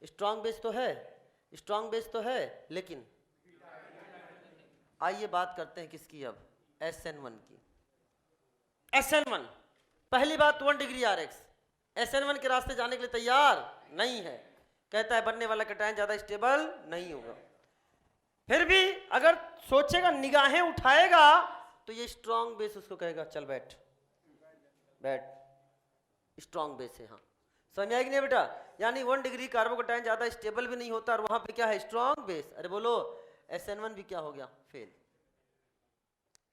Strong base तो है, strong base तो है, लेकिन आइए बात करते हैं किसकी अब, SN1 की। SN1 पहली बात 1 डिग्री RX, SN1 के रास्ते जाने के लिए तैयार नहीं है, कहता है बनने वाला कैटायन ज्यादा स्टेबल नहीं होगा। फिर भी अगर सोचेगा, निगाहें उठाएगा, तो ये स्ट्रांग बेस उसको कहेगा चल बैठ बैठ, स्ट्रांग बेस है। हाँ समझ आएगी नहीं बेटा? यानी 1 डिग्री कार्बोकैटायन ज्यादा स्टेबल भी नहीं होता और वहां पे क्या है, स्ट्रांग बेस। अरे बोलो SN1 भी क्या हो गया, फेल।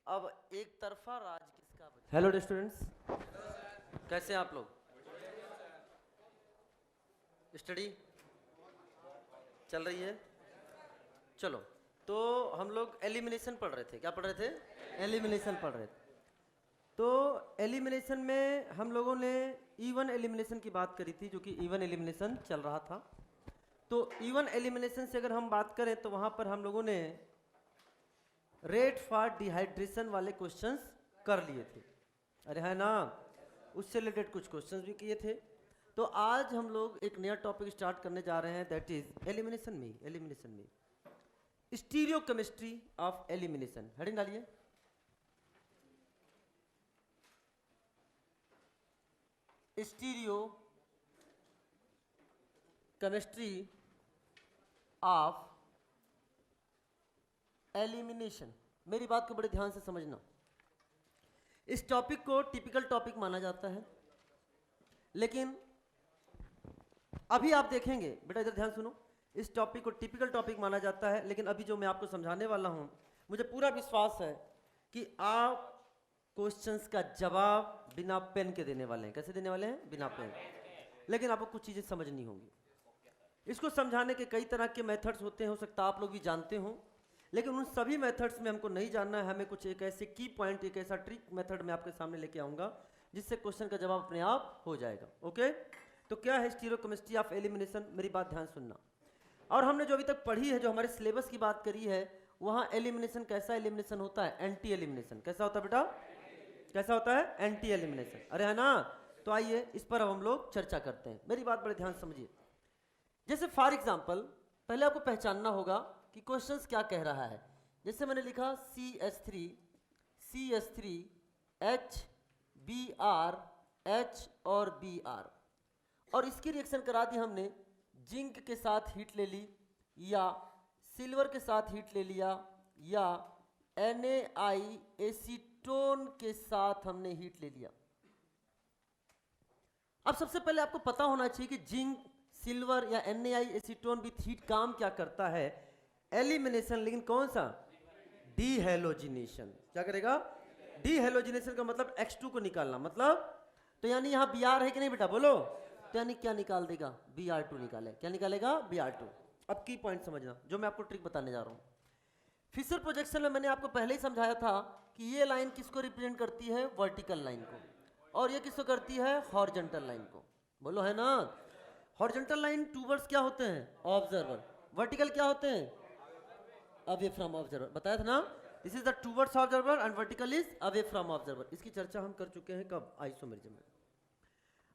अब एक तरफा राज किसका बचा? हेलो स्टूडेंट्स, कैसे हैं आप लोग? स्टडी चल रही है? चलो, तो हम लोग एलिमिनेशन पढ़ रहे थे। क्या पढ़ रहे थे? एलिमिनेशन पढ़ रहे थे। तो एलिमिनेशन में हम लोगों ने इवन एलिमिनेशन की बात करी थी, जो कि इवन एलिमिनेशन चल रहा था। तो इवन एलिमिनेशन से अगर हम बात करें तो वहां पर हम लोगों ने रेट फॉर डिहाइड्रेशन वाले क्वेश्चंस कर लिए थे। अरे है ना, उससे रिलेटेड कुछ क्वेश्चंस भी किए थे। तो आज हम लोग एक नया टॉपिक स्टार्ट करने जा रहे हैं, दैट इज एलिमिनेशन में स्टीरियोकेमिस्ट्री ऑफ एलिमिनेशन। हेडिंग डालिए, स्टीरियो केमिस्ट्री ऑफ एलिमिनेशन। मेरी बात को बड़े ध्यान से समझना। इस टॉपिक को टिपिकल टॉपिक माना जाता है, लेकिन अभी आप देखेंगे बेटा, इधर ध्यान सुनो, इस टॉपिक को टिपिकल टॉपिक माना जाता है, लेकिन अभी जो मैं आपको समझाने वाला हूं, मुझे पूरा विश्वास है कि आप क्वेश्चंस का जवाब बिना पेन के देने वाले हैं। कैसे देने वाले हैं? बिना पेन। लेकिन आपको कुछ चीजें समझनी होंगी। इसको समझाने के कई तरह के मेथड्स होते हैं, हो सकता है आप लोग भी जानते हो, लेकिन उन सभी मेथड्स में हमको नहीं जानना है। हमें कुछ एक ऐसे की पॉइंट, एक ऐसा ट्रिक मेथड मैं आपके सामने लेके आऊंगा जिससे क्वेश्चन का जवाब अपने आप हो जाएगा। ओके, तो क्या है स्टीरियोकेमिस्ट्री ऑफ एलिमिनेशन? मेरी बात ध्यान सुनना। और हमने जो अभी तक पढ़ी है, जो हमारे सिलेबस की बात करी है, वहां एलिमिनेशन कैसा एलिमिनेशन होता है? Anti elimination. कैसा होता है बेटा? कैसा होता है? Anti elimination. अरे है ना, तो आइए इस पर अब हम लोग चर्चा करते हैं। मेरी बात बड़े ध्यान समझिए। जैसे फॉर एग्जांपल, पहले आपको पहचानना होगा कि क्वेश्चंस क्या कह रहा है। जैसे मैंने लिखा CH3 H Br H और Br, और इसकी रिएक्शन करा दी हमने, जिंक के साथ हीट ले ली, या सिल्वर के साथ हीट ले लिया, या NaI एसीटोन के साथ हमने हीट ले लिया। अब सबसे पहले आपको पता होना चाहिए कि जिंक, सिल्वर या NaI एसीटोन विथ हीट काम क्या करता है? एलिमिनेशन। लेकिन कौन सा? डीहेलोजिनेशन। क्या करेगा? डीहेलोजिनेशन का मतलब X2 को निकालना। मतलब तो यानी यहां Br है कि नहीं बेटा? बोलो। तो यानी क्या निकाल देगा? Br2 निकाले। क्या निकालेगा? Br2। अब की पॉइंट समझना, जो मैं आपको ट्रिक बताने जा रहा हूं। फिशर प्रोजेक्शन में मैंने आपको पहले ही समझाया था कि ये लाइन किसको रिप्रेजेंट करती है? वर्टिकल लाइन को, और ये किसको करती है? हॉरिजॉन्टल लाइन को। बोलो है ना। हॉरिजॉन्टल लाइन टूवर्ड्स क्या होते हैं? ऑब्जर्वर। वर्टिकल क्या होते हैं? Away from observer. बताया था ना, this is the towards observer and vertical is away from observer. इसकी चर्चा हम कर चुके हैं। कब? आइसोमेरिज्म में।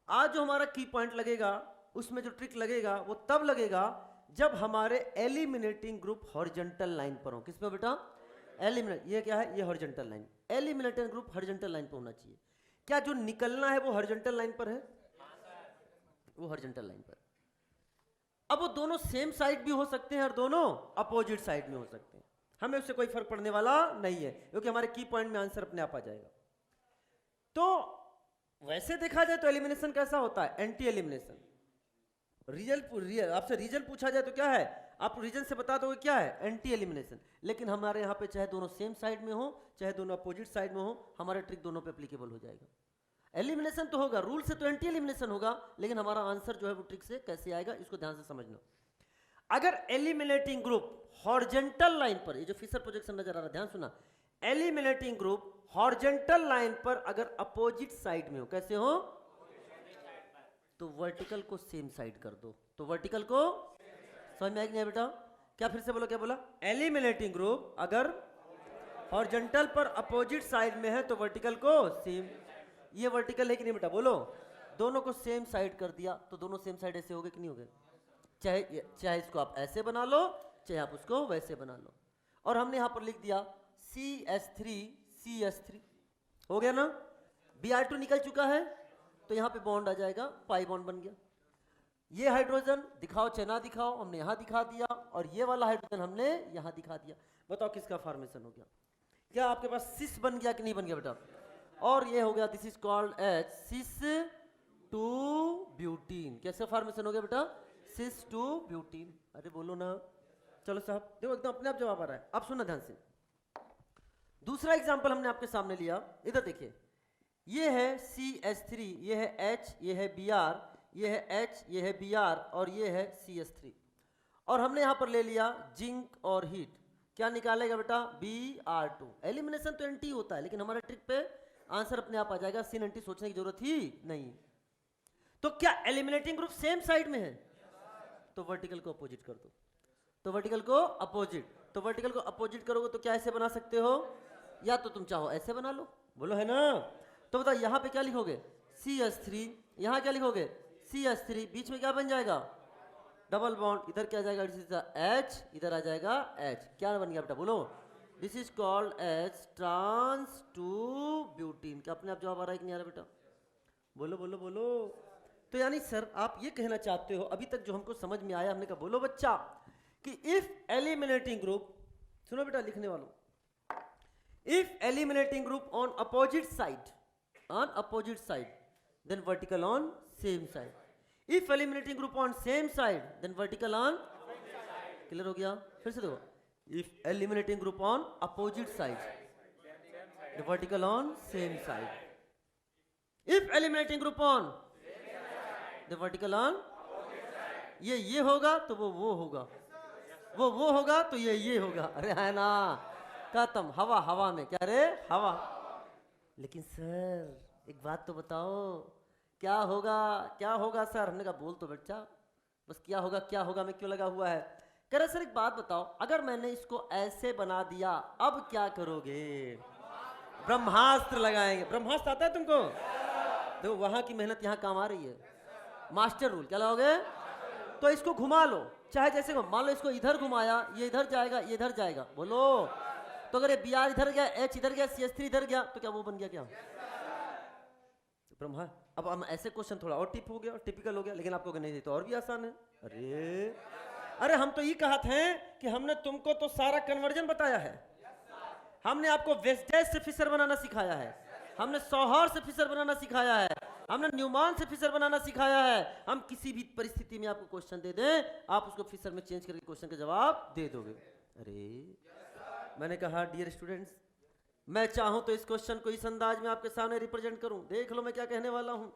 आज जो हमारा की पॉइंट लगेगा, उसमें जो ट्रिक लगेगा वो तब लगेगा जब हमारे एलिमिनेटिंग ग्रुप हॉरिजॉन्टल लाइन पर हो। किस पे बेटा? एलिमिनेट। ये क्या है? ये horizontal line. Eliminating group horizontal line पर होना चाहिए। क्या जो निकलना है वो हॉरिजॉन्टल लाइन पर है? वो हॉरिजॉन्टल लाइन पर। अब वो दोनों सेम साइड भी हो सकते हैं और दोनों अपोजिट साइड में हो सकते हैं। हमें उससे कोई फर्क पड़ने वाला नहीं है, क्योंकि हमारे की पॉइंट में आंसर अपने आप आ जाएगा। तो वैसे देखा जाए तो एलिमिनेशन कैसा होता है? Anti elimination. आपसे रीजन पूछा जाए तो क्या है? आप रीजन से बता दोगे क्या है? Anti elimination. लेकिन हमारे यहाँ पे चाहे दोनों सेम साइड में हो, चाहे दोनों अपोजिट साइड में हो, हमारा ट्रिक दोनों पे एप्लीकेबल हो जाएगा। एलिमिनेशन तो होगा, रूल से तो एंटी एलिमिनेशन होगा, लेकिन हमारा आंसर जो है वो ट्रिक से कैसे आएगा, इसको ध्यान से समझना। अगर एलिमिनेटिंग ग्रुप हॉरिजॉन्टल लाइन पर, ये जो फिशर प्रोजेक्शन नजर आ रहा है, ध्यान सुना, एलिमिनेटिंग ग्रुप हॉरिजॉन्टल लाइन पर अगर अपोजिट साइड में हो, कैसे हो? तो वर्टिकल को सेम साइड कर दो। तो वर्टिकल को समझ में आएगी नहीं बेटा? क्या फिर से बोलो, क्या बोला? एलिमिनेटिंग ग्रुप अगर हॉरिजॉन्टल पर अपोजिट साइड में है तो वर्टिकल को सेम। ये वर्टिकल है कि नहीं बेटा? बोलो। दोनों को सेम साइड कर दिया तो दोनों सेम साइड ऐसे हो गए कि नहीं हो गए? चाहे इसको आप ऐसे बना लो, चाहे आप उसको वैसे बना लो। और हमने यहां पर लिख दिया CH3CH3, हो गया ना। Br2 निकल चुका है, तो यहां पे बॉन्ड आ जाएगा, पाई बॉन्ड बन गया। ये हाइड्रोजन दिखाओ चाहे ना दिखाओ, हमने यहां दिखा दिया, और ये वाला हाइड्रोजन हमने यहां दिखा दिया। बताओ किसका फॉर्मेशन हो गया? क्या आपके पास सिस बन गया कि नहीं बन गया बेटा? और ये हो गया, this is called as cis 2 butene. कैसे फॉर्मेशन हो गया बेटा? Cis 2 butene. अरे बोलो ना। चलो साहब देखो, एकदम अपने आप जवाब आ रहा है। अब सुनना ध्यान से। दूसरा एग्जांपल हमने आपके सामने लिया, इधर देखिए। ये है CH3, ये है H, ये है Br, ये है H, ये है Br, और ये है CH3। और हमने यहां पर ले लिया जिंक और हीट। क्या निकालेगा बेटा? Br2। एलिमिनेशन तो एंटी होता है, लेकिन हमारे ट्रिक पे आंसर अपने आप आ जाएगा, सिन एंटी सोचने की जरूरत ही नहीं। तो क्या एलिमिनेटिंग ग्रुप सेम साइड में है? तो वर्टिकल को अपोजिट कर दो। तो वर्टिकल को अपोजिट, तो वर्टिकल को अपोजिट करोगे तो क्या ऐसे बना सकते हो, या तो तुम चाहो ऐसे बना लो, बोलो है ना। तो बताओ यहां पे क्या लिखोगे? CH3, यहां क्या लिखोगे? CH3, बीच में क्या बन जाएगा? Double bond. इधर क्या जाएगा? दिस इज द H, इधर आ जाएगा H। क्या बन गया बेटा? बोलो। This is called as trans 2 butene. क्या अपने आप जवाब आ रहा है कि नहीं आ रहा बेटा? बोलो बोलो बोलो। तो यानी सर आप ये कहना चाहते हो, अभी तक जो हमको समझ में आया, हमने कहा बोलो बच्चा, कि इफ एलिमिनेटिंग ग्रुप, सुनो बेटा लिखने वालों, if eliminating group on opposite side, on opposite side, then vertical on same side. If eliminating group on same side, then vertical on, clear हो गया? फिर से देखो, if eliminating group on opposite side, the vertical on same side. If eliminating group on, the vertical on, ये होगा तो वो होगा, वो होगा तो ये होगा। अरे है ना, खत्म। हवा हवा में, क्या रे? हवा। लेकिन सर एक बात तो बताओ, क्या होगा? क्या होगा सर? हमने कहा बोल तो बच्चा, बस क्या होगा में क्यों लगा हुआ है? कह रहे सर एक बात बताओ, अगर मैंने इसको ऐसे बना दिया, अब क्या करोगे? ब्रह्मास्त्र लगाएंगे। ब्रह्मास्त्र आता है तुमको? देखो वहां की मेहनत यहाँ काम आ रही है। मास्टर रूल क्या लगाओगे? तो इसको घुमा लो, चाहे जैसे मान लो इसको इधर घुमाया, ये इधर जाएगा, ये इधर जाएगा, बोलो। तो अगर ये Br इधर गया, H इधर गया, CH3 इधर गया, तो क्या वो बन गया? क्या ब्रह्मा? अब हम ऐसे क्वेश्चन थोड़ा और टिप हो गया, टिपिकल हो गया, लेकिन आपको नहीं तो और भी आसान है। अरे हम तो ये कहा थे कि हमने तुमको तो सारा कन्वर्जन बताया है, हमने आपको वेस्टेज से फिशर बनाना सिखाया है, हमने सौहर से फिशर बनाना सिखाया है, हमने न्यूमान से फिशर बनाना सिखाया है। हम किसी भी परिस्थिति में आपको क्वेश्चन दे दें, आप उसको फिशर में चेंज करके क्वेश्चन का जवाब दे दोगे। अरे मैंने कहा डियर स्टूडेंट्स, मैं चाहूं तो इस क्वेश्चन को इस अंदाज में आपके सामने रिप्रेजेंट करूं। देख लो मैं क्या कहने वाला हूं।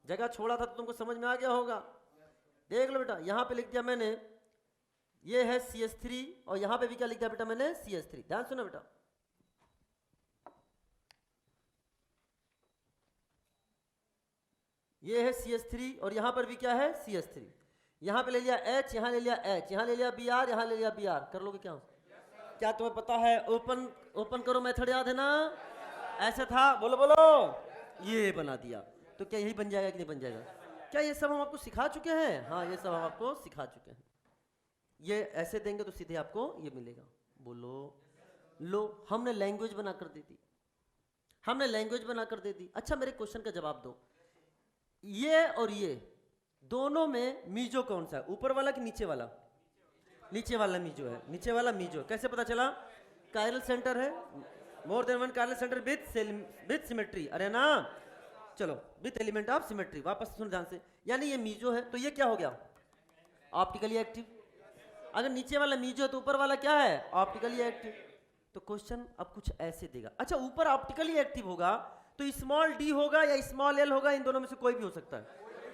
जगह छोड़ा था तो तुमको समझ में आ गया होगा। देख लो बेटा, यहां पे लिख दिया मैंने, ये है CH3, और यहां पे भी क्या लिख दिया बेटा मैंने? CH3। ध्यान सुनो बेटा, ये है CH3 और यहां पर भी क्या है? CH3। यहां पे ले लिया H, यहां ले लिया H, यहां ले लिया Br, यहां ले लिया Br। कर लोगे क्या? क्या तुम्हें पता है? ओपन करो मेथड याद है ना? ऐसा था, बोलो बोलो, ये बना दिया। तो क्या यही बन जाएगा कि नहीं बन जाएगा? क्या ये सब हम आपको सिखा चुके हैं? हाँ, ये सब हम आपको सिखा चुके हैं। ये ऐसे देंगे तो सीधे आपको ये मिलेगा। बोलो लो, हमने लैंग्वेज बनाकर दे दी, हमने लैंग्वेज बनाकर दे दी। अच्छा मेरे क्वेश्चन का जवाब दो, ये और ये दोनों में मीजो कौन सा है? ऊपर वाला कि नीचे वाला? नीचे वाला मीजो है। नीचे वाला मीजो कैसे पता चला? कायरल सेंटर है, more than one chiral centre with symmetry. अरे ना, चलो विथ एलिमेंट ऑफ सिमेट्री। वापस सुन ध्यान से, यानी ये मीजो है तो ये क्या हो गया? Optically active. अगर नीचे वाला मीजो है तो ऊपर वाला क्या है? Optically active. तो क्वेश्चन अब कुछ ऐसे देगा। अच्छा, ऊपर ऑप्टिकली एक्टिव होगा तो स्मॉल डी होगा या स्मॉल एल होगा? इन दोनों में से कोई भी हो सकता है,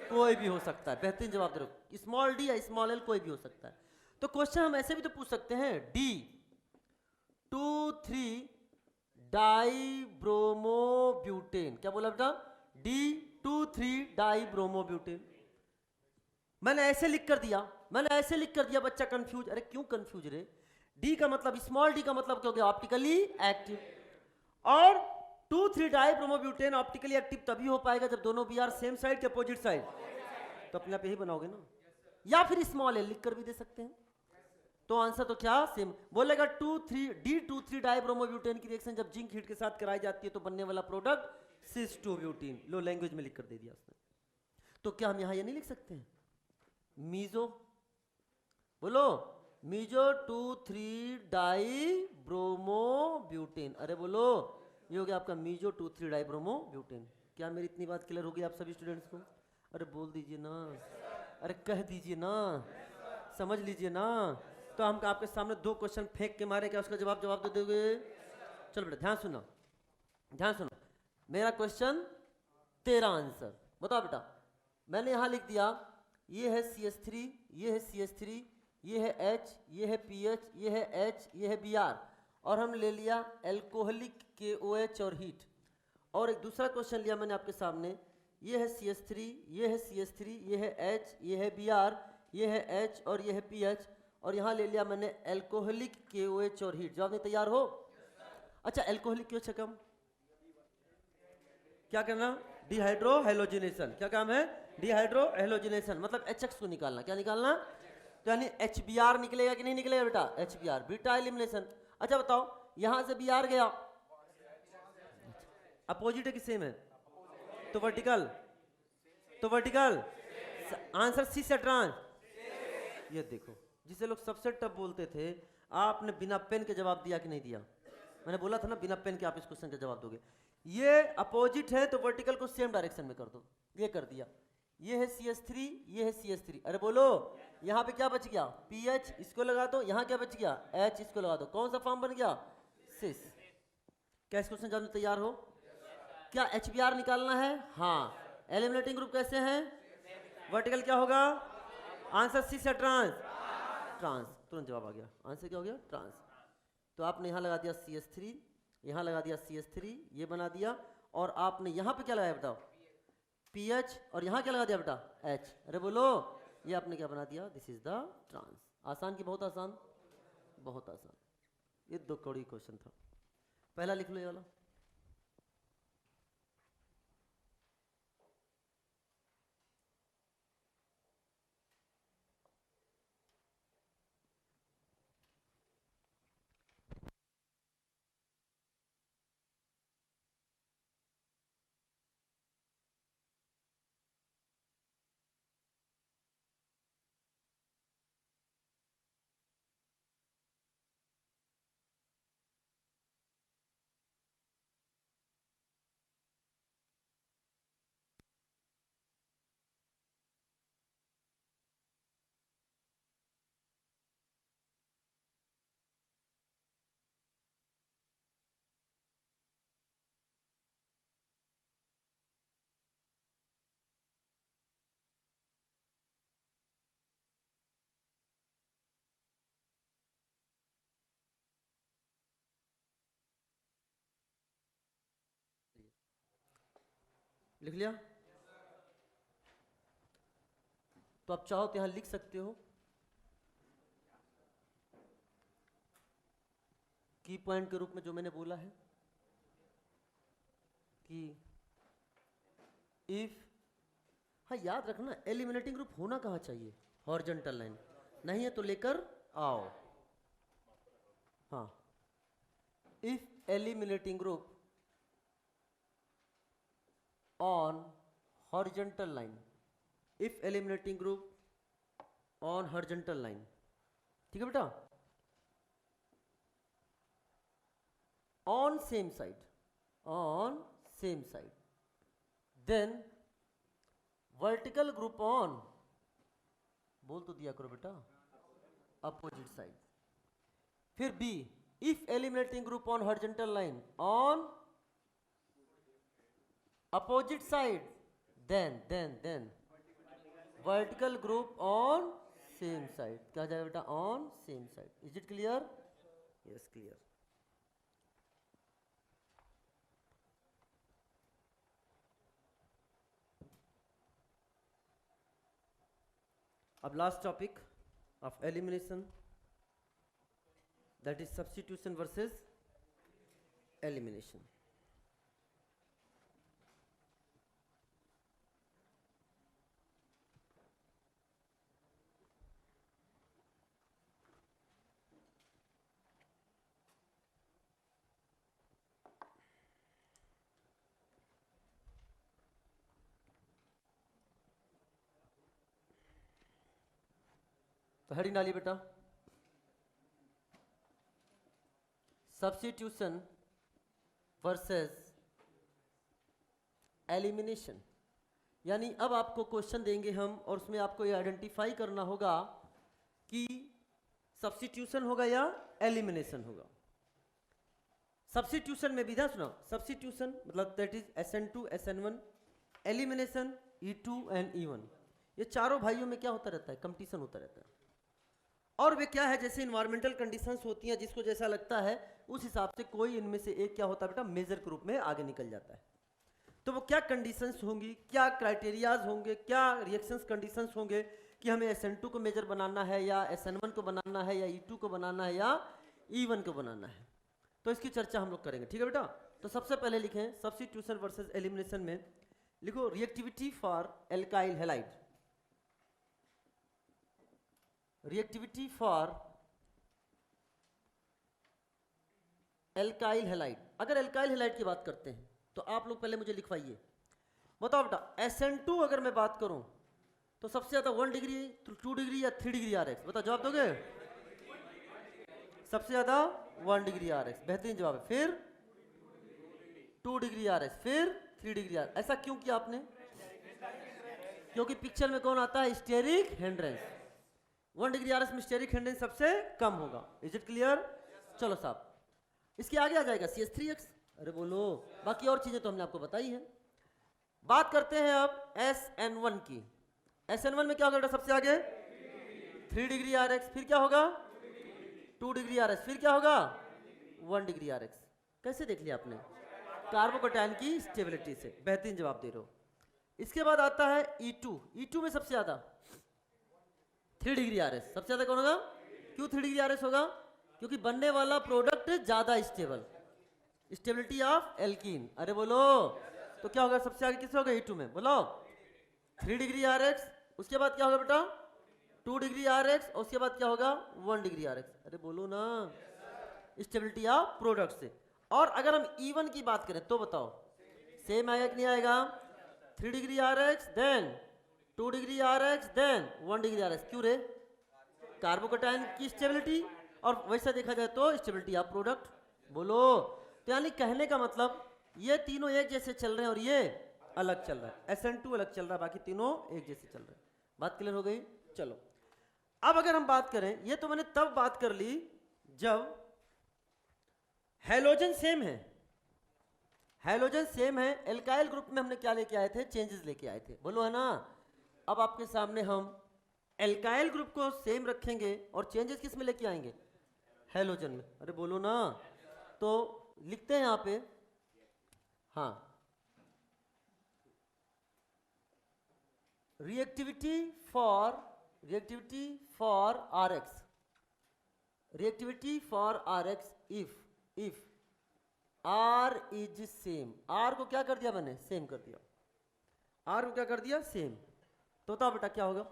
कोई भी हो सकता है। बेहतरीन जवाब दे रहे हो, स्मॉल डी या स्मॉल एल कोई भी हो सकता है। तो क्वेश्चन हम ऐसे भी तो पूछ सकते हैं, D2,3 डाइब्रोमोब्यूटेन। क्या बोला बेटा? D2,3 dibromobutane. मैंने ऐसे लिख कर दिया, मैंने ऐसे लिख कर दिया, बच्चा कंफ्यूज। अरे क्यों कंफ्यूज रे? डी का मतलब, स्मॉल डी का मतलब क्या हो गया? Optically active. और 2,3 डाइब्रोमोब्यूटेन ऑप्टिकली एक्टिव तभी हो पाएगा जब दोनों Br सेम साइड के अपोजिट साइड। तो अपने आप यही बनाओगे ना, या फिर स्मॉल एल लिख कर भी दे सकते हैं। तो आंसर तो क्या सेम बोलेगा, 2,3 डाइब्रोमोब्यूटेन की रिएक्शन जब जिंक हीट के साथ कराई जाती है तो बनने वाला प्रोडक्ट सिस 2 ब्यूटीन। लो लैंग्वेज में लिख कर दे दिया उसने। तो क्या हम यहां ये नहीं लिख सकते हैं, मीजो, बोलो मीजो 2,3 डाइब्रोमोब्यूटेन। अरे बोलो, ये हो गया आपका मीजो 2,3 डाइब्रोमोब्यूटेन। क्या मेरी इतनी बात क्लियर होगी आप सभी स्टूडेंट्स को? अरे बोल दीजिए ना, अरे कह दीजिए ना, समझ लीजिए ना। तो हम आपके सामने 2 क्वेश्चन फेंक के मारे, क्या उसका जवाब दे दोगे? चलो बेटा ध्यान सुनो, ध्यान सुनो। मेरा क्वेश्चन, तेरा आंसर। बताओ बेटा, मैंने यहां लिख दिया ये है CH3, ये है CH3, ये है H, ये है PH, ये है H, ये है Br, और हम ले लिया एल्कोहलिक KOH और हीट। और एक दूसरा क्वेश्चन लिया मैंने आपके सामने, ये है CH3, ये है CH3, ये है H, ये है Br, ये है H और ये है PH, और यहाँ ले लिया मैंने एल्कोहलिक KOH और हीट। जवाब नहीं तैयार हो? अच्छा, एल्कोहलिक क्यों अच्छा कम क्या करना? Dehydro halogenation. क्या काम है? डिहाइड्रो हेलोजिनेशन, मतलब HX को निकालना। क्या निकालना? तो यानी HBr निकलेगा कि नहीं निकलेगा बेटा? HBr, beta elimination. अच्छा बताओ, यहां से Br गया, अपोजिट है कि सेम है? तो वर्टिकल, तो वर्टिकल आंसर सी से ट्रांस। ये देखो, जिसे लोग सबसे टफ बोलते थे, आपने बिना पेन के जवाब दिया कि नहीं दिया? मैंने बोला था ना बिना पेन के आप इस क्वेश्चन का जवाब दोगे। ये अपोजिट है तो वर्टिकल को सेम डायरेक्शन में कर दो। ये कर दिया। ये है CH3, ये है CH3। अरे बोलो, यहाँ पे क्या बच गया? PH, इसको लगा दो। यहाँ क्या बच गया? H, इसको लगा दो। कौन सा फॉर्म बन गया? सिस। क्या इस क्वेश्चन जवाब में तैयार हो? क्या HBr निकालना है? हाँ। एलिमिनेटिंग ग्रुप कैसे हैं? वर्टिकल क्या होगा? आंसर सी से ट्रांस। ट्रांस, तुरंत जवाब आ गया। आंसर क्या हो गया? ट्रांस। तो आपने यहाँ लगा दिया CH3, यहाँ लगा दिया CH3, ये बना दिया, और आपने यहाँ पे क्या लगाया बताओ? PH, और यहाँ क्या लगा दिया बेटा? H। अरे बोलो, ये आपने क्या बना दिया? This is the trans. आसान की बहुत आसान? बहुत आसान। ये 2 कौड़ी क्वेश्चन था। पहला लिख लो ये वाला। लिख लिया? तो आप चाहो तो यहां लिख सकते हो की पॉइंट के रूप में जो मैंने बोला है कि इफ, हाँ याद रखना, एलिमिनेटिंग ग्रुप होना कहाँ चाहिए? Horizontal line. नहीं है तो लेकर आओ। हाँ, if eliminating group on horizontal line, if eliminating group on horizontal line, ठीक है बेटा, on same side, on same side, then vertical group on, बोल तो दिया करो बेटा, opposite side। फिर B, if eliminating group on horizontal line on opposite side, then vertical group on same side। क्या जाएगा बेटा? on same side। is it clear? yes, clear। अब last topic of elimination, that is substitution versus elimination. तो heading डालिए बेटा, substitution versus elimination. यानी अब आपको क्वेश्चन देंगे हम और उसमें आपको ये आइडेंटिफाई करना होगा कि सब्स्टिट्यूशन होगा या एलिमिनेशन होगा। सब्स्टिट्यूशन में भी ध्यान सुनो, सब्स्टिट्यूशन मतलब that is SN2 SN1, elimination E2 and E1। ये चारों भाइयों में क्या होता रहता है, कंपटीशन होता रहता है। और वे क्या है, जैसे इन्वायरमेंटल कंडीशंस होती हैं, जिसको जैसा लगता है उस हिसाब से कोई इनमें से एक क्या होता है बेटा, मेजर के रूप में आगे निकल जाता है। तो वो क्या कंडीशंस होंगी, क्या क्राइटेरियाज होंगे, क्या रिएक्शंस कंडीशंस होंगे कि हमें SN2 को मेजर बनाना है या SN1 को बनाना है या E2 को बनाना है या E1 को बनाना है। तो इसकी चर्चा हम लोग करेंगे, ठीक है बेटा। तो सबसे पहले लिखें सब्स्टिट्यूशन वर्सेस एलिमिनेशन में, लिखो reactivity for alkyl halide, reactivity for alkyl halide. अगर एल्काइल हैलाइड की बात करते हैं तो आप लोग पहले मुझे लिखवाइए, बताओ बेटा SN2 अगर मैं बात करूं तो सबसे ज्यादा 1 डिग्री, 2 डिग्री या 3 डिग्री RX, बताओ जवाब दोगे? सबसे ज्यादा 1 डिग्री RX, बेहतरीन जवाब है। फिर 2 डिग्री RX, फिर 3 डिग्री RX। ऐसा क्यों किया आपने? क्योंकि पिक्चर में कौन आता है, स्टेरिक हिंड्रेंस। 1 डिग्री RX में स्टेरिक हिंड्रेंस सबसे कम होगा। Is it clear? चलो साहब, इसके आगे आ जाएगा CH3X। अरे बोलो, बाकी और चीजें तो हमने आपको बताई है। बात करते हैं अब SN1 की। SN1 में क्या होगा बेटा, सबसे आगे 3 डिग्री RX, फिर क्या होगा 2 डिग्री RX, फिर क्या होगा 1 डिग्री RX। कैसे देख लिया आपने? कार्बोकैटायन की स्टेबिलिटी से। बेहतरीन जवाब दे रहे हो। इसके बाद आता है E2। E2 में सबसे ज्यादा 3 डिग्री RX, सबसे ज्यादा कौन होगा? क्यों 3 डिग्री RX होगा? क्योंकि बनने वाला प्रोडक्ट ज्यादा स्टेबल, स्टेबिलिटी ऑफ एल्कीन। अरे बोलो, तो क्या होगा सबसे आगे, किस होगा E2 में, बोलो 3 डिग्री RX। उसके बाद क्या होगा बेटा 2 डिग्री RX, और उसके बाद क्या होगा 1 डिग्री RX। अरे बोलो ना, स्टेबिलिटी ऑफ प्रोडक्ट से। और अगर हम E1 की बात करें तो बताओ सेम आएगा कि नहीं आएगा? 3 degree RX, then 2 degree RX, then 1 degree RX। क्यों रे? कार्बोकैटायन की स्टेबिलिटी, और वैसा देखा जाए तो स्टेबिलिटी ऑफ प्रोडक्ट। बोलो, तो यानी कहने का मतलब ये तीनों एक जैसे चल रहे हैं और ये अलग चल रहा है। SN2 अलग चल रहा है, बाकी तीनों एक जैसे चल रहे हैं। बात क्लियर हो गई? चलो अब अगर हम बात करें, ये तो मैंने तब बात कर ली जब हैलोजन सेम है। हैलोजन सेम है, एल्काइल ग्रुप में हमने क्या लेके आए थे, चेंजेस लेके आए थे, बोलो है ना। अब आपके सामने हम एल्काइल ग्रुप को सेम रखेंगे और चेंजेस किस में लेके आएंगे, हैलोजन में। अरे बोलो ना, तो लिखते हैं यहां पे, हाँ, reactivity for RX, reactivity for RX if R is same. R को क्या कर दिया मैंने, सेम कर दिया। R को क्या कर दिया, सेम। तो बताओ बेटा क्या होगा,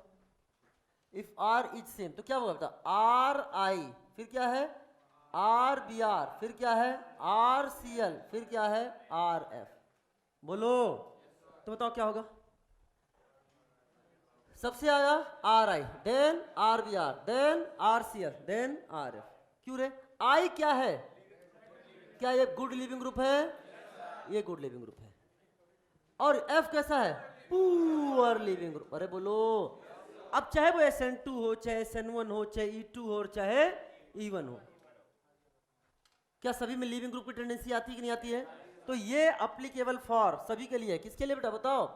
इफ R इज सेम तो क्या होगा बेटा, RI, फिर क्या है RBr, फिर क्या है RCl, फिर क्या है RF। बोलो, तो बताओ क्या होगा, सबसे आया RI, then RBr, then RCl, then RF। क्यों रे? I क्या है, क्या ये गुड लिविंग ग्रुप है? ये गुड लिविंग ग्रुप है। और F कैसा है, पुअर लिविंग ग्रुप। अरे बोलो, अब चाहे वो SN2 हो, चाहे SN1 हो, चाहे E2 हो, चाहे E1 हो, क्या सभी में लिविंग ग्रुप की टेंडेंसी आती है कि नहीं आती है? तो ये अप्लीकेबल फॉर सभी के लिए है। किसके लिए बेटा बताओ,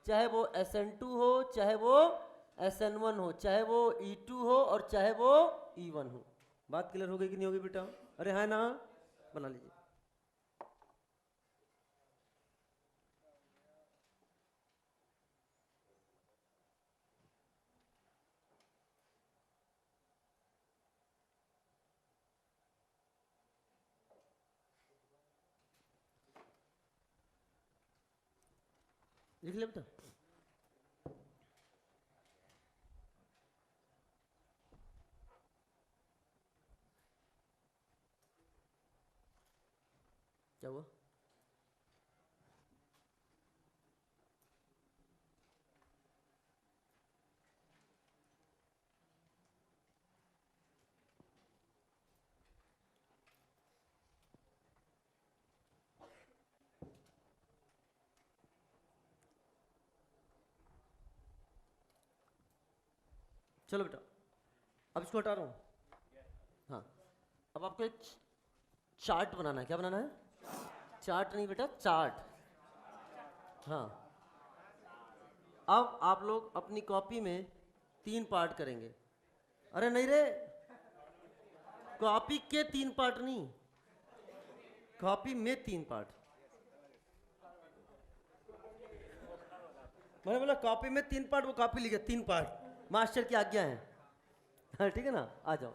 चाहे वो SN2 हो, चाहे वो SN1 हो, चाहे वो E2 हो, और चाहे वो E1 हो। बात क्लियर हो गई कि नहीं होगी बेटा? अरे है ना, बना लीजिए। लिख ले बेटा। क्या हुआ? चलो बेटा, अब इसको हटा रहा हूँ। हाँ, अब आपको एक चार्ट बनाना है। क्या बनाना है? चार्ट नहीं बेटा, चार्ट। हाँ, अब आप लोग अपनी कॉपी में 3 पार्ट करेंगे। अरे नहीं रे, कॉपी के 3 पार्ट नहीं, कॉपी में 3 पार्ट। मैंने बोला कॉपी में 3 पार्ट, वो कॉपी लिखे 3 पार्ट, मास्टर की आज्ञा है। हाँ ठीक है ना, आ जाओ।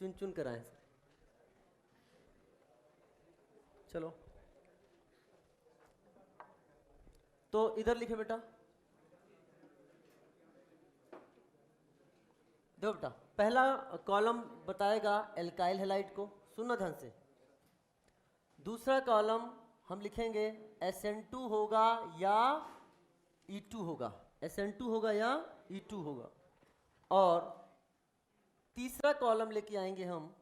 चुन चुन कर आए। चलो, तो इधर लिखे बेटा, देखो बेटा, पहला कॉलम बताएगा एल्काइल हैलाइड को, सुनना ध्यान से। दूसरा कॉलम हम लिखेंगे SN2 होगा या E2 होगा, SN2 होगा या E2 होगा। और तीसरा कॉलम लेके आएंगे हम,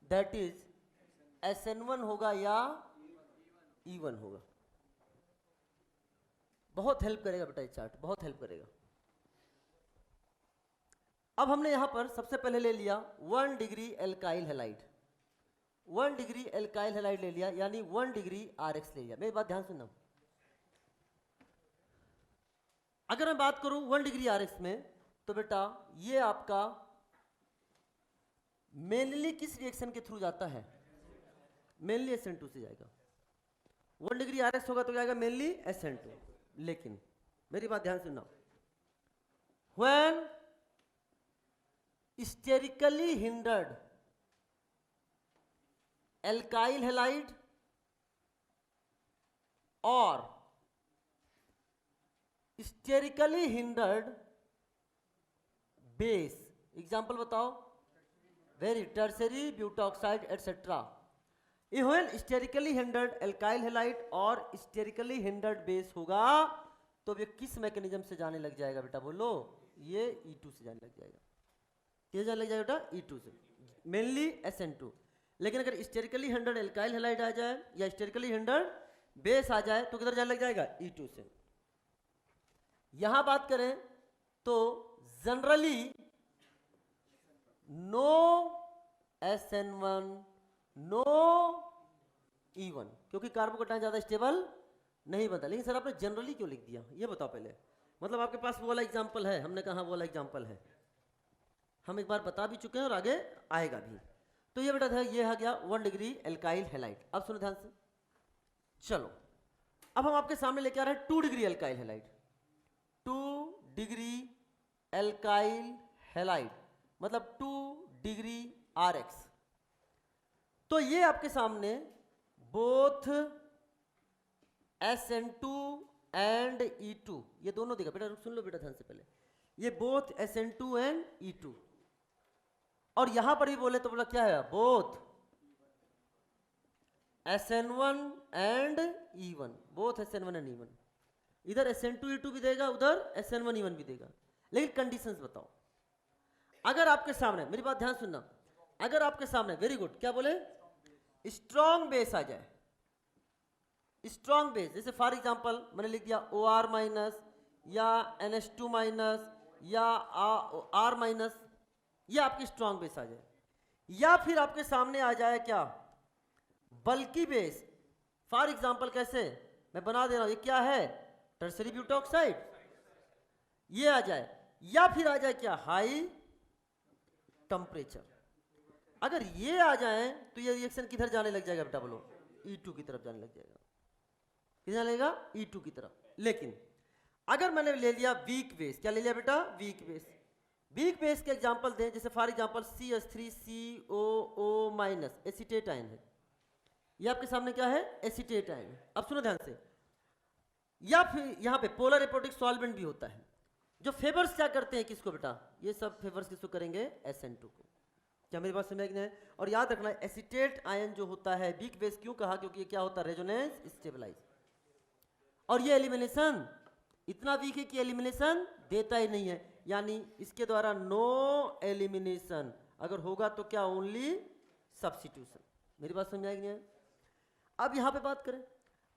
दैट इज SN1 होगा या E1 होगा। बहुत हेल्प करेगा बेटा ये चार्ट, बहुत हेल्प करेगा। अब हमने यहां पर सबसे पहले ले लिया 1 degree alkyl halide, 1 degree alkyl halide ले लिया, यानी 1 डिग्री RX ले लिया। मेरी बात ध्यान सुनना, अगर मैं बात करूं 1 डिग्री RX में, तो बेटा ये आपका मेनली किस रिएक्शन के थ्रू जाता है? मेनली SN2 से जाएगा। 1 डिग्री RX होगा तो जाएगा मेनली SN2। लेकिन मेरी बात ध्यान सुनना, when sterically hindered alkyl halide और स्टेरिकली हिंडर्ड बेस, एग्जाम्पल बताओ, very tertiary butoxide etcetera. Even sterically hindered alkyl halide और स्टेरिकली हिंडर्ड बेस होगा तो ये किस मैकेनिज्म से जाने लग जाएगा बेटा? बोलो, ये E2 से जाने लग जाएगा। किस जाने लग जाएगा बेटा? E2 से, मेनली SN2। लेकिन अगर स्टेरिकली हिंडर्ड एल्काइल हैलाइड आ जाए या स्टेरिकली हिंडर्ड बेस आ जाए तो किधर जाने लग जाएगा? E2 से। यहां बात करें तो generally no SN1 no E1, क्योंकि कार्बोकैटायन ज्यादा स्टेबल नहीं बनता। लेकिन सर आपने जनरली क्यों लिख दिया, ये बताओ पहले। मतलब आपके पास वो वाला एग्जाम्पल है? हमने कहा वो वाला एग्जाम्पल है, हम एक बार बता भी चुके हैं और आगे आएगा भी। तो ये बेटा था, ये आ गया 1 डिग्री एल्काइल हैलाइड। अब सुनो ध्यान से, चलो अब हम आपके सामने लेके आ रहे हैं 2 degree alkyl halide. 2 degree alkyl halide मतलब 2 डिग्री RX। तो ये आपके सामने बोथ SN2 एंड E2, ये दोनों देगा बेटा, सुन लो बेटा ध्यान से पहले, ये बोथ SN2 एंड E2। और यहां पर भी बोले तो बोला क्या है? Both SN1 and E1, both SN1 and E1। इधर SN2 E2 भी देगा, उधर SN1 E1 भी देगा। लेकिन कंडीशंस बताओ। अगर आपके सामने, मेरी बात ध्यान सुनना, अगर आपके सामने, वेरी गुड, क्या बोले? स्ट्रॉन्ग बेस आ जाए, स्ट्रॉन्ग बेस, जैसे फॉर एग्जांपल मैंने लिख दिया OR माइनस या NH2 माइनस या R माइनस, ये आपकी स्ट्रॉन्ग बेस आ जाए। या फिर आपके सामने आ जाए क्या? बल्कि बेस। फॉर एग्जांपल कैसे मैं बना दे रहा हूं, ये क्या है? टर्सरी ब्यूटॉक्साइड, ये आ जाए। या फिर आ जाए क्या? High temperature. अगर ये आ जाए तो ये रिएक्शन किधर जाने लग जाएगा बेटा? बोलो, E2 की तरफ जाने लग जाएगा। किधर लगेगा? E2 की तरफ। लेकिन अगर मैंने ले लिया वीक बेस, क्या ले लिया बेटा? Weak base. वीक बेस के एग्जांपल दें, जैसे for example CH3COO minus, acetate ion है। ये आपके सामने क्या है? एसीटेट आयन है। अब सुनो ध्यान से, या फिर यहां पे पोलर एपोटिक सॉल्वेंट भी होता है। जो फेवर्स क्या करते हैं किसको बेटा? ये सब फेवर्स किसको करेंगे? SN2 को। क्या मेरी बात समझ में? और याद रखना, एसीटेट आयन जो होता है वीक बेस क्यों कहा? क्योंकि ये क्या होता है? Resonance stabilise. और ये एलिमिनेशन इतना वीक है कि एलिमिनेशन देता ही नहीं है, यानी इसके द्वारा नो एलिमिनेशन। अगर होगा तो क्या? Only substitution. मेरी बात समझ आएगी नहीं? अब यहां पे बात करें,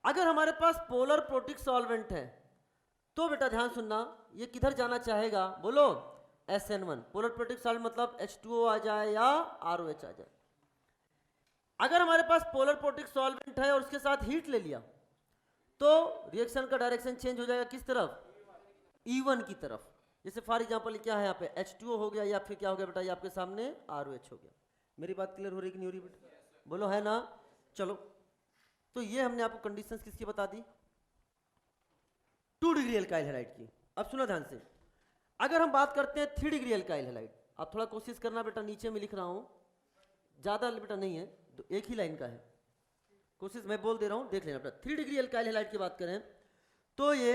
अगर हमारे पास पोलर प्रोटिक सॉल्वेंट है तो बेटा ध्यान सुनना, ये किधर जाना चाहेगा बोलो, SN1 पोलर प्रोटिक सॉल्वेंट, मतलब H2O आ जाए या ROH आ जाए। अगर हमारे पास पोलर प्रोटिक सॉल्वेंट है और उसके साथ हीट ले लिया तो रिएक्शन का डायरेक्शन चेंज हो जाएगा किस तरफ, E1 की तरफ। जैसे फॉर एग्जांपल क्या है यहाँ पे H2O हो गया या फिर क्या हो गया बेटा, ये आपके सामने ROH हो गया। मेरी बात क्लियर हो रही कि नहीं हो रही बेटा, बोलो है ना। चलो तो ये हमने आपको कंडीशंस किसकी बता दी, 2 डिग्री एल्काइल हैलाइड की। अब सुनो ध्यान से, अगर हम बात करते हैं 3 डिग्री एल्काइल हैलाइड, आप थोड़ा कोशिश करना बेटा, नीचे में लिख रहा हूं, ज्यादा बेटा नहीं है, तो एक ही लाइन का है, कोशिश मैं बोल दे रहा हूं, देख लेना बेटा। 3 डिग्री एल्काइल हैलाइड की बात करें तो ये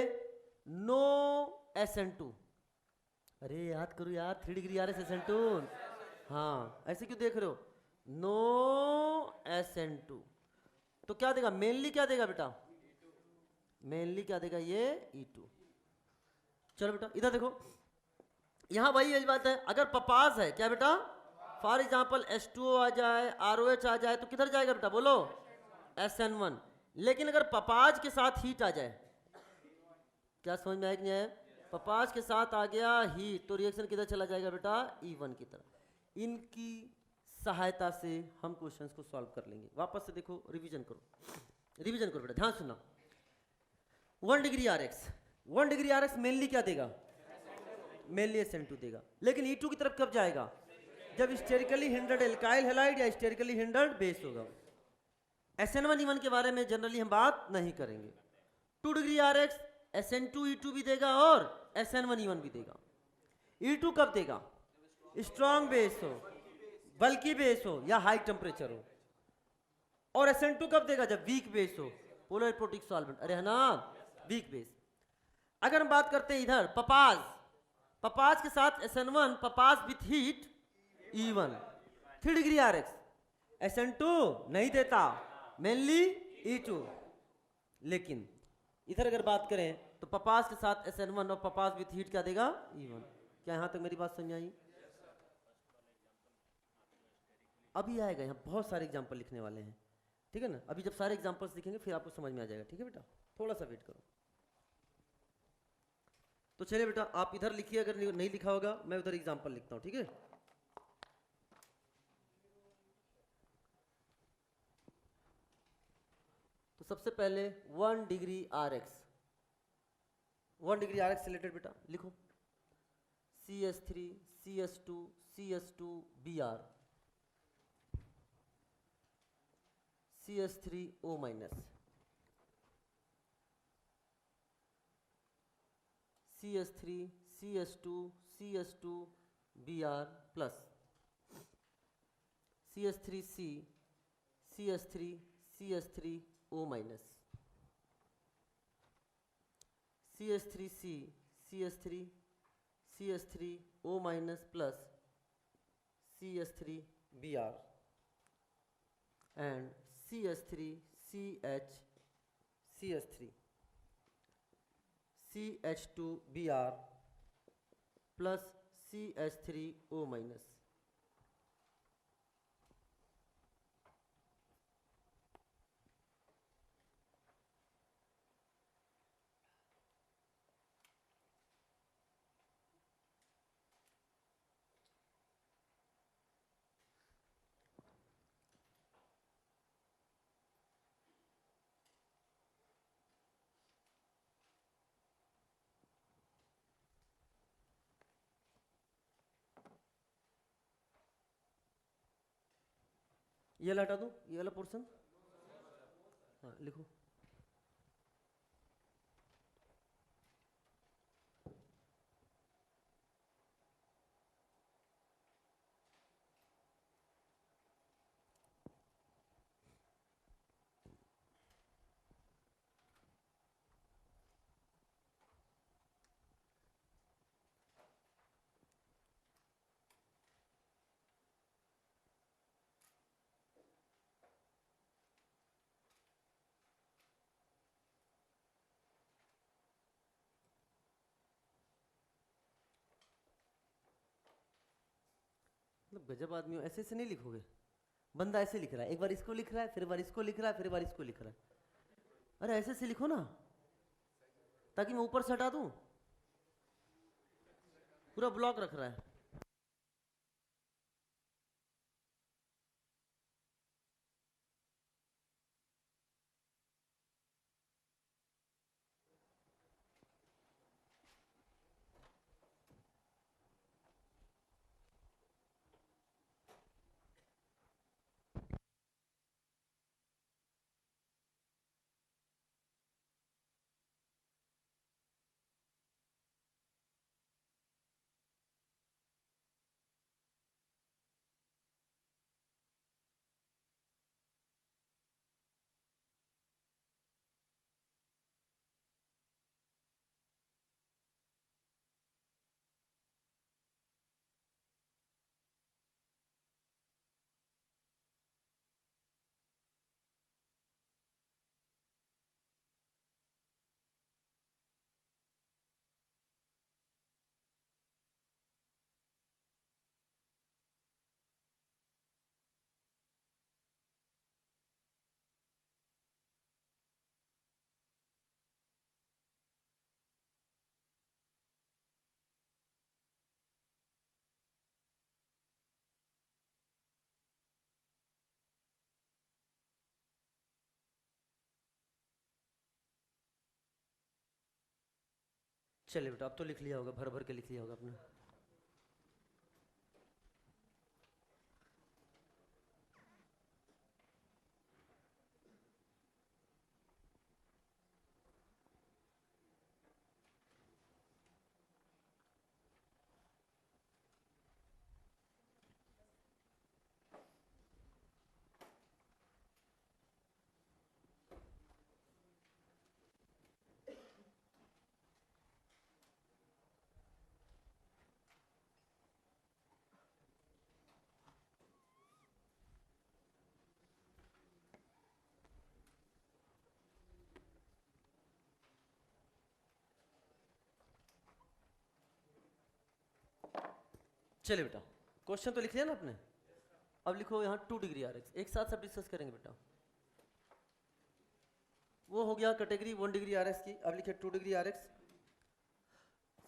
नो SN2, अरे याद करो यार, 3 डिग्री RS SN2, हाँ ऐसे क्यों देख रहे हो, नो SN2, तो क्या देगा, मेनली क्या देगा बेटा, मेनली क्या देगा ये E2। चलो बेटा इधर देखो, यहां वही यही बात है, अगर पपास है क्या बेटा, फॉर एग्जांपल H2O आ जाए, ROH आ जाए, तो किधर जाएगा बेटा बोलो, SN1। लेकिन अगर पपाज के साथ हीट आ जाए, क्या समझ में आया कि नहीं आया, पपाज के साथ आ गया हीट, तो रिएक्शन किधर चला जाएगा बेटा, E1 की तरफ। इनकी सहायता से हम क्वेश्चंस को सॉल्व कर लेंगे। वापस से देखो, रिवीजन करो, रिवीजन करो बेटा, ध्यान सुनना। 1 डिग्री RX मेनली क्या देगा, मेनली SN2 देगा, लेकिन E2 की तरफ कब जाएगा, जब स्टेरिकली हिंडर्ड एल्काइल हैलाइड या स्टेरिकली हिंडर्ड बेस होगा। SN1 E1 के बारे में जनरली हम बात नहीं करेंगे। 2 डिग्री RX SN2 E2 भी देगा और SN1 E1 भी देगा। E2 कब देगा, स्ट्रॉन्ग बेस हो, बल्कि बेस हो या हाई टेम्परेचर हो, और SN2 कब देगा, जब वीक बेस हो, पोलर प्रोटिक सॉल्वेंट, अरे है ना, वीक बेस। अगर हम बात करते हैं इधर पपास, पपास के साथ SN1, पपास with heat E1। 3 degree RX SN2 नहीं देता, मेनली E2। लेकिन इधर अगर बात करें तो पपास के साथ SN1 और पपास विथ हीट क्या देगा, E1। क्या यहां तक मेरी बात समझ आई, अभी आएगा, यहाँ बहुत सारे एग्जाम्पल लिखने वाले हैं, ठीक है ना। अभी जब सारे एग्जाम्पल्स लिखेंगे फिर आपको समझ में आ जाएगा, ठीक है बेटा, थोड़ा सा वेट करो। तो चलिए बेटा आप इधर लिखिए, अगर नहीं लिखा होगा मैं उधर एग्जाम्पल लिखता हूँ, ठीक है। तो सबसे पहले 1 degree RX, 1 degree RX related बेटा लिखो, CH3 CH2 CH2 Br, CH3O minus, CH3 CH2 CH2 Br plus, CH3C CH3 CH3O minus, CH3C CH3 CH3O minus plus CH3 Br and CH3 CH CH3 CH2 Br plus CH3O minus. ये वाला हटा दूं, ये वाला portion, हाँ लिखो। मतलब गजब आदमी हो, ऐसे ऐसे नहीं लिखोगे। बंदा ऐसे लिख रहा है, एक बार इसको लिख रहा है, फिर बार इसको लिख रहा है, फिर बार इसको लिख रहा है, अरे ऐसे ऐसे लिखो ना। ताकि मैं ऊपर से हटा दूं? पूरा ब्लॉक रख रहा है। चलिए बेटा, अब तो लिख लिया होगा, भर भर के लिख लिया होगा आपने। चलिए बेटा, क्वेश्चन तो लिख लिया ना आपने। अब लिखो यहाँ 2 डिग्री आर एक्स, एक साथ सब डिस्कस करेंगे बेटा। वो हो गया कैटेगरी 1 डिग्री आर एक्स की। अब लिखे 2 degree R X,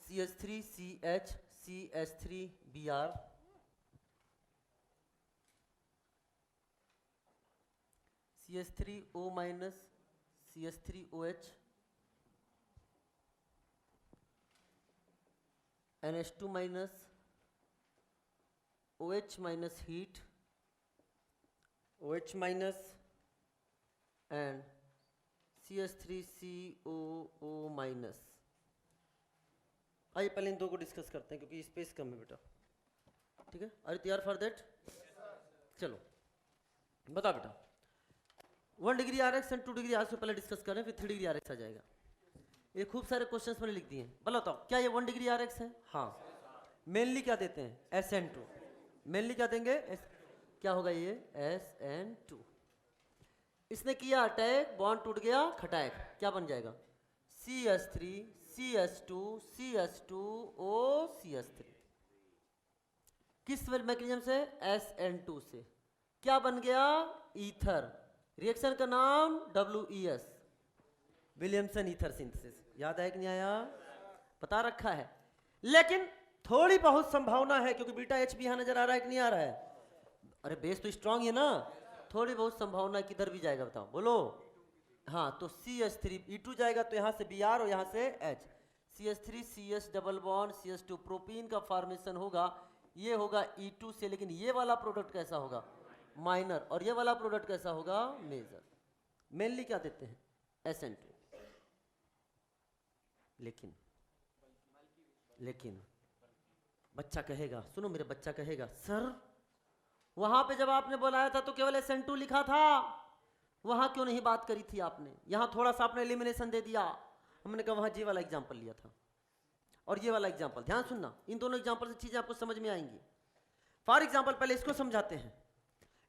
CH3 CH CH3 Br, CH3O minus CH3OH, NH2 minus OH minus heat, OH minus and CH3COO minus। आइए पहले इन दो को डिस्कस करते हैं क्योंकि स्पेस कम है बेटा। ठीक है, आर यू तैयार फॉर दैट? चलो बता बेटा, 1 degree R X and 2 degree R X पहले डिस्कस करें, फिर 3 डिग्री आर एक्स आ जाएगा। ये खूब सारे क्वेश्चंस मैंने लिख दिए हैं। बताओ क्या ये 1 डिग्री आर एक्स है? हाँ। मेनली क्या देते हैं? SN2। मेनली क्या देंगे? क्या होगा ये? SN2। इसने किया अटैक, बॉन्ड टूट गया, खटाक, क्या बन जाएगा? CH3 CH2 CH2O CH3। किस मैकेनिज्म से? SN2 से। क्या बन गया? ईथर। रिएक्शन का नाम WES, विलियमसन ईथर सिंथेसिस। याद है कि नहीं आया? बता रखा है। लेकिन थोड़ी बहुत संभावना है, क्योंकि बीटा H भी यहां नजर आ रहा है कि नहीं आ रहा है? अरे बेस तो स्ट्रांग है ना, थोड़ी बहुत संभावना किधर भी जाएगा, बताओ बोलो। हाँ, तो CH3 E2 जाएगा, तो यहाँ से Br और यहाँ से H, CH3 CH double bond CH2, propene का फॉर्मेशन होगा। ये होगा E2 से, लेकिन ये वाला प्रोडक्ट कैसा होगा? माइनर। और ये वाला प्रोडक्ट कैसा होगा? मेजर। मेनली क्या देते हैं? SN2। लेकिन बच्चा कहेगा, सुनो मेरे बच्चा कहेगा, सर वहां पे जब आपने बुलाया था तो केवल SN2 लिखा था, वहां क्यों नहीं बात करी थी आपने? यहां थोड़ा सा आपने एलिमिनेशन दे दिया। हमने कहा वहां ये वाला एग्जांपल लिया था और ये वाला एग्जांपल। ध्यान सुनना, इन दोनों एग्जांपल से चीजें आपको समझ में आएंगी। फॉर एग्जांपल पहले इसको समझाते हैं।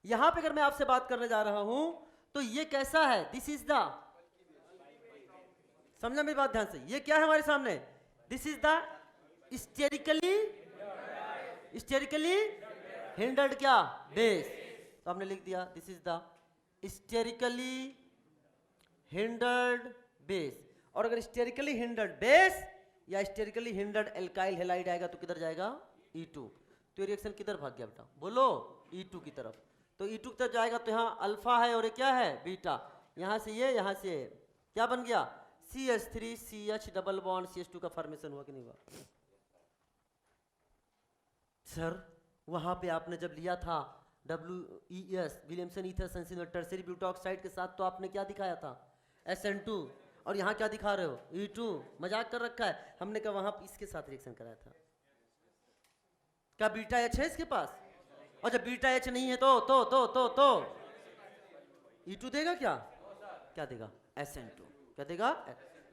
यहां पे अगर मैं आपसे बात करने जा रहा हूं तो ये कैसा है? दिस इज द, समझना मेरी बात ध्यान से, ये क्या है हमारे सामने? This is the sterically hindered क्या? बेस। तो हमने लिख दिया this is the sterically hindered base. और अगर स्टेरिकली हिंडर्ड बेस या स्टेरिकली हिंडर्ड एल्काइल हेलाइड आएगा तो किधर जाएगा? E2। तो ये रिएक्शन किधर भाग गया बेटा? बोलो E2 की तरफ। तो E2 की तरफ जाएगा तो यहाँ अल्फा है और ये क्या है? बीटा। यहाँ से ये, यहाँ से क्या बन गया? CH3CH डबल बॉन्ड CH2 का फॉर्मेशन हुआ कि नहीं हुआ? सर वहां पे आपने जब लिया था WES Williamson ether synthesis tertiary butoxide के साथ तो आपने क्या दिखाया था? SN2। और यहाँ क्या दिखा रहे हो? E2। मजाक कर रखा है। हमने कहा वहां इसके साथ रिएक्शन कराया था। क्या बीटा H है इसके पास? और जब बीटा H नहीं है तो E2 देगा क्या? क्या देगा? SN2। क्या देगा?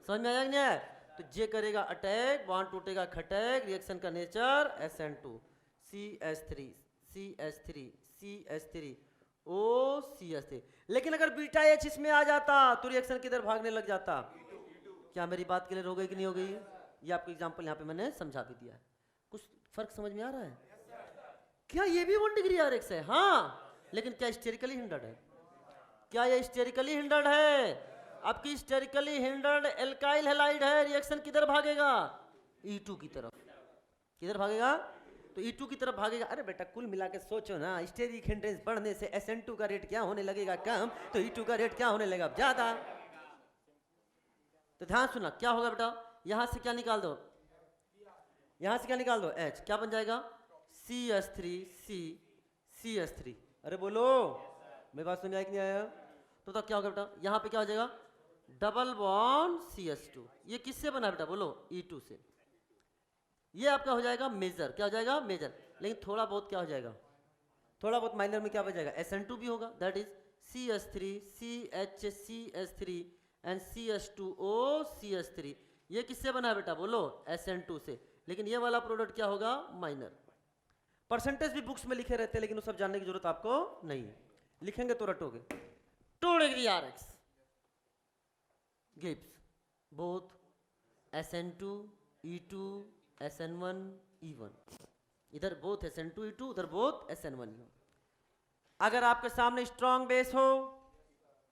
समझ में आया कि नहीं आया? तो जे करेगा अटैक, बॉन्ड टूटेगा खटैक, रिएक्शन का nature SN2 CH3 CH3 CH3 O CH3। लेकिन अगर बीटा H इसमें आ जाता तो रिएक्शन किधर भागने लग जाता? क्या मेरी बात क्लियर हो गई कि नहीं हो गई? ये आपको एग्जांपल यहाँ पे मैंने समझा भी दिया है। कुछ फर्क समझ में आ रहा है क्या? ये भी 1 डिग्री RX है हाँ, लेकिन क्या स्टेरिकली हिंडर्ड है? क्या ये स्टेरिकली हिंडर्ड है? आपकी स्टेरिकली हिंडर्ड एल्काइल हैलाइड है, रिएक्शन किधर भागेगा? E2 की तरफ। किधर भागेगा? तो E2 की तरफ भागेगा। अरे बेटा कुल मिला के सोचो ना, स्टेरिक हिंड्रेंस बढ़ने से SN2 का रेट क्या होने लगेगा? कम। तो E2 का रेट क्या होने लगेगा? ज्यादा। तो ध्यान सुना क्या होगा बेटा? यहां से क्या निकाल दो? यहां से क्या निकाल दो? H। क्या बन जाएगा? CH3 अरे बोलो मेरी बात समझ आई कि नहीं आया? तो तब क्या होगा बेटा? यहाँ पे क्या हो जाएगा? Double bond CH2। ये किससे बना बेटा? बोलो E2 से। ये आपका हो जाएगा मेजर। क्या हो जाएगा? मेजर। लेकिन थोड़ा बहुत क्या हो जाएगा? थोड़ा बहुत माइनर में क्या बचेगा? SN2 भी होगा। That is CH3 CH3 and CH2O CH3। ये किससे बना है बेटा? बोलो SN2 से। लेकिन ये वाला प्रोडक्ट क्या होगा? माइनर। परसेंटेज भी बुक्स में लिखे रहते हैं लेकिन वो सब जानने की जरूरत आपको नहीं है। लिखेंगे तो रटोगे। 2 degree RX gives both SN2 E2 SN1 E1। इधर बोथ SN2 E2, उधर बोथ SN1 E1। अगर आपके सामने स्ट्रॉन्ग बेस हो,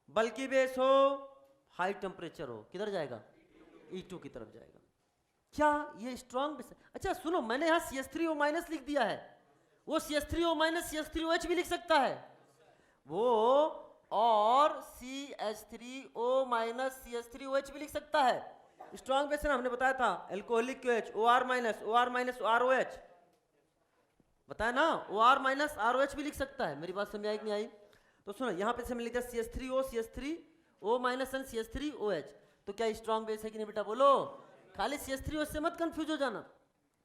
बल्कि बेस हो, हाई टेम्परेचर हो, किधर जाएगा? E2 की तरफ जाएगा। क्या ये स्ट्रॉन्ग बेस है? अच्छा सुनो, मैंने यहाँ CH3O माइनस लिख दिया है। वो CH3O माइनस CH3OH भी लिख सकता है वो, और CH3O माइनस CH3OH भी लिख सकता है। स्ट्रॉन्ग बेस ना, हमने बताया था alcoholic OH OR minus OROH बताया ना, OR माइनस ROH भी लिख सकता है। मेरी बात समझ आई कि नहीं आई? तो सुनो यहाँ पे से हमने लिखा CH3O CH3O minus and CH3OH। तो क्या स्ट्रॉन्ग बेस है कि नहीं बेटा? बोलो। खाली CH3OH से मत कंफ्यूज हो जाना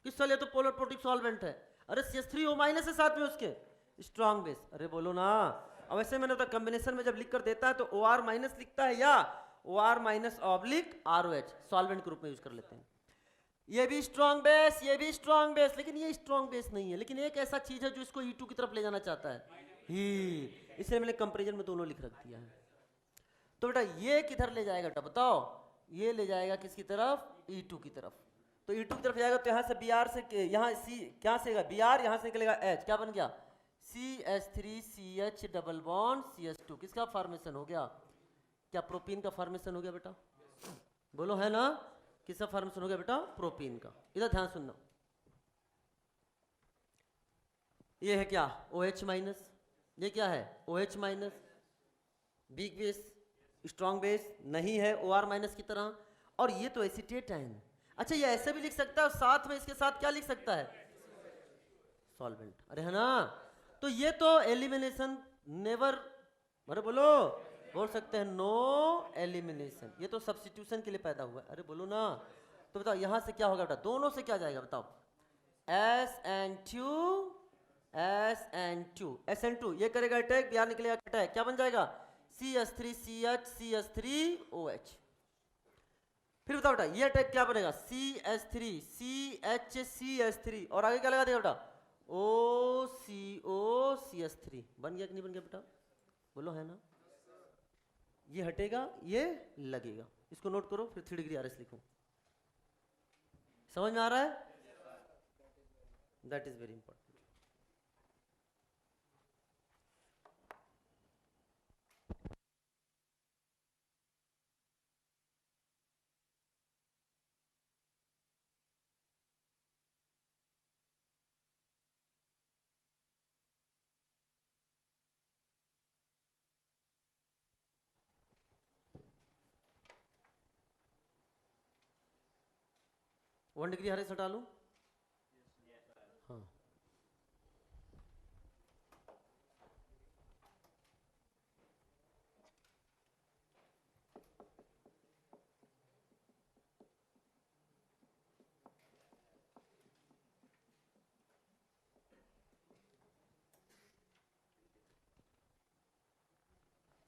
कि साले तो पोलर प्रोटिक सॉल्वेंट है। अरे CH3O माइनस है साथ में उसके, स्ट्रॉन्ग बेस। अरे बोलो ना। अब ऐसे मैंने बताया कॉम्बिनेशन में जब लिख कर देता है तो OR माइनस लिखता है या OR minus oblique ROH solvent के रूप में यूज कर लेते हैं। ये भी स्ट्रॉन्ग बेस, ये भी स्ट्रॉन्ग बेस, लेकिन ये स्ट्रॉन्ग बेस नहीं है। लेकिन एक ऐसा चीज है जो इसको E2 की तरफ ले जाना चाहता है ही, इसलिए मैंने कंपैरिजन में दोनों लिख रख दिया है। तो बेटा ये किधर ले जाएगा बेटा? बताओ। ये ले जाएगा किसकी तरफ? E2 की तरफ। तो E2 की तरफ जाएगा तो यहाँ से Br से, यहाँ C क्या से Br, यहाँ से निकलेगा H। क्या बन गया? CH3CH double bond CH2। किसका फॉर्मेशन हो गया? क्या प्रोपीन का फॉर्मेशन हो गया बेटा? बोलो है ना? किसका फॉर्मेशन हो गया बेटा? प्रोपीन का। इधर ध्यान सुनना, ये है क्या? OH minus. ये क्या है? OH minus. Weak base, strong base नहीं है OR माइनस की तरह। और ये तो एसीटेट है। अच्छा ये ऐसे भी लिख सकता है, साथ में इसके साथ क्या लिख सकता है? सॉल्वेंट। अरे है ना? तो ये तो एलिमिनेशन नेवर, अरे बोलो, बोल सकते हैं नो एलिमिनेशन। ये तो सब्स्टिट्यूशन के लिए पैदा हुआ है। अरे बोलो ना। तो बताओ यहाँ से क्या होगा बेटा? दोनों से क्या जाएगा बताओ? SN2 ये करेगा अटैक, यहाँ निकलेगा अटैक। क्या बन जाएगा? CH3CH CH3OH। फिर बताओ बेटा ये अटैक क्या बनेगा? CH3CH3 और आगे क्या लगा देगा बेटा? OCOCH3 बन गया कि नहीं बन गया बेटा? बोलो है ना? ये हटेगा, ये लगेगा। इसको नोट करो, फिर 3 डिग्री RS लिखो। समझ में आ रहा है? That is very important. 1 degree हरे से हटा लूं? हाँ,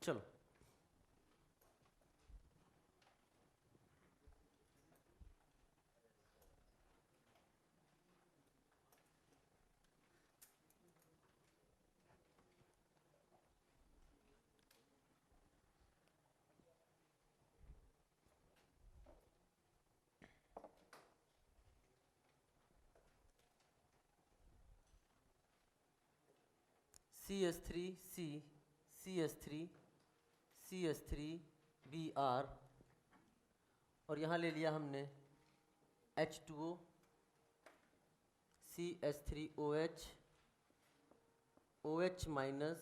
चलो CH3 C CH3 CH3 Br, और यहाँ ले लिया हमने H2O CH3OH OH minus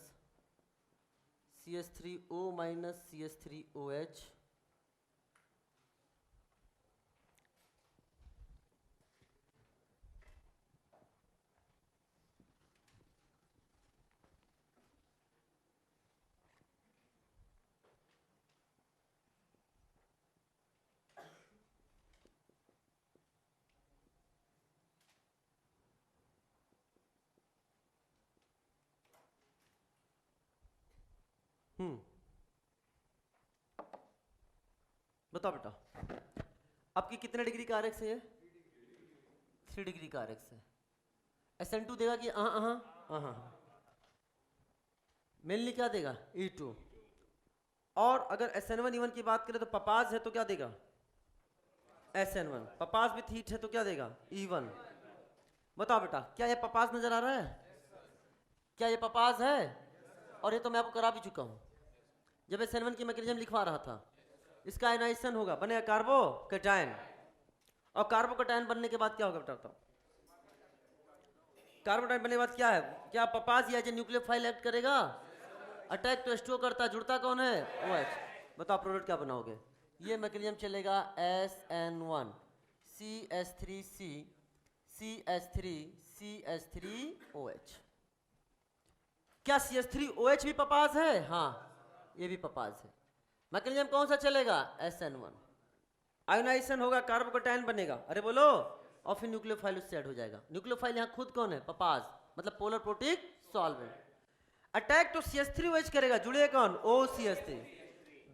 CH3O minus CH3OH, बताओ बेटा आपकी कितने डिग्री का आरएक्स है? 3 डिग्री का आरएक्स है। SN2 देगा कि मेनली क्या देगा? E2। और अगर SN1 E1 की बात करें तो पपाज है तो क्या देगा? SN1। पपाज विथ हीट है तो क्या देगा? E1। बताओ बेटा क्या ये पपाज नजर आ रहा है? क्या ये पपाज है? और ये तो मैं आपको करा भी चुका हूं जब SN1 की मैकेनिज्म लिखवा रहा था। इसका आयनाइजेशन होगा, बनेगा कार्बो कैटायन, और कार्बो कैटायन बनने के बाद क्या होगा बेटा बताओ? कार्बन बनने के बाद क्या है? क्या पपाज या न्यूक्लियोफाइल एक्ट करेगा? अटैक तो H2O करता है, जुड़ता कौन है? OH। बताओ प्रोडक्ट क्या बनाओगे? ये मैकेनिज्म चलेगा SN1 CH3C CH3 CH3OH। क्या CH3OH भी पपाज है? हाँ ये भी पपाज है। मैकेनिज्म कौन सा चलेगा? SN1। आयोनाइजेशन होगा, कार्बोकैटायन बनेगा, अरे बोलो, और फिर न्यूक्लियोफाइल उससे ऐड हो जाएगा। न्यूक्लियोफाइल यहाँ खुद कौन है? पपाज, मतलब पोलर प्रोटिक सॉल्वेंट। अटैक तो CH3OH करेगा, जुड़े कौन? OCH3।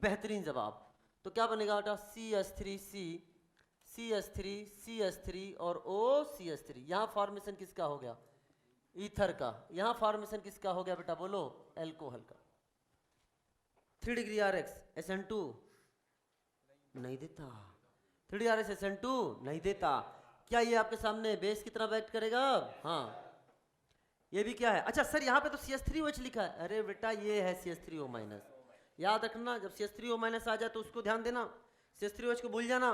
बेहतरीन जवाब। तो क्या बनेगा बेटा? CH3C CH3 CH3 और OCH3। यहाँ फॉर्मेशन किसका हो गया? ईथर का। यहाँ फॉर्मेशन किसका हो गया बेटा? बोलो, एल्कोहल का। 3 डिग्री RX SN2 नहीं देता। 3 RS SN2 नहीं देता। क्या ये आपके सामने बेस की तरह एक्ट करेगा? हाँ। ये भी क्या है? अच्छा सर यहाँ पे तो CH3OH लिखा है। अरे बेटा ये है CH3O माइनस। याद रखना जब CH3O माइनस आ जाए तो उसको ध्यान देना, CH3OH को भूल जाना।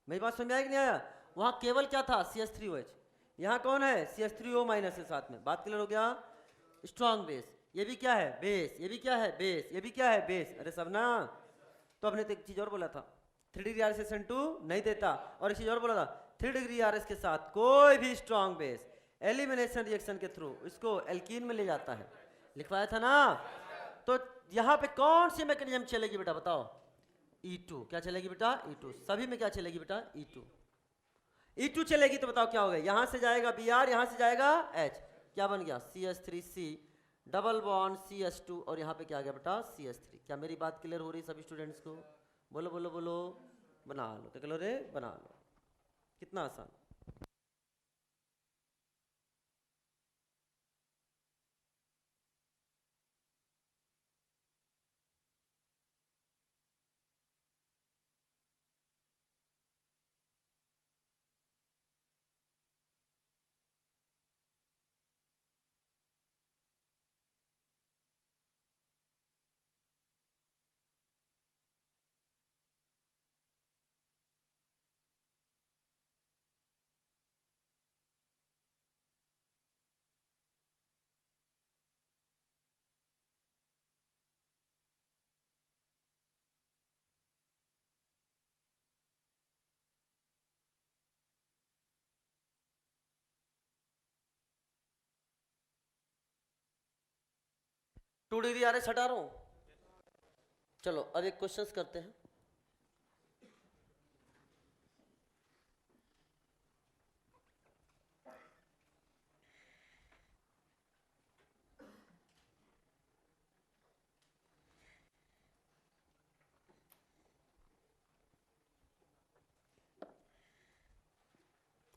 मेरी बात समझ में आया कि नहीं आया? वहाँ केवल क्या था? CH3OH। यहाँ कौन है? CH3O माइनस के साथ में। बात क्लियर हो गया? Strong base. ये भी क्या है? बेस। ये भी क्या है? बेस। ये भी क्या है? बेस। अरे सब ना। तो आपने तो एक चीज और बोला था, 3 डिग्री RS SN2 नहीं देता, और एक चीज और बोला था, 3 डिग्री RS के साथ कोई भी स्ट्रॉन्ग बेस एलिमिनेशन रिएक्शन के थ्रू इसको एल्कीन में ले जाता है। लिखवाया था ना? तो यहाँ पे कौन सी मैकेनिज्म चलेगी बेटा बताओ? E2। क्या चलेगी बेटा? E2। सभी में क्या चलेगी बेटा? E2। E2 चलेगी तो बताओ क्या होगा? यहां से जाएगा Br, यहां से जाएगा H। क्या बन गया? CH3C डबल बॉन्ड CH2, और यहाँ पे क्या आ गया बेटा? CH3। क्या मेरी बात क्लियर हो रही सभी स्टूडेंट्स को? बोलो बोलो बोलो। बना लो, क्या लो रे? बना लो। कितना आसान। 2 डिग्री आर एक्स हटा रहा हूं। चलो अब एक क्वेश्चंस करते हैं।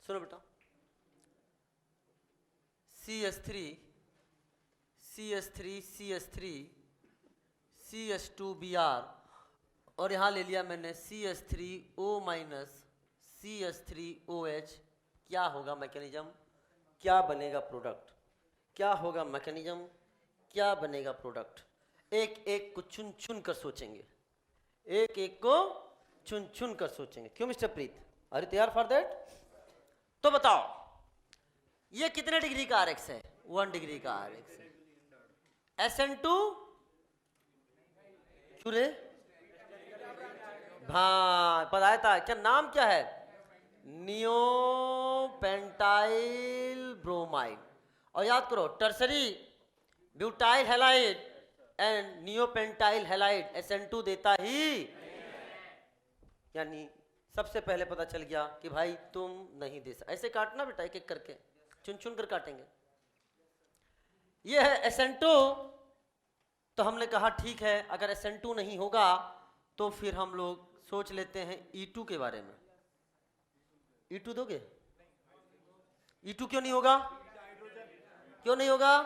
सुनो बेटा, CH3 CH3 CH3 CH2Br और यहां ले लिया मैंने CH3O माइनस CH3OH। क्या होगा मैकेनिज्म, क्या बनेगा प्रोडक्ट, क्या होगा मैकेनिज्म, क्या बनेगा प्रोडक्ट? एक एक को चुन चुन कर सोचेंगे, एक एक को चुन चुन कर सोचेंगे। क्यों मिस्टर प्रीत, आर यू तैयार फॉर दैट? तो बताओ ये कितने डिग्री का आरएक्स है? 1 डिग्री का आरएक्स है। SN2 क्यों रे? हाँ बताया था, क्या नाम क्या है? Neopentyl bromide. और याद करो tertiary butyl halide and neopentyl halide SN2 देता ही, यानी सबसे पहले पता चल गया कि भाई तुम नहीं दे सकते। ऐसे काटना बेटा, एक एक करके चुन चुन कर काटेंगे। ये है SN2, तो हमने कहा ठीक है अगर SN2 नहीं होगा तो फिर हम लोग सोच लेते हैं E2 के बारे में। E2 दोगे? E2 क्यों नहीं होगा? क्यों नहीं होगा?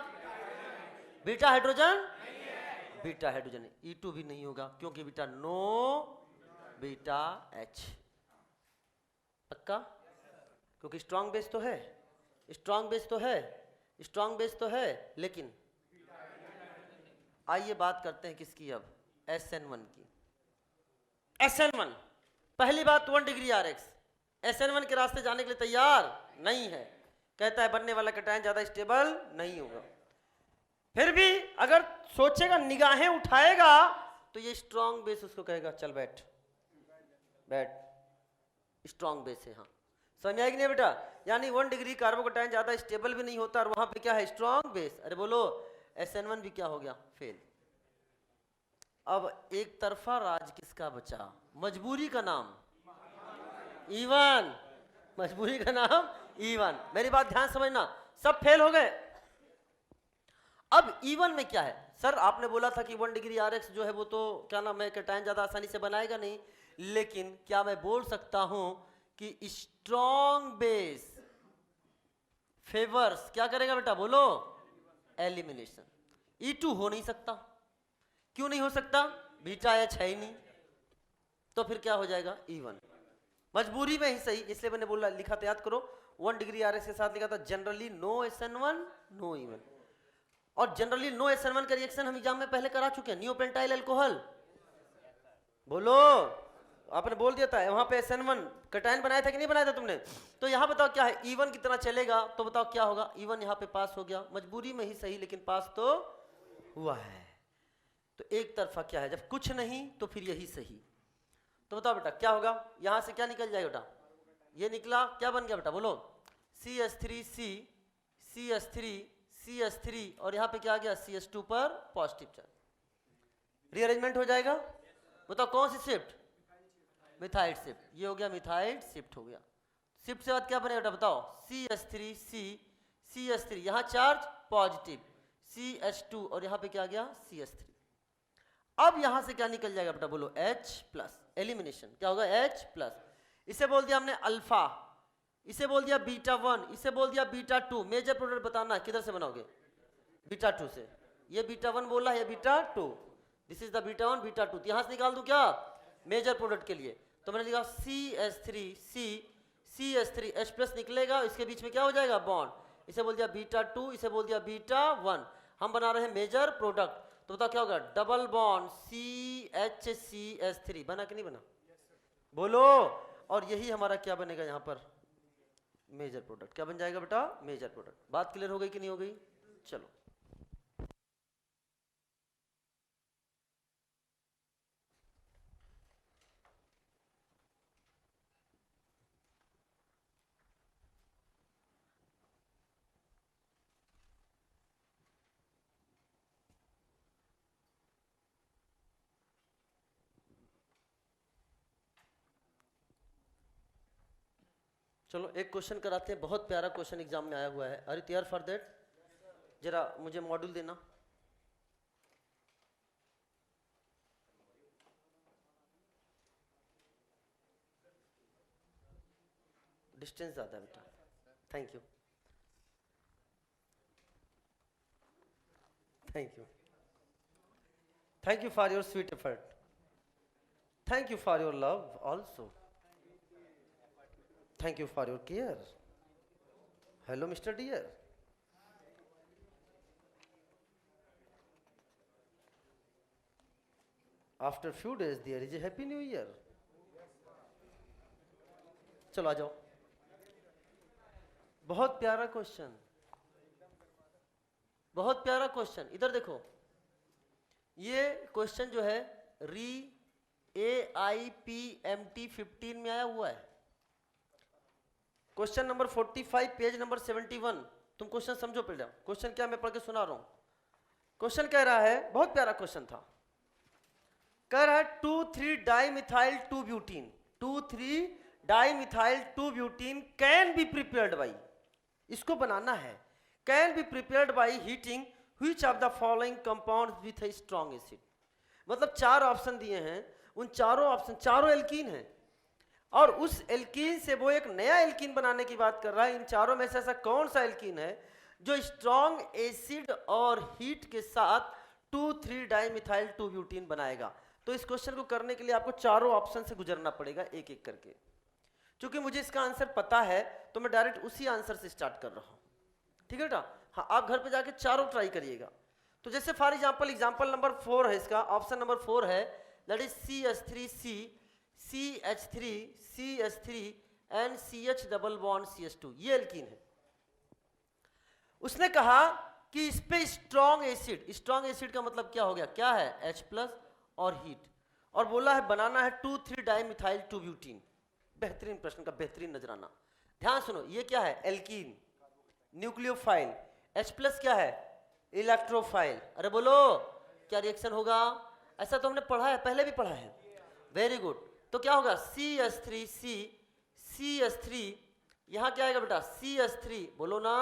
Beta hydrogen, beta hydrogen E2 भी नहीं होगा क्योंकि बीटा नो बीटा H। पक्का? क्योंकि स्ट्रॉन्ग बेस तो है, स्ट्रॉन्ग बेस तो है, स्ट्रॉन्ग बेस तो है, लेकिन आइए बात करते हैं किसकी अब? SN1 की। SN1 पहली बात 1 डिग्री आरएक्स, SN1 के रास्ते जाने के लिए तैयार नहीं है, कहता है बनने वाला कैटायन ज्यादा स्टेबल नहीं होगा। फिर भी अगर सोचेगा, निगाहें उठाएगा, तो ये स्ट्रॉन्ग बेस उसको कहेगा चल बैठ बैठ, स्ट्रॉन्ग बेस है। हाँ समझ आएगी नहीं बेटा? यानी 1 डिग्री कार्बोकैटायन ज्यादा स्टेबल भी नहीं होता और वहां पे क्या है? Strong base. अरे बोलो SN1 भी क्या हो गया? फेल। अब एक तरफा राज किसका बचा? मजबूरी का नाम E1, मजबूरी का नाम E1। मेरी बात ध्यान समझना, सब फेल हो गए। अब E1 में क्या है? सर आपने बोला था कि 1 डिग्री आरएक्स जो है वो तो क्या नाम है कैटायन ज्यादा आसानी से बनाएगा नहीं, लेकिन क्या मैं बोल सकता हूं कि स्ट्रॉन्ग बेस फेवर्स क्या करेगा बेटा? बोलो एलिमिनेशन। E2 हो नहीं सकता। क्यों नहीं हो सकता? बीटा H है ही नहीं, तो फिर क्या हो जाएगा? E1। मजबूरी में ही सही, इसलिए मैंने बोला लिखा तो याद करो। 1 डिग्री आरएक्स के साथ लिखा था generally no SN1 no E1। और जनरली नो SN1 का रिएक्शन हम एग्जाम में पहले करा चुके हैं, नियोपेंटाइल अल्कोहल। बोलो, आपने बोल दिया था वहां पे SN1 कैटायन बनाया था कि नहीं बनाया था तुमने? तो यहां बताओ क्या है? E1 कितना चलेगा, तो बताओ क्या होगा? E1 यहां पे पास हो गया, मजबूरी में ही सही, लेकिन पास तो हुआ है। तो एक तरफा क्या है? जब कुछ नहीं तो फिर यही सही। तो बताओ बेटा क्या होगा? यहां से क्या निकल जाएगा बेटा? ये निकला, क्या बन गया बेटा? बोलो CH3C CH3 CH3 और यहां पे क्या आ गया? CH2 पर पॉजिटिव चार्ज। रीअरेंजमेंट हो जाएगा। बताओ कौन सी शिफ्ट? मिथाइड शिफ्ट। ये हो गया मिथाइड शिफ्ट हो गया। शिफ्ट से बाद क्या बनेगा बेटा? बताओ CH3C CH3 यहां चार्ज पॉजिटिव, CH2 और यहां पे क्या आ गया? CH3। अब यहां से क्या निकल जाएगा बेटा? बोलो H प्लस। एलिमिनेशन क्या होगा? H plus. इसे बोल दिया हमने अल्फा, इसे बोल दिया बीटा 1, इसे बोल दिया बीटा 2। मेजर प्रोडक्ट बताना किधर से बनाओगे? बीटा 2 से। ये बीटा 1 बोला है, beta 2, this is the beta 1 beta 2। यहां से निकाल दूं क्या मेजर प्रोडक्ट के लिए? तो मैंने लिखा CH3C CH3 H प्लस निकलेगा, इसके बीच में क्या हो जाएगा? बॉन्ड। इसे बोल दिया बीटा 2, इसे बोल दिया बीटा 1। हम बना रहे हैं मेजर प्रोडक्ट, तो बताओ क्या होगा? डबल बॉन्ड CHCH3 बना कि नहीं बना? बोलो। और यही हमारा क्या बनेगा यहां पर? Major product. क्या बन जाएगा बेटा? Major product. बात क्लियर हो गई कि नहीं हो गई? चलो चलो एक क्वेश्चन कराते हैं, बहुत प्यारा क्वेश्चन एग्जाम में आया हुआ है। आर यू तैयार फॉर दैट? जरा मुझे मॉड्यूल देना। डिस्टेंस ज्यादा है बेटा। Thank you, thank you, thank you for your sweet effort, thank you for your love also, thank you for your care. Hello mister dear. After few days there is a happy new year. चलो आ जाओ। बहुत प्यारा question, बहुत प्यारा question. इधर देखो, ये क्वेश्चन जो है री AIPMT 15 में आया हुआ है। Question number 45 page number 71। तुम क्वेश्चन समझो पहले। क्वेश्चन क्या, मैं पढ़ के सुना रहा हूं। क्वेश्चन कह रहा है, बहुत प्यारा क्वेश्चन था। कह रहा है 2,3-डाइमिथाइल 2-ब्यूटीन 2,3-डाइमिथाइल 2-ब्यूटीन कैन बी प्रिपेयर्ड बाई, इसको बनाना है। Can be prepared by heating which of the following compounds with a strong acid. मतलब 4 ऑप्शन दिए हैं, उन चारों ऑप्शन चारों एल्कीन हैं, और उस एल्कीन से वो एक नया एल्कीन बनाने की बात कर रहा है। इन चारों में से ऐसा कौन सा एल्कीन है जो स्ट्रॉन्ग एसिड और हीट के साथ 2,3-डाइमिथाइल 2-ब्यूटीन बनाएगा। तो इस क्वेश्चन को करने के लिए आपको चारों ऑप्शन से गुजरना पड़ेगा एक एक करके। क्योंकि मुझे इसका आंसर पता है तो मैं डायरेक्ट उसी आंसर से स्टार्ट कर रहा हूं, ठीक है बेटा? हाँ, आप घर पे जाके चारों ट्राई करिएगा। तो जैसे फॉर एग्जांपल नंबर 4 है, इसका ऑप्शन नंबर 4 है, that is CH3C CH3 CH3 and CH double bond CH2। ये एल्कीन है। उसने कहा कि इस पे स्ट्रॉन्ग एसिड का मतलब क्या हो गया, क्या है? H+ और हीट, और बोला है बनाना है 2,3-डाइमिथाइल 2-ब्यूटीन। बेहतरीन प्रश्न का बेहतरीन नजराना। ध्यान सुनो, ये क्या है? Alkene, nucleophile. H+ क्या है? इलेक्ट्रोफाइल। अरे बोलो, क्या रिएक्शन होगा? ऐसा तो हमने पढ़ा है, पहले भी पढ़ा है। Very good. तो क्या होगा? CH3C CH3, यहां क्या आएगा बेटा? CH3, बोलो ना।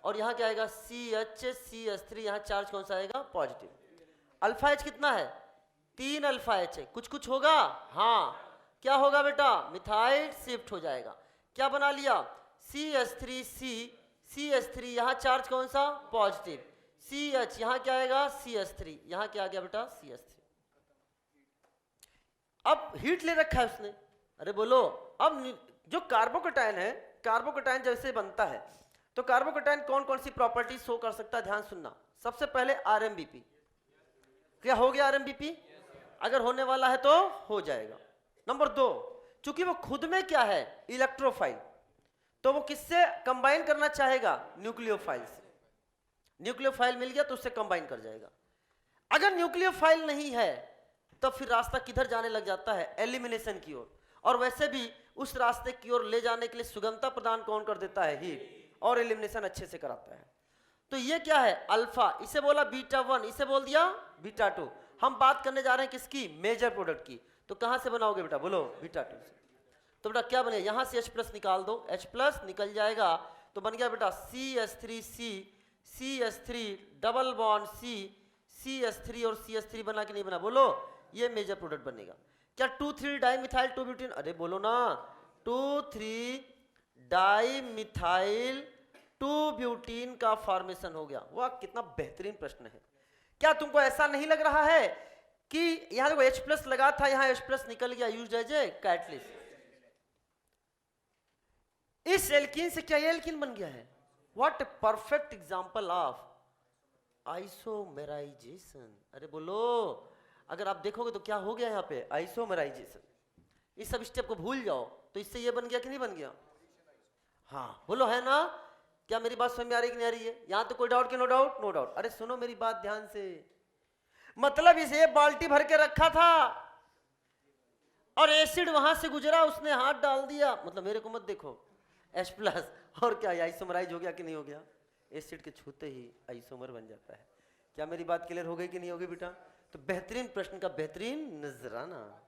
और यहां क्या आएगा? CH3, यहां चार्ज कौन सा आएगा? पॉजिटिव। अल्फा H कितना है? 3 अल्फा H है। कुछ कुछ होगा? हाँ, क्या होगा बेटा? मिथाइल शिफ्ट हो जाएगा। क्या बना लिया? CH3C CH3, यहां चार्ज कौन सा? पॉजिटिव। CH, यहां क्या आएगा? CH3, यहां क्या आ गया बेटा? CH3। अब हीट ले रखा है उसने। अरे बोलो, अब जो कार्बोकैटायन है, कार्बोकैटायन जैसे बनता है, तो कार्बोकैटायन कौन कौन सी प्रॉपर्टी शो कर सकता है? ध्यान सुनना। सबसे पहले RMBP। क्या हो गया? RMBP अगर होने वाला है तो हो जाएगा। नंबर 2, चूंकि वो खुद में क्या है? इलेक्ट्रोफाइल, तो वो किससे कंबाइन करना चाहेगा? न्यूक्लियोफाइल से। न्यूक्लियोफाइल मिल गया तो उससे कंबाइन कर जाएगा। अगर न्यूक्लियोफाइल नहीं है तो फिर रास्ता किधर जाने लग जाता है? एलिमिनेशन की ओर। और वैसे भी उस रास्ते की ओर ले जाने के लिए सुगमता प्रदान कौन कर देता है? हीट। और एलिमिनेशन अच्छे से कराता है। तो ये क्या है? अल्फा। इसे बोला β1, इसे बोल दिया β2। हम बात करने जा रहे हैं किसकी? मेजर प्रोडक्ट की। तो कहां से बनाओगे बेटा? बोलो, β2 से। तो बेटा क्या बने? यहां से H+ निकाल दो, H+ निकल जाएगा तो बन गया बेटा CH3C CH3 double bond CH3, और CH3 बना कि नहीं बना? बोलो, ये मेजर प्रोडक्ट बनेगा। क्या 2,3-डाइमिथाइल 2-ब्यूटीन? अरे बोलो ना, 2,3-डाइमिथाइल 2-ब्यूटीन का फॉर्मेशन हो गया। वाह, कितना बेहतरीन प्रश्न है। क्या तुमको ऐसा नहीं लग रहा है कि यहां देखो H+ लगा था, यहां H+ निकल गया, यूज एज ए कैटलिस्ट। इस एल्कीन से क्या ये एल्कीन बन गया है? What a perfect example of isomerisation. अरे बोलो, अगर आप देखोगे तो क्या हो गया यहाँ पे? आइसोमेराइजेशन। इस सब स्टेप को भूल जाओ तो इससे ये बन गया कि नहीं बन गया? हाँ बोलो, है ना? क्या मेरी बात समझ में आ रही कि नहीं आ रही है? यहां तो कोई डाउट कि नो डाउट? No doubt. अरे सुनो मेरी बात ध्यान से। मतलब इसे बाल्टी भर के रखा था और एसिड वहां से गुजरा, उसने हाथ डाल दिया। मतलब मेरे को मत देखो, H+, और क्या आइसोमराइज हो गया कि नहीं हो गया? एसिड के छूते ही आइसोमर बन जाता है। क्या मेरी बात क्लियर हो गई कि नहीं होगी बेटा? तो बेहतरीन प्रश्न का बेहतरीन नजराना,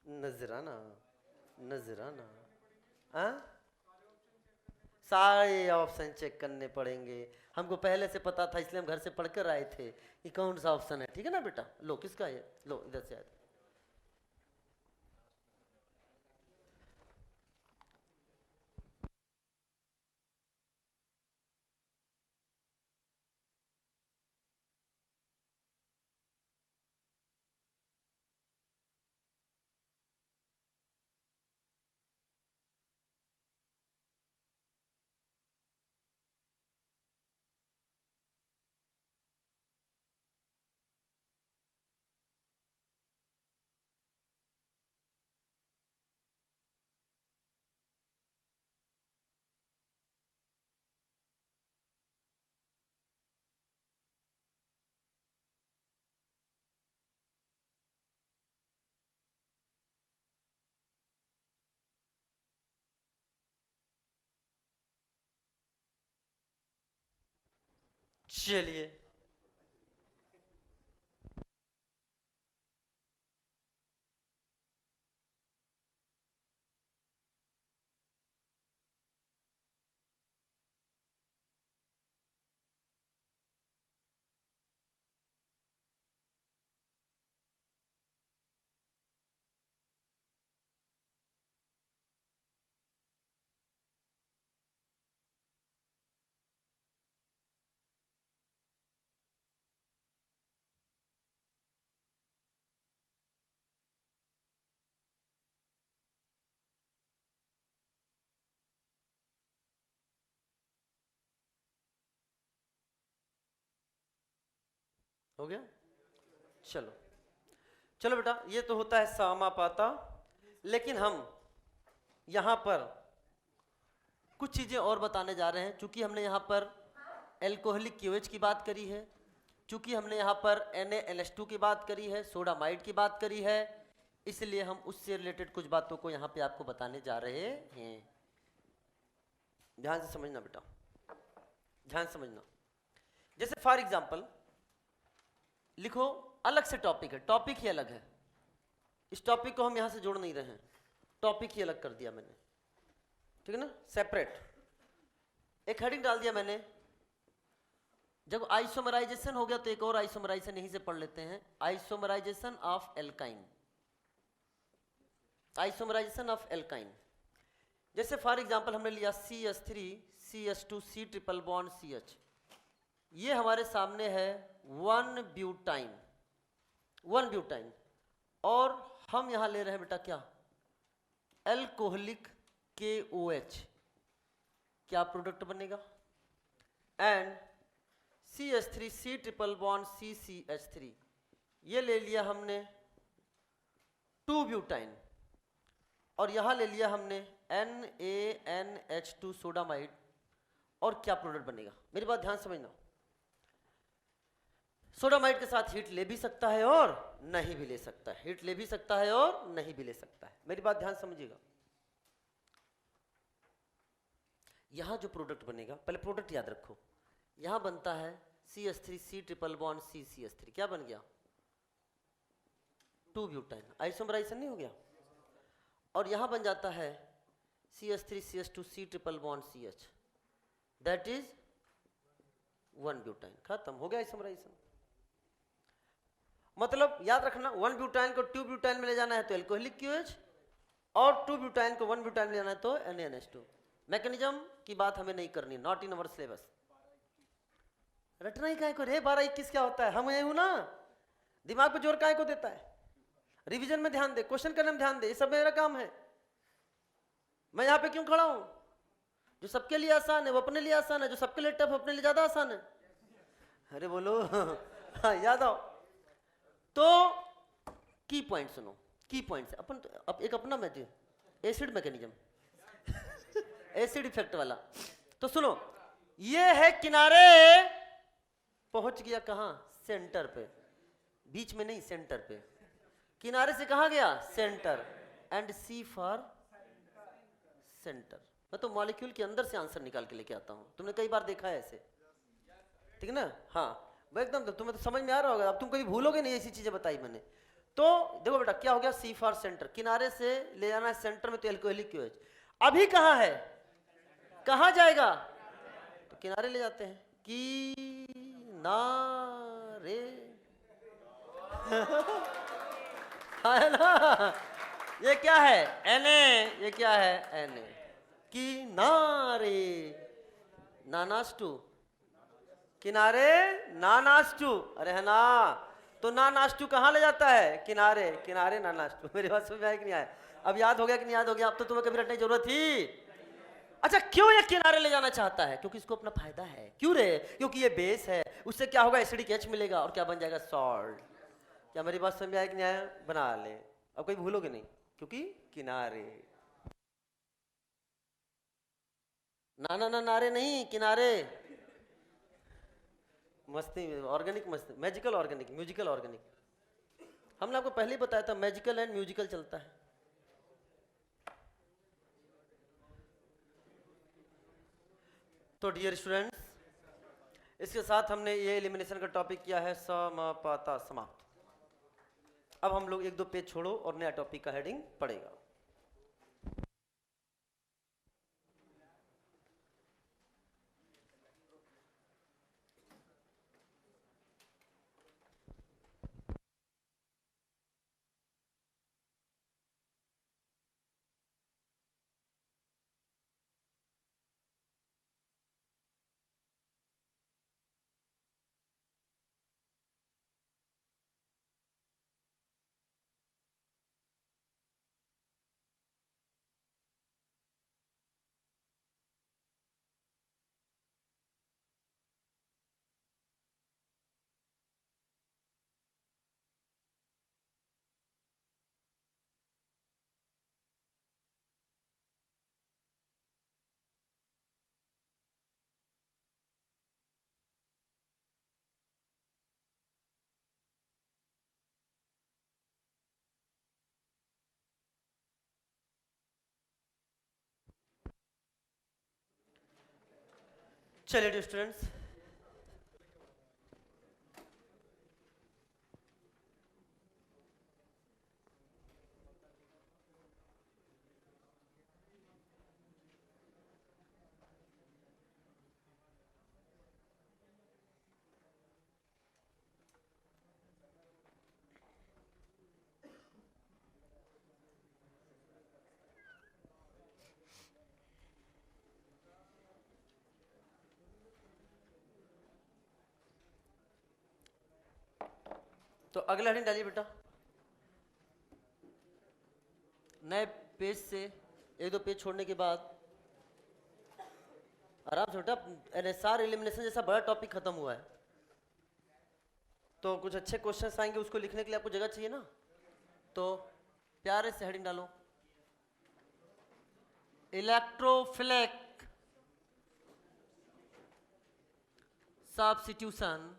नजराना, नजराना। सारे ऑप्शन चेक करने पड़ेंगे। हमको पहले से पता था इसलिए हम घर से पढ़कर आए थे कि कौन सा ऑप्शन है। ठीक है ना बेटा? लो किसका है? लो इधर से आए। चलिए हो गया। चलो चलो बेटा, ये तो होता है समापाता। लेकिन हम यहां पर कुछ चीजें और बताने जा रहे हैं। चूंकि हमने यहां पर एल्कोहलिक क्यूएच की बात करी है, चूंकि हमने यहां पर NaNH2 की बात करी है, सोडामाइड की बात करी है, इसलिए हम उससे रिलेटेड कुछ बातों को यहां पे आपको बताने जा रहे हैं। ध्यान से समझना बेटा, ध्यान से समझना। जैसे फॉर एग्जाम्पल लिखो, अलग से टॉपिक है, टॉपिक ही अलग है। इस टॉपिक को हम यहां से जोड़ नहीं रहे हैं, टॉपिक ही अलग कर दिया मैंने। ठीक है ना? सेपरेट एक हेडिंग डाल दिया मैंने। जब आइसोमराइजेशन हो गया तो एक और आइसोमराइजेशन यहीं से पढ़ लेते हैं, isomerisation of alkyne. Isomerisation of alkyne, जैसे फॉर एग्जांपल हमने लिया CH3 CH2 C triple bond CH। ये हमारे सामने है 1 ब्यूटाइन, 1 ब्यूटाइन। और हम यहां ले रहे हैं बेटा क्या? Alcoholic KOH। क्या प्रोडक्ट बनेगा? And CH3 C triple bond CCH3, ये ले लिया हमने 2 ब्यूटाइन। और यहां ले लिया हमने NaNH2 सोडामाइड। और क्या प्रोडक्ट बनेगा? मेरी बात ध्यान समझना। सोडामाइड के साथ हीट ले भी सकता है और नहीं भी ले सकता है, हीट ले भी सकता है और नहीं भी ले सकता है। मेरी बात ध्यान समझिएगा। यहां जो प्रोडक्ट बनेगा, पहले प्रोडक्ट याद रखो। यहां बनता है CH3 C triple bond CCH3। क्या बन गया? 2 ब्यूटाइन। आइसोमराइजेशन नहीं हो गया? और यहां बन जाता है CH3 CH2 C triple bond CH, that is 1 butyne. खत्म हो गया आइसोमराइजेशन। मतलब याद रखना, 1 ब्यूटाइन को 2 ब्यूटाइन में ले जाना है तो एल्कोहलिक क्यूएच, और 2 ब्यूटाइन को 1 ब्यूटाइन में ले जाना है तो NaNH2। मैकेनिज्म की बात हमें नहीं करनी, नॉट इन अवर सिलेबस। रटना ही काहे को रे? 12-21 क्या होता है? हम ये हूं ना, दिमाग पे जोर काहे को देता है? रिवीजन में ध्यान दे, क्वेश्चन करने में ध्यान दे, ये सब मेरा काम है। मैं यहाँ पे क्यों खड़ा हूं? जो सबके लिए आसान है वो अपने लिए आसान है, जो सबके लिए टफ अपने लिए ज्यादा आसान है। अरे बोलो हाँ, याद आओ तो। की पॉइंट सुनो, की पॉइंट अपन अब एक अपना math, acid mechanism acid effect वाला। तो सुनो, ये है किनारे, पहुंच गया कहां? सेंटर पे। बीच में नहीं, सेंटर पे। किनारे से कहां गया? Centre. And C for centre. मैं तो मॉलिक्यूल के अंदर से आंसर निकाल के लेके आता हूं, तुमने कई बार देखा है ऐसे। ठीक है ना? हाँ वो एकदम, तो तुम्हें तो समझ में आ रहा होगा। अब तुम कभी भूलोगे नहीं, ऐसी चीजें बताई मैंने। तो देखो बेटा क्या हो गया? C फॉर सेंटर, किनारे से ले जाना है सेंटर में तो एल्कोहलिक क्यूएच। अभी कहां है? कहाँ जाएगा? तो किनारे ले जाते हैं, किनारे है ना? ये क्या है? एने। ये क्या है? एने। किनारे, नानास्टू, किनारे नानास्टू, अरे है ना? तो नानास्टू कहाँ ले जाता है? किनारे। किनारे नानास्टू। मेरी बात समझ में आया कि नहीं आया? अब याद हो गया कि नहीं याद हो गया? अब तो तुम्हें कभी रटने की जरूरत थी। अच्छा, क्यों ये किनारे ले जाना चाहता है? क्योंकि इसको अपना फायदा है। क्यों रे? क्योंकि ये बेस है, उससे क्या होगा? एसिडिक एच मिलेगा और क्या बन जाएगा? सॉल्ट। क्या मेरी बात समझ में आया कि नहीं आया? बना ले, अब कोई भूलोगे नहीं, क्योंकि किनारे। ना ना ना, नारे नहीं, किनारे। मस्ती, ऑर्गेनिक मस्ती, मैजिकल ऑर्गेनिक, म्यूजिकल ऑर्गेनिक। हमने आपको पहले ही बताया था, मैजिकल एंड म्यूजिकल चलता है। तो डियर स्टूडेंट्स, इसके साथ हमने ये एलिमिनेशन का टॉपिक किया है समापता, समाप्त। अब हम लोग एक दो पेज छोड़ो और नया टॉपिक का हेडिंग पढ़ेगा। चलिए स्टूडेंट्स, तो अगला हेडिंग डालिए बेटा। नए पेज से एक दो पेज छोड़ने के बाद आराम से बेटा, एनएसआर एलिमिनेशन जैसा बड़ा टॉपिक खत्म हुआ है, तो कुछ अच्छे क्वेश्चंस आएंगे, उसको लिखने के लिए आपको जगह चाहिए ना। तो प्यारे से हेडिंग डालो, इलेक्ट्रोफिलिक सब्स्टिट्यूशन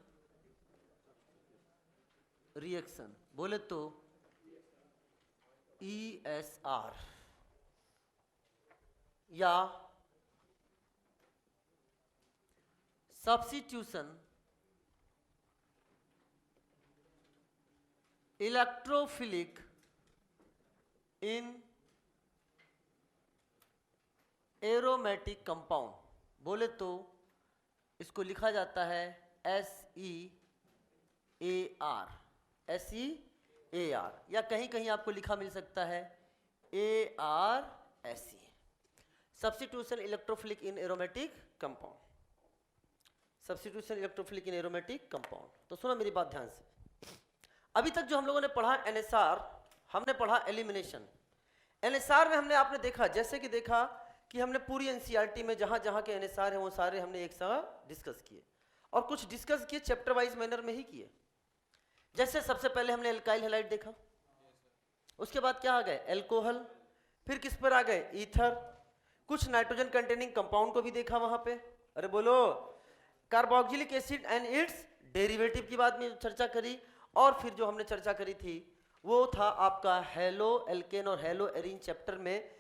रिएक्शन, बोले तो ESR, या सब्स्टिट्यूशन इलेक्ट्रोफिलिक इन एरोमेटिक कंपाउंड, बोले तो इसको लिखा जाता है SEAR, SEAR, या कहीं कहीं आपको लिखा मिल सकता है ARSE, सब्स्टिट्यूशन इलेक्ट्रोफिलिक इन एरोमेटिक कंपाउंड, सब्स्टिट्यूशन इलेक्ट्रोफिलिक इन एरोमेटिक कंपाउंड। तो सुनो मेरी बात ध्यान से, अभी तक जो हम लोगों ने पढ़ा एनएसआर, हमने पढ़ा एलिमिनेशन। एनएसआर में हमने आपने देखा, जैसे कि देखा कि हमने पूरी एनसीईआरटी में जहां जहां के एनएसआर हैं वो सारे हमने एक साथ डिस्कस किए, और कुछ डिस्कस किए चैप्टर वाइज मैनर में ही किए। जैसे सबसे पहले हमने एल्काइल हैलाइड देखा, उसके बाद क्या आ गए? एल्कोहल, फिर किस पर आ गए? ईथर, कुछ नाइट्रोजन कंटेनिंग कंपाउंड को भी देखा वहां पे, अरे बोलो, carboxylic acid and it's derivative की बात में चर्चा करी, और फिर जो हमने चर्चा करी थी वो था आपका हेलो एल्केन और हेलो एरिन चैप्टर में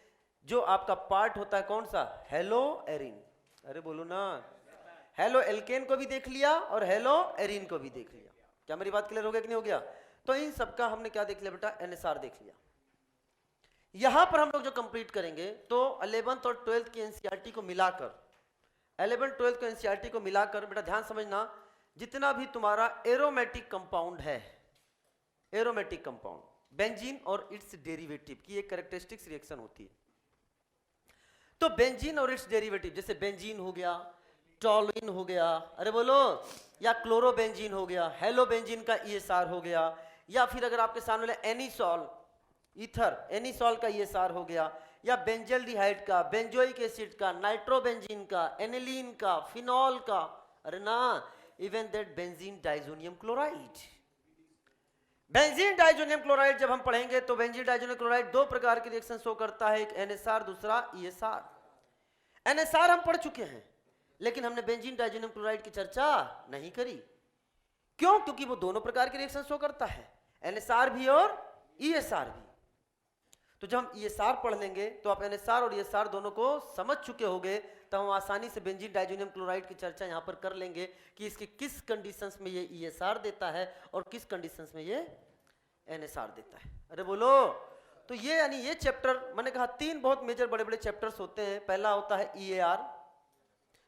जो आपका पार्ट होता है कौन सा? हेलो एरिन, अरे बोलो ना, हेलो एल्केन को भी देख लिया और हेलो एरिन को भी देख लिया। क्या मेरी बात क्लियर हो गया कि नहीं हो गया? तो इन सबका हमने क्या देख लिया बेटा? एनएसआर देख लिया। यहां पर हम लोग जो कंप्लीट करेंगे तो 11th और 12th की एनसीईआरटी को मिलाकर, 11th 12th को एनसीईआरटी को मिलाकर बेटा ध्यान समझना, जितना भी तुम्हारा एरोमेटिक कंपाउंड है, एरोमेटिक कंपाउंड, बेंजीन और इट्स डेरिवेटिव की एक कैरेक्टरिस्टिक्स रिएक्शन होती है। तो बेंजीन और इट्स डेरिवेटिव, जैसे बेंजीन हो गया, टॉलुइन हो गया, अरे बोलो, या क्लोरोबेंजीन हो गया, हेलोबेंजीन का ईएसआर हो गया, या फिर अगर आपके सामने एनिसॉल, ईथर एनिसॉल का ईएसआर हो गया, या बेंजल्डिहाइड का, बेंजोइक एसिड का, नाइट्रोबेंजीन का, एनिलीन का, फिनॉल का, अरे ना, even that benzene diazonium chloride. Benzene diazonium chloride जब हम पढ़ेंगे तो बेंजीन डाइजोनियम क्लोराइड दो प्रकार की रिएक्शन शो करता है, एक एनएसआर, दूसरा ईएसआर। एनएसआर हम पढ़ चुके हैं, लेकिन हमने बेंजीन डाइजोनियम क्लोराइड की चर्चा नहीं करी। क्यों? क्योंकि वो दोनों प्रकार की रिएक्शन शो करता है, एनएसआर भी और ईएसआर भी। तो जब हम ईएसआर पढ़ लेंगे तो आप एनएसआर और ईएसआर दोनों को समझ चुके होंगे, तो हम आसानी से बेंजीन डाइजोनियम क्लोराइड की चर्चा यहां पर कर लेंगे कि इसके किस कंडीशंस में ये ईएसआर देता है और किस कंडीशंस में ये एनएसआर देता है। अरे बोलो, तो ये यानी ये चैप्टर मैंने कहा तीन बहुत मेजर बड़े बड़े चैप्टर्स होते हैं। पहला होता है ईएआर,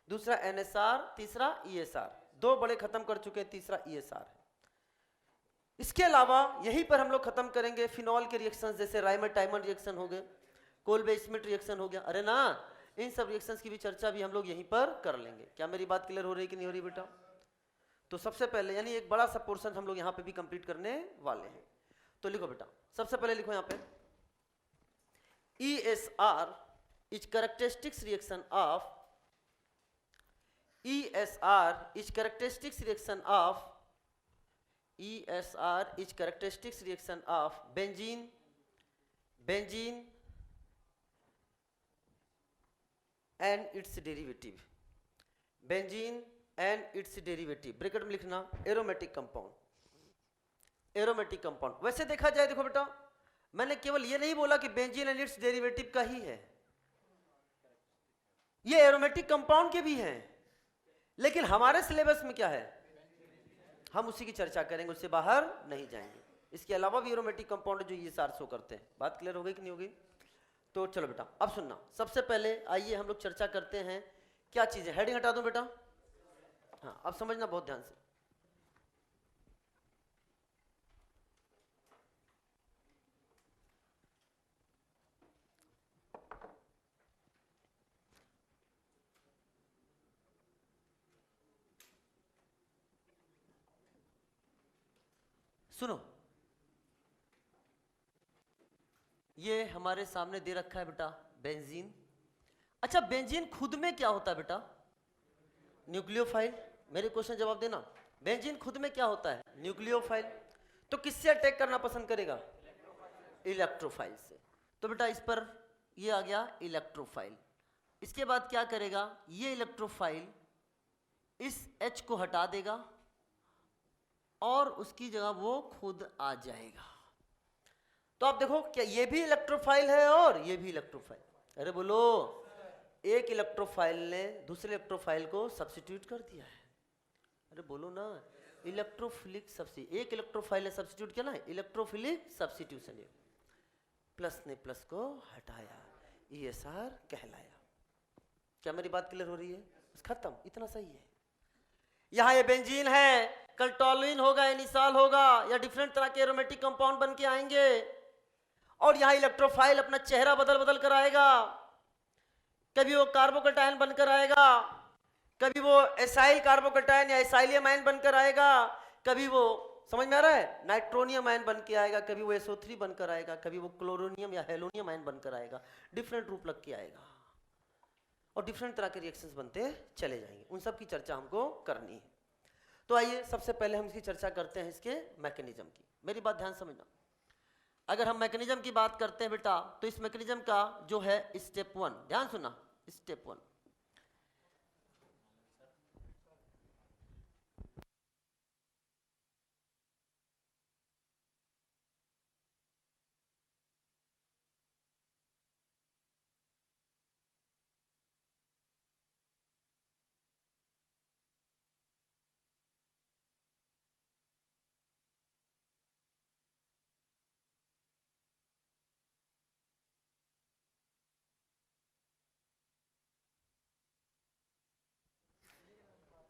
दूसरा एनएसआर, तीसरा ईएसआर। दो बड़े खत्म कर चुके हैं, तीसरा ईएसआर है। इसके अलावा यहीं पर हम लोग खत्म करेंगे फिनॉल के रिएक्शंस, जैसे राइमर-टाइमर रिएक्शन हो गए, कोल्बे-स्मिट रिएक्शन हो गया, अरे ना, इन सब रिएक्शंस की भी चर्चा भी हम लोग यहीं पर कर लेंगे। क्या मेरी बात क्लियर हो रही है कि नहीं हो रही बेटा? तो सबसे पहले यानी एक बड़ा सा पोर्शन हम लोग यहाँ पे भी कंप्लीट करने वाले हैं। तो लिखो बेटा, सबसे पहले लिखो यहाँ पे ESR is characteristics reaction of, ESR is characteristics reaction of, ESR is characteristics reaction of benzene, benzene and its derivative, benzene and its derivative, bracket में लिखना एरोमेटिक कंपाउंड, एरोमेटिक कंपाउंड। वैसे देखा जाए, देखो बेटा, मैंने केवल ये नहीं बोला कि बेंजीन एंड इट्स डेरिवेटिव का ही है, ये एरोमेटिक कंपाउंड के भी हैं, लेकिन हमारे सिलेबस में क्या है, हम उसी की चर्चा करेंगे, उससे बाहर नहीं जाएंगे। इसके अलावा भी एरोमेटिक कंपाउंड जो ईएसआर शो करते हैं। बात क्लियर हो गई कि नहीं होगी? तो चलो बेटा, अब सुनना, सबसे पहले आइए हम लोग चर्चा करते हैं क्या चीजें। हेडिंग हटा दूं बेटा? हाँ, अब समझना बहुत ध्यान से। सुनो, ये हमारे सामने दे रखा है बेटा बेंजीन। अच्छा, बेंजीन खुद में क्या होता है बेटा? न्यूक्लियोफाइल। मेरे क्वेश्चन जवाब देना, बेंजीन खुद में क्या होता है? न्यूक्लियोफाइल। तो किससे अटैक करना पसंद करेगा? इलेक्ट्रोफाइल से। तो बेटा इस पर ये आ गया इलेक्ट्रोफाइल। इसके बाद क्या करेगा? ये इलेक्ट्रोफाइल इस H को हटा देगा और उसकी जगह वो खुद आ जाएगा। तो आप देखो, क्या ये भी इलेक्ट्रोफाइल है और ये भी इलेक्ट्रोफाइल। अरे बोलो, एक इलेक्ट्रोफाइल ने दूसरे इलेक्ट्रोफाइल को सब्स्टिट्यूट कर दिया है। अरे बोलो ना, इलेक्ट्रोफिलिक सब्स्टिट्यूट। एक इलेक्ट्रोफाइल ने सब्स्टिट्यूट किया ना, इलेक्ट्रोफिलिक सब्स्टिट्यूशन। प्लस ने प्लस को हटाया, ईएसआर कहलाया। क्या मेरी बात क्लियर हो रही है? खत्म, इतना सही है। यहां ये बेंजीन है, कल टॉलुइन होगा, एनिसॉल होगा, या डिफरेंट तरह के एरोमेटिक कंपाउंड बन के आएंगे। और यहां इलेक्ट्रोफाइल अपना चेहरा बदल बदल कर आएगा। कभी वो कार्बोकैटायन बनकर आएगा, कभी वो एसाइल कार्बोकैटायन या एसाइलियम आयन बनकर आएगा, कभी वो, समझ में आ रहा है, नाइट्रोनियम आयन बन के आएगा, कभी वो SO3 बनकर आएगा, कभी वो क्लोरोनियम या हेलोनियम आयन बनकर आएगा। डिफरेंट रूप लग के आएगा और डिफरेंट तरह के रिएक्शंस बनते चले जाएंगे। उन सब की चर्चा हमको करनी है। तो आइए सबसे पहले हम इसकी चर्चा करते हैं, इसके मैकेनिज्म की। मेरी बात ध्यान समझना, अगर हम मैकेनिज्म की बात करते हैं बेटा, तो इस मैकेनिज्म का जो है स्टेप 1, ध्यान सुनना, स्टेप 1,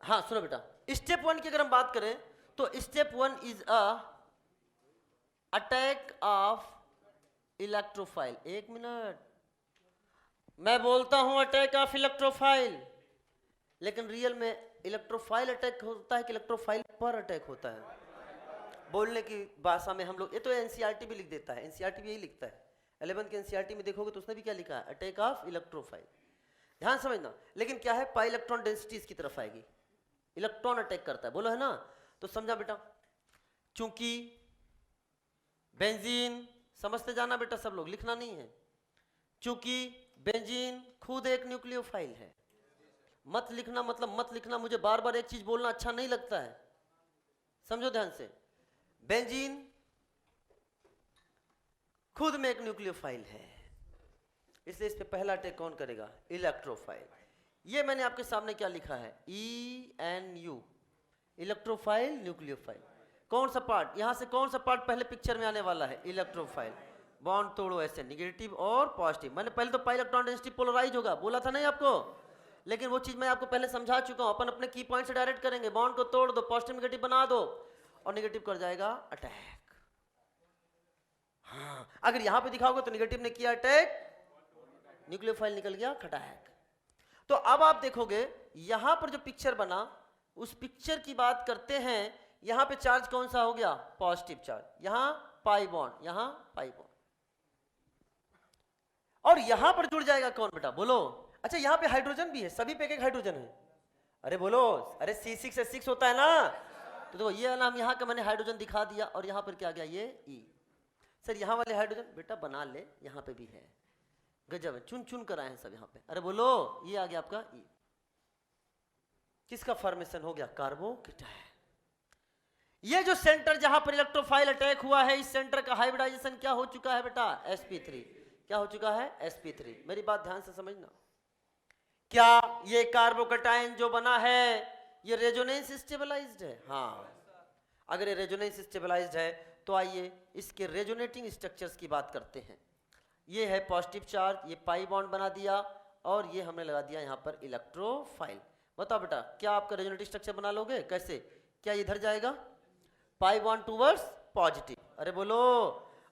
हाँ सुनो बेटा, स्टेप 1 की अगर हम बात करें तो step 1 is a attack of electrophile. एक मिनट, मैं बोलता हूं अटैक ऑफ इलेक्ट्रोफाइल, लेकिन रियल में इलेक्ट्रोफाइल अटैक होता है कि इलेक्ट्रोफाइल पर अटैक होता है? बोलने की भाषा में हम लोग, ये तो एनसीईआरटी भी लिख देता है, एनसीईआरटी भी यही लिखता है। 11th के एनसीईआरटी में देखोगे तो उसने भी क्या लिखा है, अटैक ऑफ इलेक्ट्रोफाइल। ध्यान समझना, लेकिन क्या है, पाई इलेक्ट्रॉन डेंसिटी इसकी तरफ आएगी, इलेक्ट्रॉन अटैक करता है, बोलो है ना? तो समझा बेटा, चूंकि बेंजीन, समझते जाना बेटा सब लोग, लिखना नहीं है, चूंकि बेंजीन खुद एक न्यूक्लियोफाइल है। मत लिखना, मतलब मत लिखना, मुझे बार बार एक चीज बोलना अच्छा नहीं लगता है, समझो ध्यान से। बेंजीन खुद में एक न्यूक्लियोफाइल है, इसलिए इस पे पहला अटैक कौन करेगा, इलेक्ट्रोफाइल। ये मैंने आपके सामने क्या लिखा है, ENU, इलेक्ट्रोफाइल न्यूक्लियोफाइल। कौन सा पार्ट, यहां से कौन सा पार्ट पहले पिक्चर में आने वाला है, इलेक्ट्रोफाइल। बॉन्ड तोड़ो ऐसे, नेगेटिव और पॉजिटिव। मैंने पहले तो पाई इलेक्ट्रॉन डेंसिटी पोलराइज होगा बोला था नहीं आपको, लेकिन वो चीज मैं आपको पहले समझा चुका हूं। अपन अपने की पॉइंट से डायरेक्ट करेंगे, बॉन्ड को तोड़ दो, पॉजिटिव नेगेटिव बना दो, और नेगेटिव कर जाएगा अटैक। हाँ, अगर यहां पे दिखाओगे तो नेगेटिव ने किया अटैक, न्यूक्लियोफाइल निकल गया खटाक। तो अब आप देखोगे यहां पर जो पिक्चर बना, उस पिक्चर की बात करते हैं। यहां पे चार्ज कौन सा हो गया, पॉजिटिव चार्ज, यहां पाई बॉन्ड, यहां पाई बॉन्ड, और यहां पर जुड़ जाएगा कौन बेटा, बोलो? अच्छा, यहां पे हाइड्रोजन भी है, सभी पे एक हाइड्रोजन है। अरे बोलो, अरे C6H6 होता है ना, तो देखो ये नाम यहां का मैंने हाइड्रोजन दिखा दिया, और यहां पर क्या गया, ये E। सर यहां वाले हाइड्रोजन बेटा बना ले, यहां पे भी है, गजब है, चुन चुन कर आए हैं सब यहाँ पे। अरे बोलो, ये आ गया आपका E। किसका फॉर्मेशन हो गया, कार्बोकेटायन। ये जो सेंटर जहां पर इलेक्ट्रोफाइल अटैक हुआ है, इस सेंटर का हाइब्रिडाइजेशन क्या हो चुका है बेटा, sp3। क्या हो चुका है, sp3। मेरी बात ध्यान से समझना, क्या ये कार्बोकेटायन जो बना है ये रेजोनेंस स्टेबलाइज्ड है? हाँ, अगर ये रेजोनेंस स्टेबलाइज्ड है तो आइए इसके रेजोनेटिंग स्ट्रक्चर्स की बात करते हैं। ये है पॉजिटिव चार्ज, ये पाई बॉन्ड बना दिया, और ये हमने लगा दिया यहाँ पर इलेक्ट्रोफाइल। बताओ बेटा, क्या आपका रेजोनेटिव स्ट्रक्चर बना लोगे? कैसे, क्या इधर जाएगा, पाई बॉन्ड टूवर्ड्स पॉजिटिव, अरे बोलो।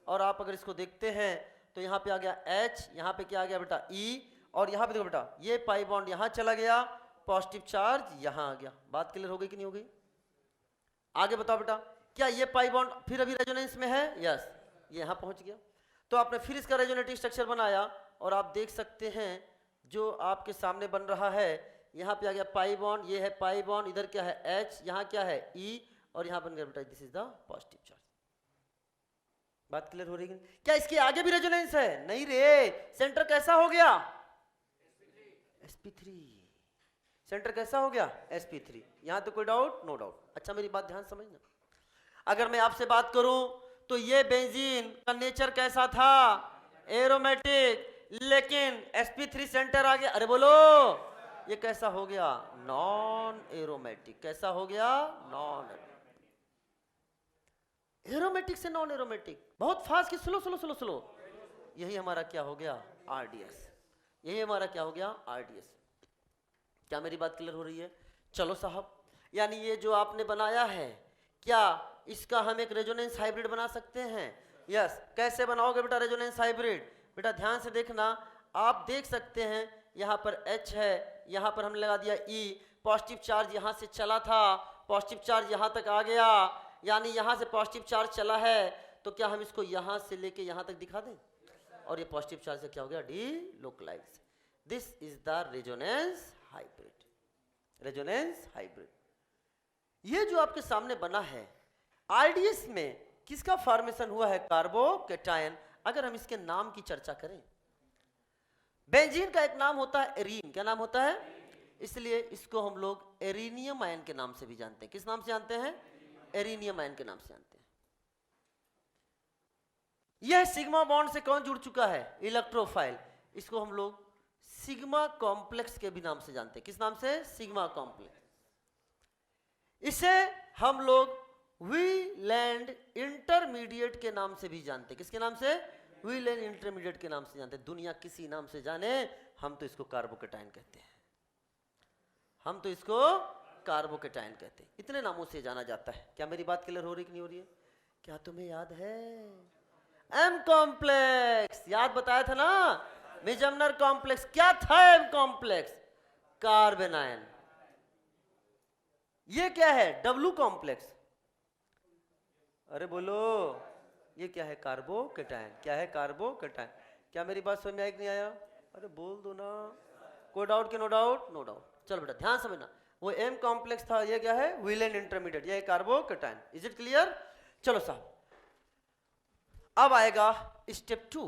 और आप अगर इसको देखते हैं तो यहाँ पे आ गया H, यहाँ पे क्या आ गया बेटा, E, और यहाँ पे देखो बेटा, ये पाई बॉन्ड यहाँ चला गया, पॉजिटिव चार्ज यहाँ आ गया। बात क्लियर हो गई कि नहीं हो गई? आगे बताओ बेटा, क्या ये पाई बॉन्ड फिर अभी रेजोनेंस में है? यस, ये यहाँ पहुंच गया। तो आपने फिर इसका रेजोनेटिव स्ट्रक्चर बनाया, और आप देख सकते हैं जो आपके सामने बन रहा है, यहाँ पे आ गया पाई बॉन्ड, ये है पाई बॉन्ड, इधर क्या है H, यहाँ क्या है E, और यहाँ बन गया बेटा this is the positive charge. बात क्लियर हो रही है? क्या इसके आगे भी रेजोनेंस है? नहीं रे, सेंटर कैसा हो गया, sp3। सेंटर कैसा हो गया, sp3। यहां तो कोई डाउट? No doubt. अच्छा मेरी बात ध्यान समझना, अगर मैं आपसे बात करूं तो ये बेंजीन का नेचर कैसा था, एरोमेटिक, लेकिन sp3 सेंटर आ गया, अरे बोलो, ये कैसा हो गया, नॉन एरोमेटिक। कैसा हो गया, नॉन एरोमेटिक से नॉन एरोमेटिक, बहुत फास्ट की स्लो स्लो स्लो स्लो। यही हमारा क्या हो गया, RDS। यही हमारा क्या हो गया, RDS। क्या मेरी बात क्लियर हो रही है? चलो साहब, यानी ये जो आपने बनाया है, क्या इसका हम एक रेजोनेंस हाइब्रिड बना सकते हैं? यस। कैसे बनाओगे बेटा रेजोनेंस हाइब्रिड? बेटा ध्यान से देखना, आप देख सकते हैं यहाँ पर H है, यहाँ पर हमने लगा दिया E, पॉजिटिव चार्ज यहाँ से चला था, पॉजिटिव चार्ज यहाँ तक आ गया, यानी यहाँ से पॉजिटिव चार्ज चला है, तो क्या हम इसको यहाँ से लेके यहाँ तक दिखा दें? और ये पॉजिटिव चार्ज से क्या हो गया, delocalise. This is the resonance hybrid. Resonance hybrid, ये जो आपके सामने बना है, RDS में किसका फॉर्मेशन हुआ है, कार्बोकेटायन। अगर हम इसके नाम की चर्चा करें, बेंजीन का एक नाम होता है एरीन। क्या नाम होता है? इसलिए इसको हम लोग एरीनियम आयन के नाम से भी जानते हैं। किस नाम से जानते हैं? एरीनियम आयन के नाम से जानते हैं। यह सिग्मा बॉन्ड से कौन जुड़ चुका है, इलेक्ट्रोफाइल। इसको हम लोग सिग्मा कॉम्प्लेक्स के भी नाम से जानते हैं। किस नाम से? Sigma complex. इसे हम लोग वीलैंड इंटरमीडिएट के नाम से भी जानते हैं। किसके नाम से? वीलैंड इंटरमीडिएट के नाम से जानते हैं। दुनिया किसी नाम से जाने, हम तो इसको कार्बोकेटायन कहते हैं। हम तो इसको कार्बोकेटाइन कहते हैं। इतने नामों से जाना जाता है। क्या मेरी बात क्लियर हो रही कि नहीं हो रही है? क्या तुम्हें याद है? एम कॉम्प्लेक्स याद बताया था ना, मेजमनर कॉम्प्लेक्स। क्या था एम कॉम्प्लेक्स? कार्बेनाइन। ये क्या है? W complex. अरे बोलो, ये क्या है? कार्बोकेटाइन। क्या है? कार्बोकेटाइन। क्या मेरी बात समझ में आई कि नहीं आया? अरे बोल दो ना। कोई डाउट कि नो डाउट? No doubt. चलो बेटा ध्यान समझना, वो एम कॉम्प्लेक्स था, ये क्या है? व्हीलेन इंटरमीडिएट, ये कार्बोकेटाइन। Is it clear? चलो साहब, अब आएगा स्टेप 2।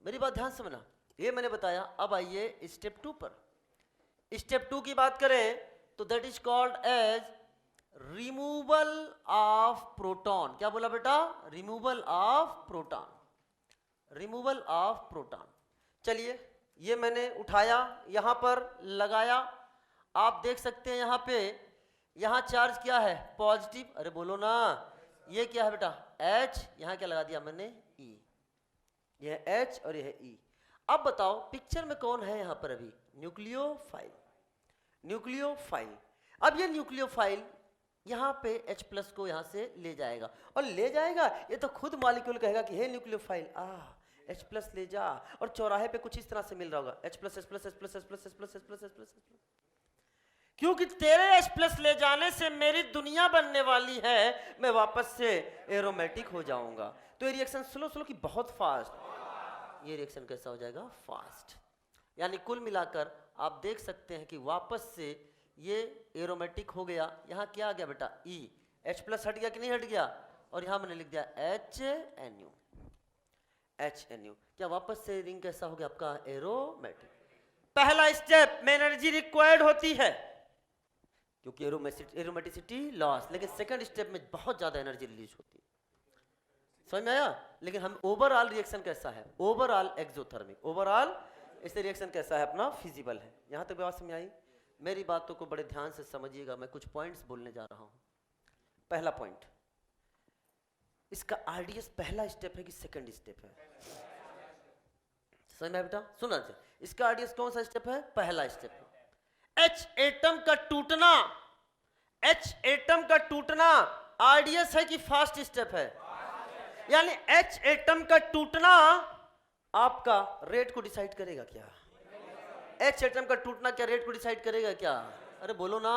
मेरी बात ध्यान समझना, ये मैंने बताया। अब आइए स्टेप 2 पर। स्टेप 2 की बात करें तो that is called as removal of proton. क्या बोला बेटा? Removal of proton. Removal of proton. चलिए, ये मैंने उठाया, यहां पर लगाया। आप देख सकते हैं यहां पे, यहां चार्ज क्या है? पॉजिटिव। अरे बोलो ना, ये क्या है बेटा? H। यहां क्या लगा दिया मैंने? E। ये है H और ये है E। अब बताओ पिक्चर में कौन है यहां पर? अभी न्यूक्लियोफाइल। न्यूक्लियोफाइल। अब ये न्यूक्लियोफाइल यहां पे H प्लस को यहां से ले जाएगा, और ले जाएगा ये तो खुद मॉलिक्यूल कहेगा कि हे न्यूक्लियोफाइल H प्लस ले जा, और चौराहे पे कुछ इस तरह से मिल रहा होगा H plus H plus H plus H plus H plus H plus H plus, क्योंकि तेरे H प्लस ले जाने से मेरी दुनिया बनने वाली है, मैं वापस से एरोमेटिक हो जाऊंगा। तो ये रिएक्शन स्लो स्लो की बहुत फास्ट। ये रिएक्शन कैसा हो जाएगा? फास्ट। यानी कुल मिलाकर आप देख सकते हैं कि वापस से ये एरोमेटिक हो गया। यहाँ क्या आ गया बेटा? E। H प्लस हट गया कि नहीं हट गया? और यहाँ मैंने लिख दिया HNU। HNU। क्या वापस से रिंग कैसा हो गया आपका? एरोमेटिक। पहला स्टेप में एनर्जी रिक्वायर्ड होती है क्योंकि एरोमेटिसिटी लॉस, लेकिन सेकंड स्टेप में बहुत ज्यादा एनर्जी रिलीज होती है। समझ में आया? लेकिन हम ओवरऑल रिएक्शन कैसा है? Overall exothermic. ओवरऑल इससे रिएक्शन कैसा है अपना? फिजिबल है। यहां तक बात समझ आई? मेरी बातों को बड़े ध्यान से समझिएगा, मैं कुछ पॉइंट्स बोलने जा रहा हूं। पहला पॉइंट, इसका आरडीएस पहला स्टेप है कि सेकंड स्टेप है? समझ में बेटा? सुना, इसका आरडीएस कौन सा स्टेप है? पहला स्टेप है। H एटम का टूटना, H एटम का टूटना आरडीएस है कि फास्ट स्टेप है? यानी H एटम का टूटना आपका रेट को डिसाइड करेगा क्या? H एटम का टूटना क्या रेट को डिसाइड करेगा क्या? अरे बोलो ना।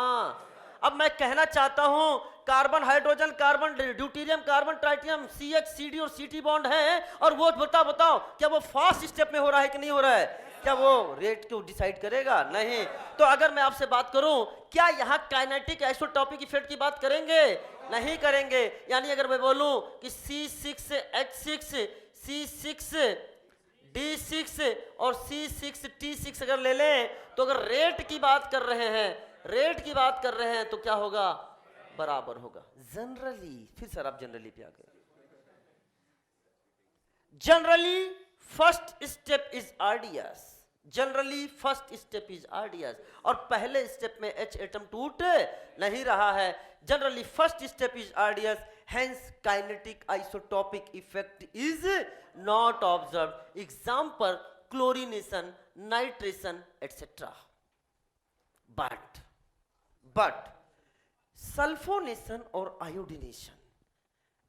अब मैं कहना चाहता हूं carbon hydrogen, carbon deuterium, carbon tritium, CH CD और CT बॉन्ड है, और वो बताओ क्या वो फास्ट स्टेप में हो रहा है कि नहीं हो रहा है? क्या वो रेट को डिसाइड करेगा? नहीं। तो अगर मैं आपसे बात करूं, क्या यहां काइनेटिक आइसोटॉपिक इफेक्ट की बात करेंगे? नहीं करेंगे। यानी अगर मैं बोलूं कि C6H6, C6 D6 और C6 T6 अगर ले लें, तो अगर रेट की बात कर रहे हैं, तो क्या होगा? बराबर होगा। जनरली, फिर सर आप जनरली पे आ गए। Generally first step is RDS. Generally first step is RDS, और पहले स्टेप में H एटम टूट नहीं रहा है। Generally first step is RDS, hence kinetic isotopic effect is not observed. Example chlorination, nitration etcetera. But sulphonation और iodination,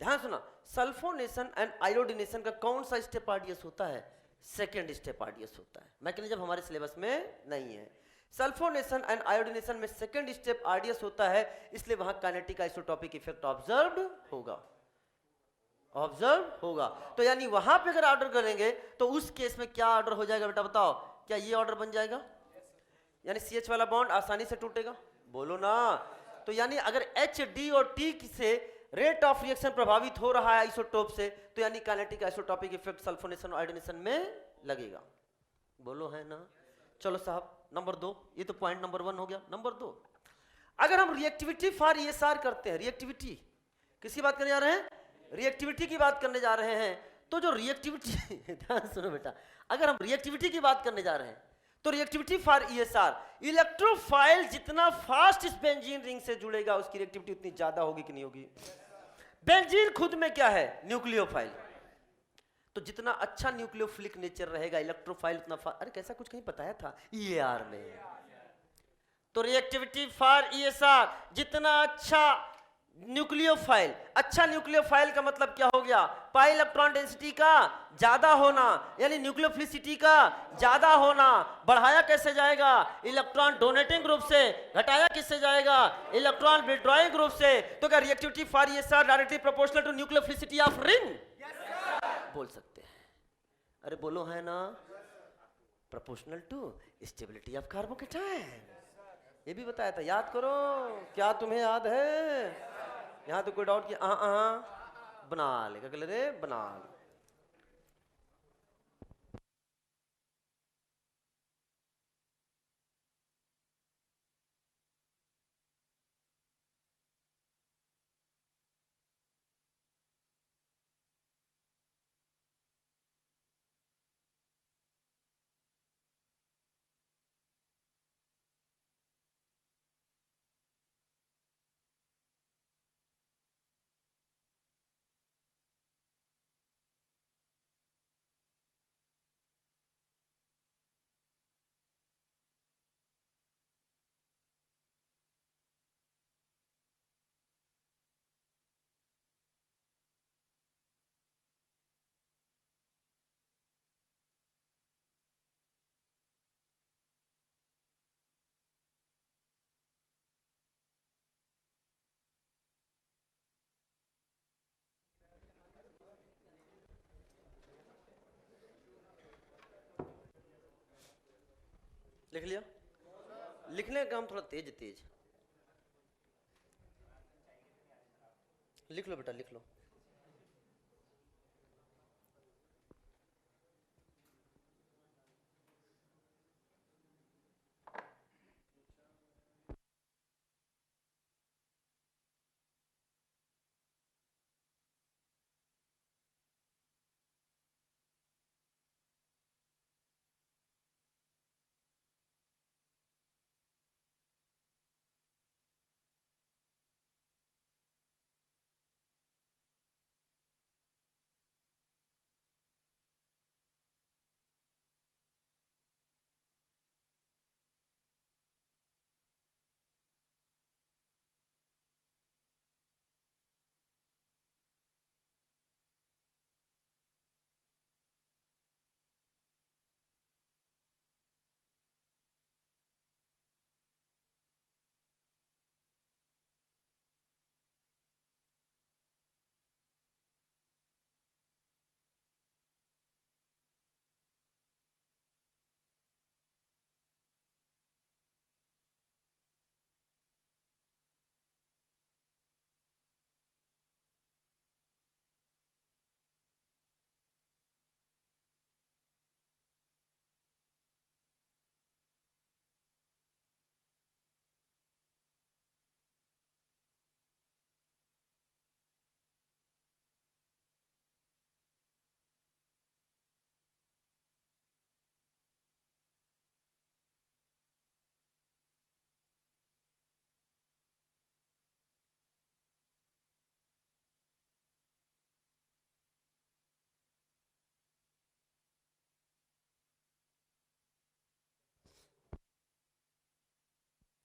ध्यान सुना, सल्फोनेशन एंड आयोडीनेशन का कौन सा स्टेप आरडीएस होता है? सेकेंड स्टेप आरडीएस होता है। मैकेनिज्म हमारे सिलेबस में नहीं है। सल्फोनेशन एंड आयोडीनेशन में सेकेंड स्टेप आरडीएस होता है, इसलिए वहां काइनेटिक आइसोटॉपिक इफेक्ट ऑब्जर्व्ड होगा। तो यानी वहां पे अगर ऑर्डर करेंगे तो उस केस में क्या ऑर्डर हो जाएगा बेटा? बताओ, क्या ये ऑर्डर बन जाएगा? यानी CH वाला बॉन्ड आसानी से टूटेगा? बोलो ना। तो यानी अगर H, D और T से रेट ऑफ रिएक्शन प्रभावित हो रहा है आइसोटोप से, तो यानी काइनेटिक आइसोटॉपिक इफेक्ट सल्फोनेशन और आयोडीनेशन में लगेगा। बोलो है ना? चलो साहब, नंबर 2, ये तो पॉइंट नंबर 1 हो गया। नंबर 2, अगर हम रिएक्टिविटी फॉर ESR करते हैं, रिएक्टिविटी किसकी बात करने जा रहे हैं? रिएक्टिविटी की बात करने जा रहे हैं। तो जो रिएक्टिविटी ध्यान सुनो बेटा, अगर हम रिएक्टिविटी की बात करने जा रहे हैं तो रिएक्टिविटी फॉर ESR, इलेक्ट्रोफाइल जितना फास्ट इस बेंजीन रिंग से जुड़ेगा उसकी रिएक्टिविटी उतनी ज्यादा होगी कि नहीं होगी? बेंजीन खुद में क्या है? न्यूक्लियोफाइल। तो जितना अच्छा न्यूक्लियोफिलिक नेचर रहेगा इलेक्ट्रोफाइल उतना अरे कैसा कुछ कहीं बताया था EAR में। तो रिएक्टिविटी फॉर ईएसआर, जितना अच्छा न्यूक्लियोफाइल, अच्छा न्यूक्लियोफाइल का मतलब क्या हो गया, पाई इलेक्ट्रॉन डेंसिटी का ज्यादा होना, यानी न्यूक्लियोफिलिसिटी का ज्यादा होना। बढ़ाया कैसे जाएगा, इलेक्ट्रॉन डोनेटिंग ग्रुप से, घटाया किससे जाएगा, इलेक्ट्रॉन विड्रॉइंग ग्रुप से। तो क्या reactivity for ESR directly proportional to nucleophilicity of ring? बोल सकते हैं, अरे बोलो है ना, proportional to stability of carbocation. ये भी बताया था, याद करो, क्या तुम्हें याद है? यहां तो कोई डाउट किया, बना ले, क्या रे, बना ले। लिख लिया? लिखने का काम थोड़ा तेज तेज लिख लो बेटा, लिख लो।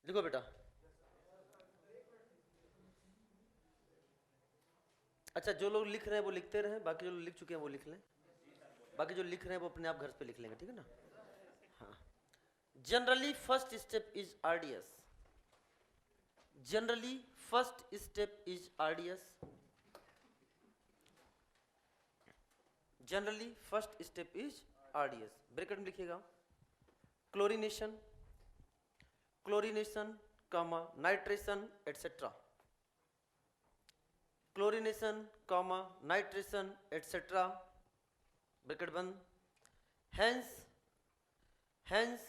लिखो बेटा। अच्छा, जो लोग लिख रहे हैं वो लिखते रहे, बाकी जो लोग लिख चुके हैं वो लिख लें। बाकी जो लिख रहे हैं वो अपने आप घर पे लिख लेंगे, ठीक है ना? हाँ। Generally first step is RDS. Generally first step is RDS. Generally first step is RDS. Bracket में लिखिएगा, chlorination, chlorination comma nitration etcetera, chlorination comma nitration etcetera, bracket बंद। Hence hence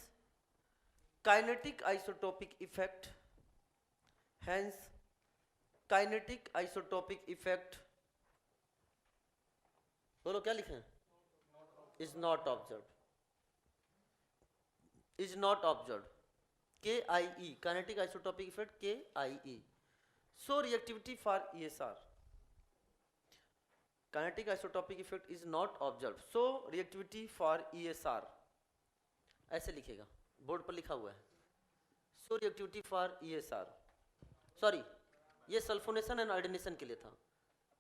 kinetic isotopic effect, hence kinetic isotopic effect, बोलो क्या लिखे हैं, is not observe, is not observe, K I E, kinetic isotopic effect, K I E. So reactivity for ESR, kinetic isotopic effect is not observe, so reactivity for ESR, ऐसे लिखेगा, board पर लिखा हुआ है। Show reactivity for ESR, sorry ये sulphonation and iodination के लिए था,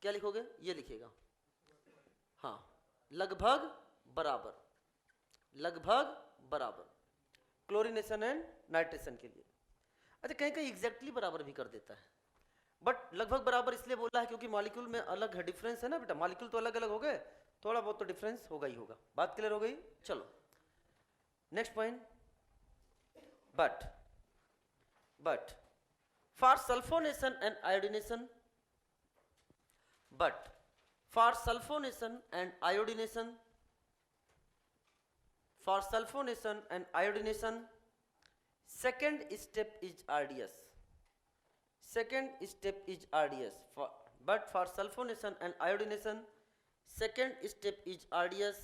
क्या लिखोगे, ये लिखेगा, हाँ लगभग बराबर, लगभग बराबर, क्लोरीनेशन एंड नाइट्रेशन के लिए। अच्छा कहीं कहीं एग्जैक्टली बराबर भी कर देता है, बट लगभग बराबर इसलिए बोला है क्योंकि मॉलिक्यूल में अलग है, डिफरेंस है ना बेटा, मॉलिक्यूल तो अलग अलग हो गए, थोड़ा बहुत तो डिफरेंस होगा ही होगा। बात क्लियर हो गई? चलो next point, but for sulfonation and iodination, but for sulfonation and iodination, for sulfonation and iodination second step is RDS, second step is RDS, but for sulfonation and iodination second step is RDS,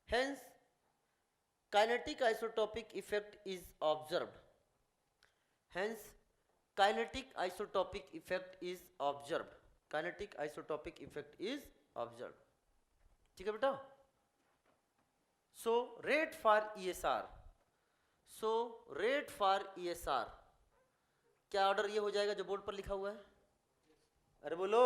hence kinetic isotopic effect is observed, hence kinetic isotopic effect is observed, kinetic isotopic effect is observed, ठीक है बेटा। so rate for ESR, so rate for ESR क्या order ये हो जाएगा जो board पर लिखा हुआ है, अरे बोलो,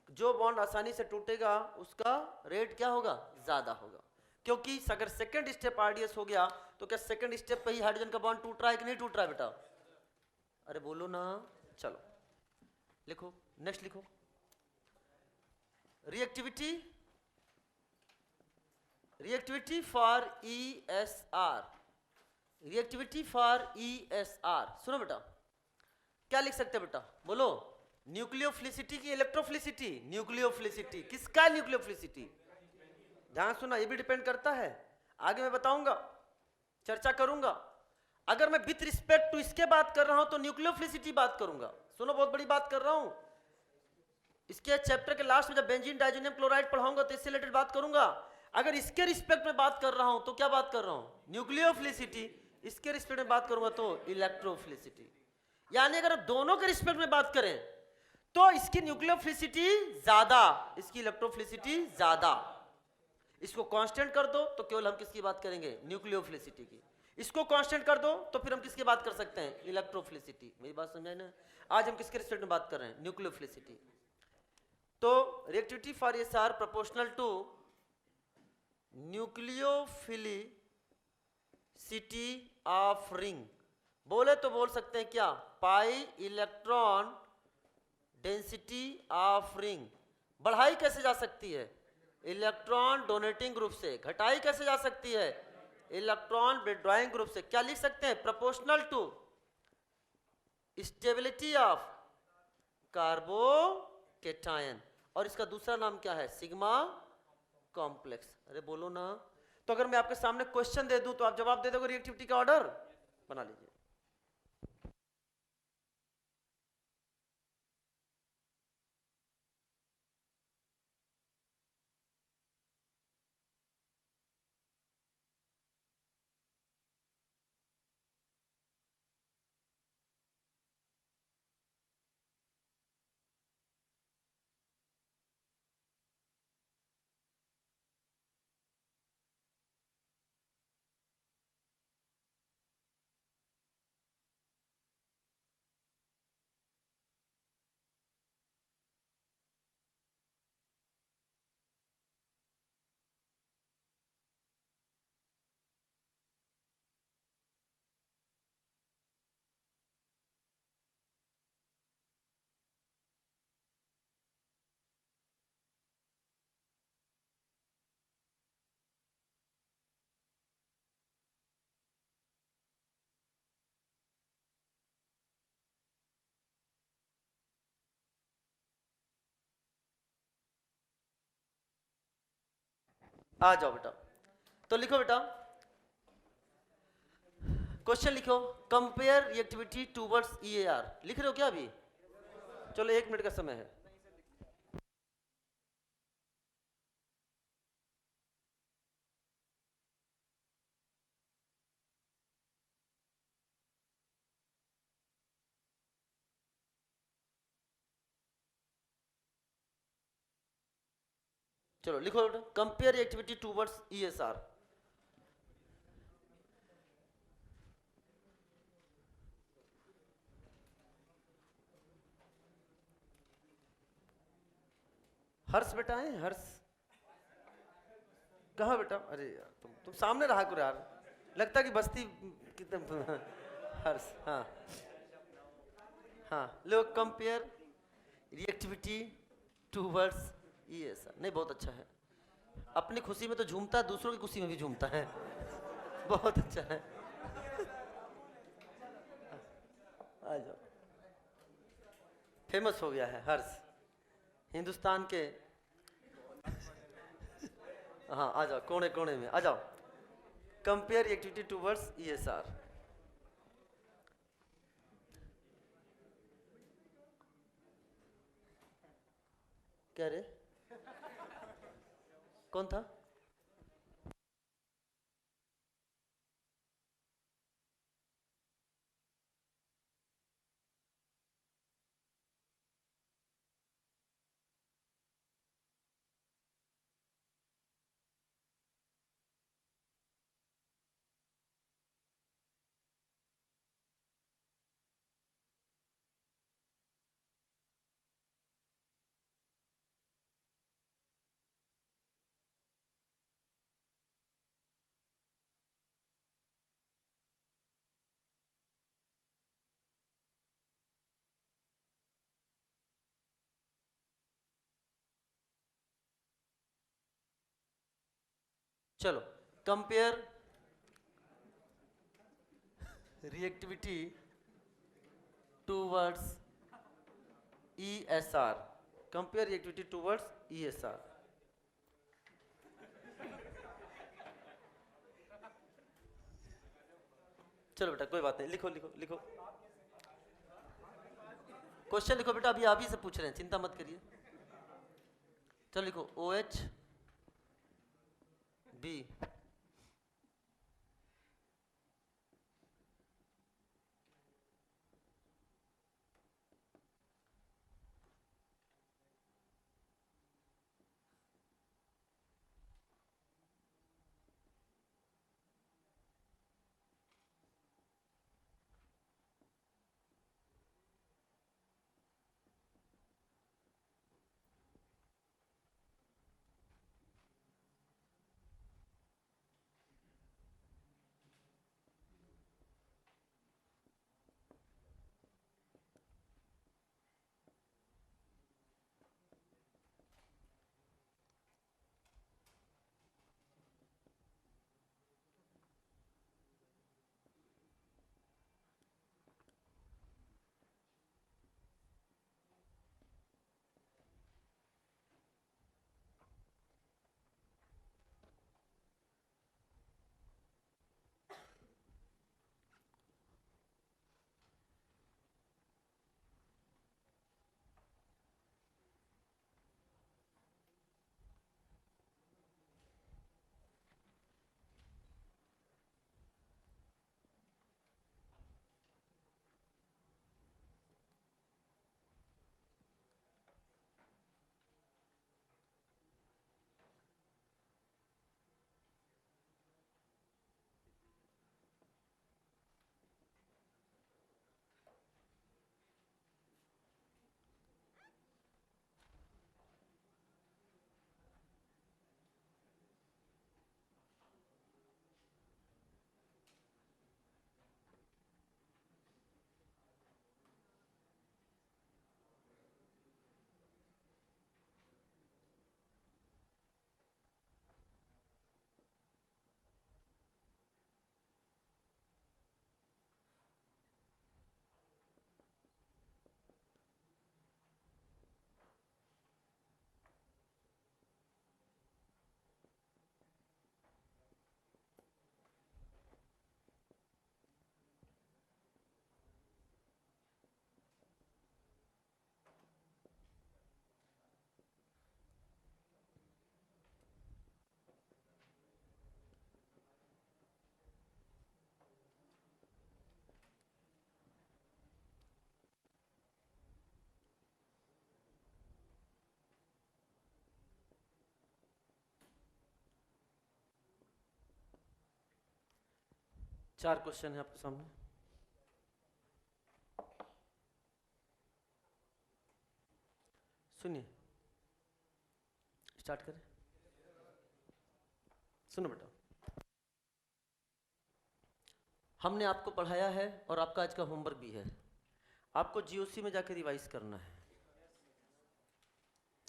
जो बॉन्ड आसानी से टूटेगा उसका रेट क्या होगा, ज्यादा होगा, क्योंकि अगर सेकंड स्टेप RDS हो गया तो क्या सेकंड स्टेप पे ही हाइड्रोजन का बॉन्ड टूट रहा है कि नहीं टूट रहा है बेटा, अरे बोलो ना। चलो लिखो, नेक्स्ट लिखो, reactivity, reactivity for ESR, reactivity for ESR, सुनो बेटा क्या लिख सकते हैं बेटा, बोलो, न्यूक्लियोफिलिसिटी की इलेक्ट्रोफिलिसिटी, न्यूक्लियोफिलिसिटी, किसका न्यूक्लियोफिलिसिटी, ध्यान सुना, ये भी डिपेंड करता है, आगे मैं बताऊंगा, चर्चा करूंगा। अगर मैं विथ रिस्पेक्ट टू इसके बात कर रहा हूं तो न्यूक्लियोफिलिसिटी बात करूंगा, सुनो बहुत बड़ी बात कर रहा हूं, इसके चैप्टर के लास्ट में जब बेंजीन डाइजोनियम क्लोराइड पढ़ाऊंगा तो इससे रिलेटेड बात करूंगा। अगर इसके रिस्पेक्ट में बात कर रहा हूं तो क्या बात कर रहा हूं, न्यूक्लियोफिलिसिटी, इसके रिस्पेक्ट में बात करूंगा तो इलेक्ट्रोफिलिसिटी, यानी अगर दोनों के रिस्पेक्ट में बात करें तो इसकी न्यूक्लियोफिलिसिटी ज्यादा, इसकी इलेक्ट्रोफिलिसिटी ज्यादा, इसको कांस्टेंट कर दो तो केवल हम किसकी बात करेंगे, न्यूक्लियोफिलिसिटी की, इसको कांस्टेंट कर दो तो फिर हम किसकी बात कर सकते हैं, इलेक्ट्रोफिलिसिटी, मेरी बात समझाए ना, आज हम किसके रिस्पेक्ट में बात कर रहे हैं, न्यूक्लियोफिलिसिटी। तो reactivity for ESR proportional to nucleophilicity of ring, बोले तो बोल सकते हैं क्या, pi electron density of ring, बढ़ाई कैसे जा सकती है, इलेक्ट्रॉन डोनेटिंग ग्रुप से, घटाई कैसे जा सकती है, इलेक्ट्रॉन विड्रॉइंग ग्रुप से, क्या लिख सकते हैं, proportional to stability of carbocation, और इसका दूसरा नाम क्या है, सिग्मा कॉम्प्लेक्स, अरे बोलो ना। तो अगर मैं आपके सामने क्वेश्चन दे दूं तो आप जवाब दे दोगे, रिएक्टिविटी का ऑर्डर बना लीजिए। आ जाओ बेटा, तो लिखो बेटा, क्वेश्चन लिखो, कंपेयर रिएक्टिविटी टूवर्ड्स EAR, लिख रहे हो क्या अभी, चलो 1 मिनट का समय है। चलो लिखो बेटा, कंपेयर रिएक्टिविटी टूवर्ड्स ESR, हर्ष बेटा है, हर्ष कहाँ बेटा? अरे यार तुम सामने रहा करो यार, लगता कि बस्ती कितने हर्ष। हाँ हाँ, लो कंपेयर रिएक्टिविटी टूवर्ड्स ये सर, नहीं बहुत अच्छा है। अपनी खुशी में तो झूमता है, दूसरों की खुशी में भी झूमता है। बहुत अच्छा है। आ जाओ, फेमस हो गया है हर्ष हिंदुस्तान के। हाँ आ जाओ, कोने कोने में आ जाओ। Compare activity towards ESR. क्या रे, कौन था? चलो, compare reactivity towards ESR. Compare reactivity towards ESR. चलो बेटा कोई बात नहीं, लिखो लिखो लिखो, क्वेश्चन लिखो बेटा, अभी आप ही से पूछ रहे हैं, चिंता मत करिए। चलो लिखो OH B। 4 क्वेश्चन है आपके सामने। सुनिए, स्टार्ट करें। सुनो बेटा, हमने आपको पढ़ाया है और आपका आज का होमवर्क भी है, आपको जीओसी में जाकर रिवाइज करना है।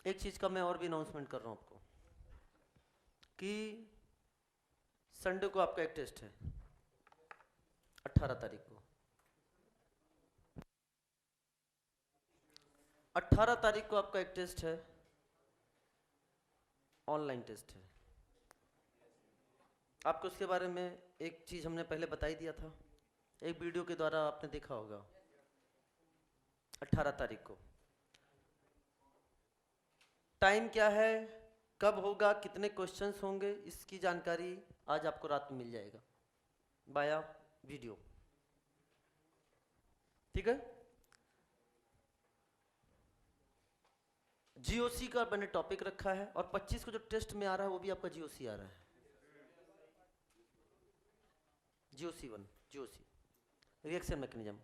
एक चीज का मैं और भी अनाउंसमेंट कर रहा हूं आपको कि संडे को आपका एक टेस्ट है 18 तारीख को। 18 तारीख को आपका एक टेस्ट है, ऑनलाइन टेस्ट है। आपको उसके बारे में एक चीज हमने पहले बता ही दिया था, एक वीडियो के द्वारा आपने देखा होगा। 18 तारीख को टाइम क्या है, कब होगा, कितने क्वेश्चंस होंगे, इसकी जानकारी आज आपको रात में मिल जाएगा बाया वीडियो, ठीक है। जीओसी का मैंने टॉपिक रखा है और 25 को जो टेस्ट में आ रहा है वो भी आपका जीओसी आ रहा है, जीओसी 1, जीओसी रिएक्शन मैकेनिज्म।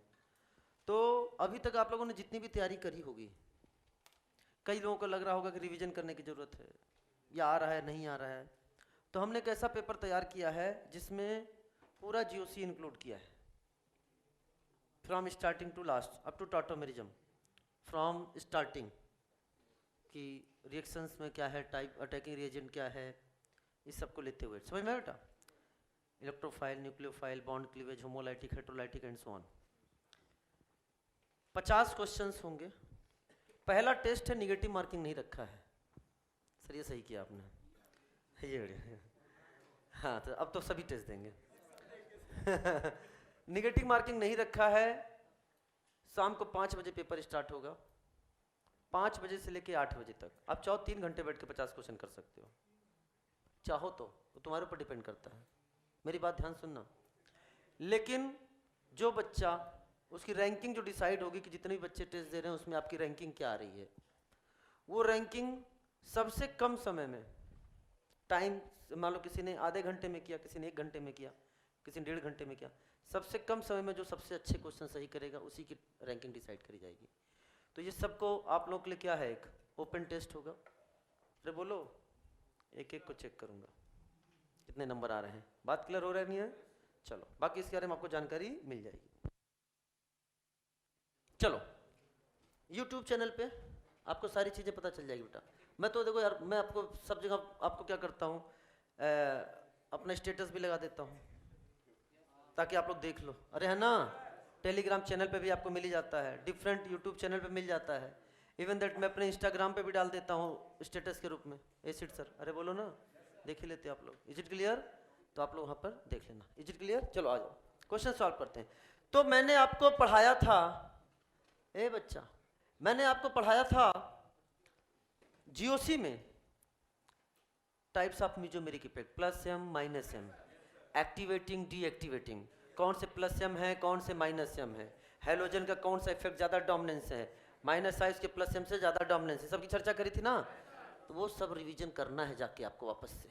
तो अभी तक आप लोगों ने जितनी भी तैयारी करी होगी, कई लोगों को लग रहा होगा कि रिवीजन करने की जरूरत है, या आ रहा है नहीं आ रहा है, तो हमने एक ऐसा पेपर तैयार किया है जिसमें पूरा जीओसी इंक्लूड किया है, from starting to last up to tautomerism, from starting कि रिएक्शंस में क्या है, टाइप अटैकिंग रिएजेंट क्या है, इस सबको लेते हुए। समझ में बेटा, electrophile, nucleophile, bond cleavage, homolytic, heterolytic and so on. 50 questions होंगे। पहला टेस्ट है, निगेटिव मार्किंग नहीं रखा है। सर ये सही किया आपने, ये बढ़िया। हाँ तो अब तो सभी टेस्ट देंगे। निगेटिव मार्किंग नहीं रखा है। शाम को 5 बजे पेपर स्टार्ट होगा, 5 बजे से लेके 8 बजे तक। आप चाहो 3 घंटे बैठ के 50 क्वेश्चन कर सकते हो, चाहो तो तुम्हारे ऊपर डिपेंड करता है। मेरी बात ध्यान सुनना। लेकिन जो बच्चा, उसकी रैंकिंग जो डिसाइड होगी कि जितने भी बच्चे टेस्ट दे रहे हैं उसमें आपकी रैंकिंग क्या आ रही है, वो रैंकिंग सबसे कम समय में, टाइम मान लो किसी ने आधे घंटे में किया, किसी ने 1 घंटे में किया, किसी ने 1.5 घंटे में किया, सबसे कम समय में जो सबसे अच्छे क्वेश्चन सही करेगा उसी की रैंकिंग डिसाइड करी जाएगी। तो ये सबको आप लोग के लिए क्या है, एक ओपन टेस्ट होगा। अरे बोलो, एक एक को चेक करूंगा कितने नंबर आ रहे हैं। बात क्लियर हो रहा नहीं है? चलो, बाकी इसके बारे में आपको जानकारी मिल जाएगी। चलो, YouTube चैनल पे आपको सारी चीजें पता चल जाएगी बेटा। मैं तो देखो यार, मैं आपको सब जगह आपको क्या करता हूँ, अपना स्टेटस भी लगा देता हूँ ताकि आप लोग देख लो। अरे है ना, टेलीग्राम चैनल पे भी आपको मिल ही जाता है, डिफरेंट यूट्यूब चैनल पे मिल जाता है, इवन दैट मैं अपने इंस्टाग्राम पे भी डाल देता हूँ स्टेटस के रूप में। एसिड सर, अरे बोलो ना, देख ही लेते आप लोग। Is it clear? तो आप लोग वहाँ पर देख लेना। Is it clear? चलो आ जाओ, क्वेश्चन सॉल्व करते हैं। तो मैंने आपको पढ़ाया था, ए बच्चा, मैंने आपको पढ़ाया था जीओसी में types of mesomeric effect, plus M minus M, activating deactivating, कौन से प्लस एम है कौन से माइनस एम है, हैलोजन का कौन सा इफेक्ट ज्यादा डोमिनेंस है, माइनस आई उसके प्लस एम से ज्यादा डोमिनेंस है, सबकी चर्चा करी थी ना। तो वो सब रिवीजन करना है जाके आपको वापस से,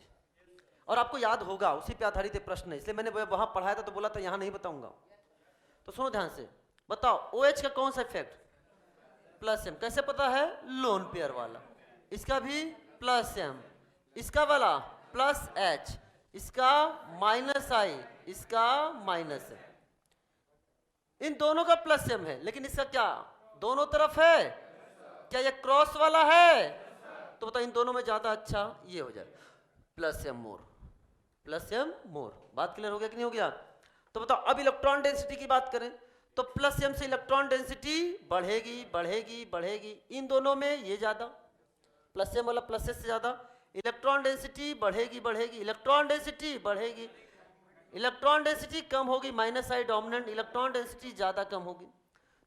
और आपको याद होगा, उसी पे आधारित प्रश्न है, इसलिए मैंने वहां पढ़ाया था तो बोला था यहाँ नहीं बताऊंगा। तो सुनो ध्यान से, बताओ OH का कौन सा इफेक्ट, प्लस एम। कैसे पता है? लोन पेयर वाला, इसका भी प्लस एम, इसका वाला प्लस H, इसका माइनस आई, इसका माइनस है, इन दोनों का प्लस एम है, लेकिन इसका क्या दोनों तरफ है? क्या ये क्रॉस वाला है? तो बताओ इन दोनों में ज्यादा अच्छा ये हो जाए, plus am more, plus am more. बात क्लियर हो गया कि नहीं हो गया? तो बताओ अब इलेक्ट्रॉन डेंसिटी की बात करें तो प्लस एम से इलेक्ट्रॉन डेंसिटी बढ़ेगी बढ़ेगी बढ़ेगी, इन दोनों में ये ज्यादा, प्लस एम वाला प्लस एस से ज्यादा, इलेक्ट्रॉन डेंसिटी बढ़ेगी बढ़ेगी, इलेक्ट्रॉन डेंसिटी बढ़ेगी, इलेक्ट्रॉन डेंसिटी कम होगी, माइनस आई डोमिनेंट, इलेक्ट्रॉन डेंसिटी ज्यादा कम होगी।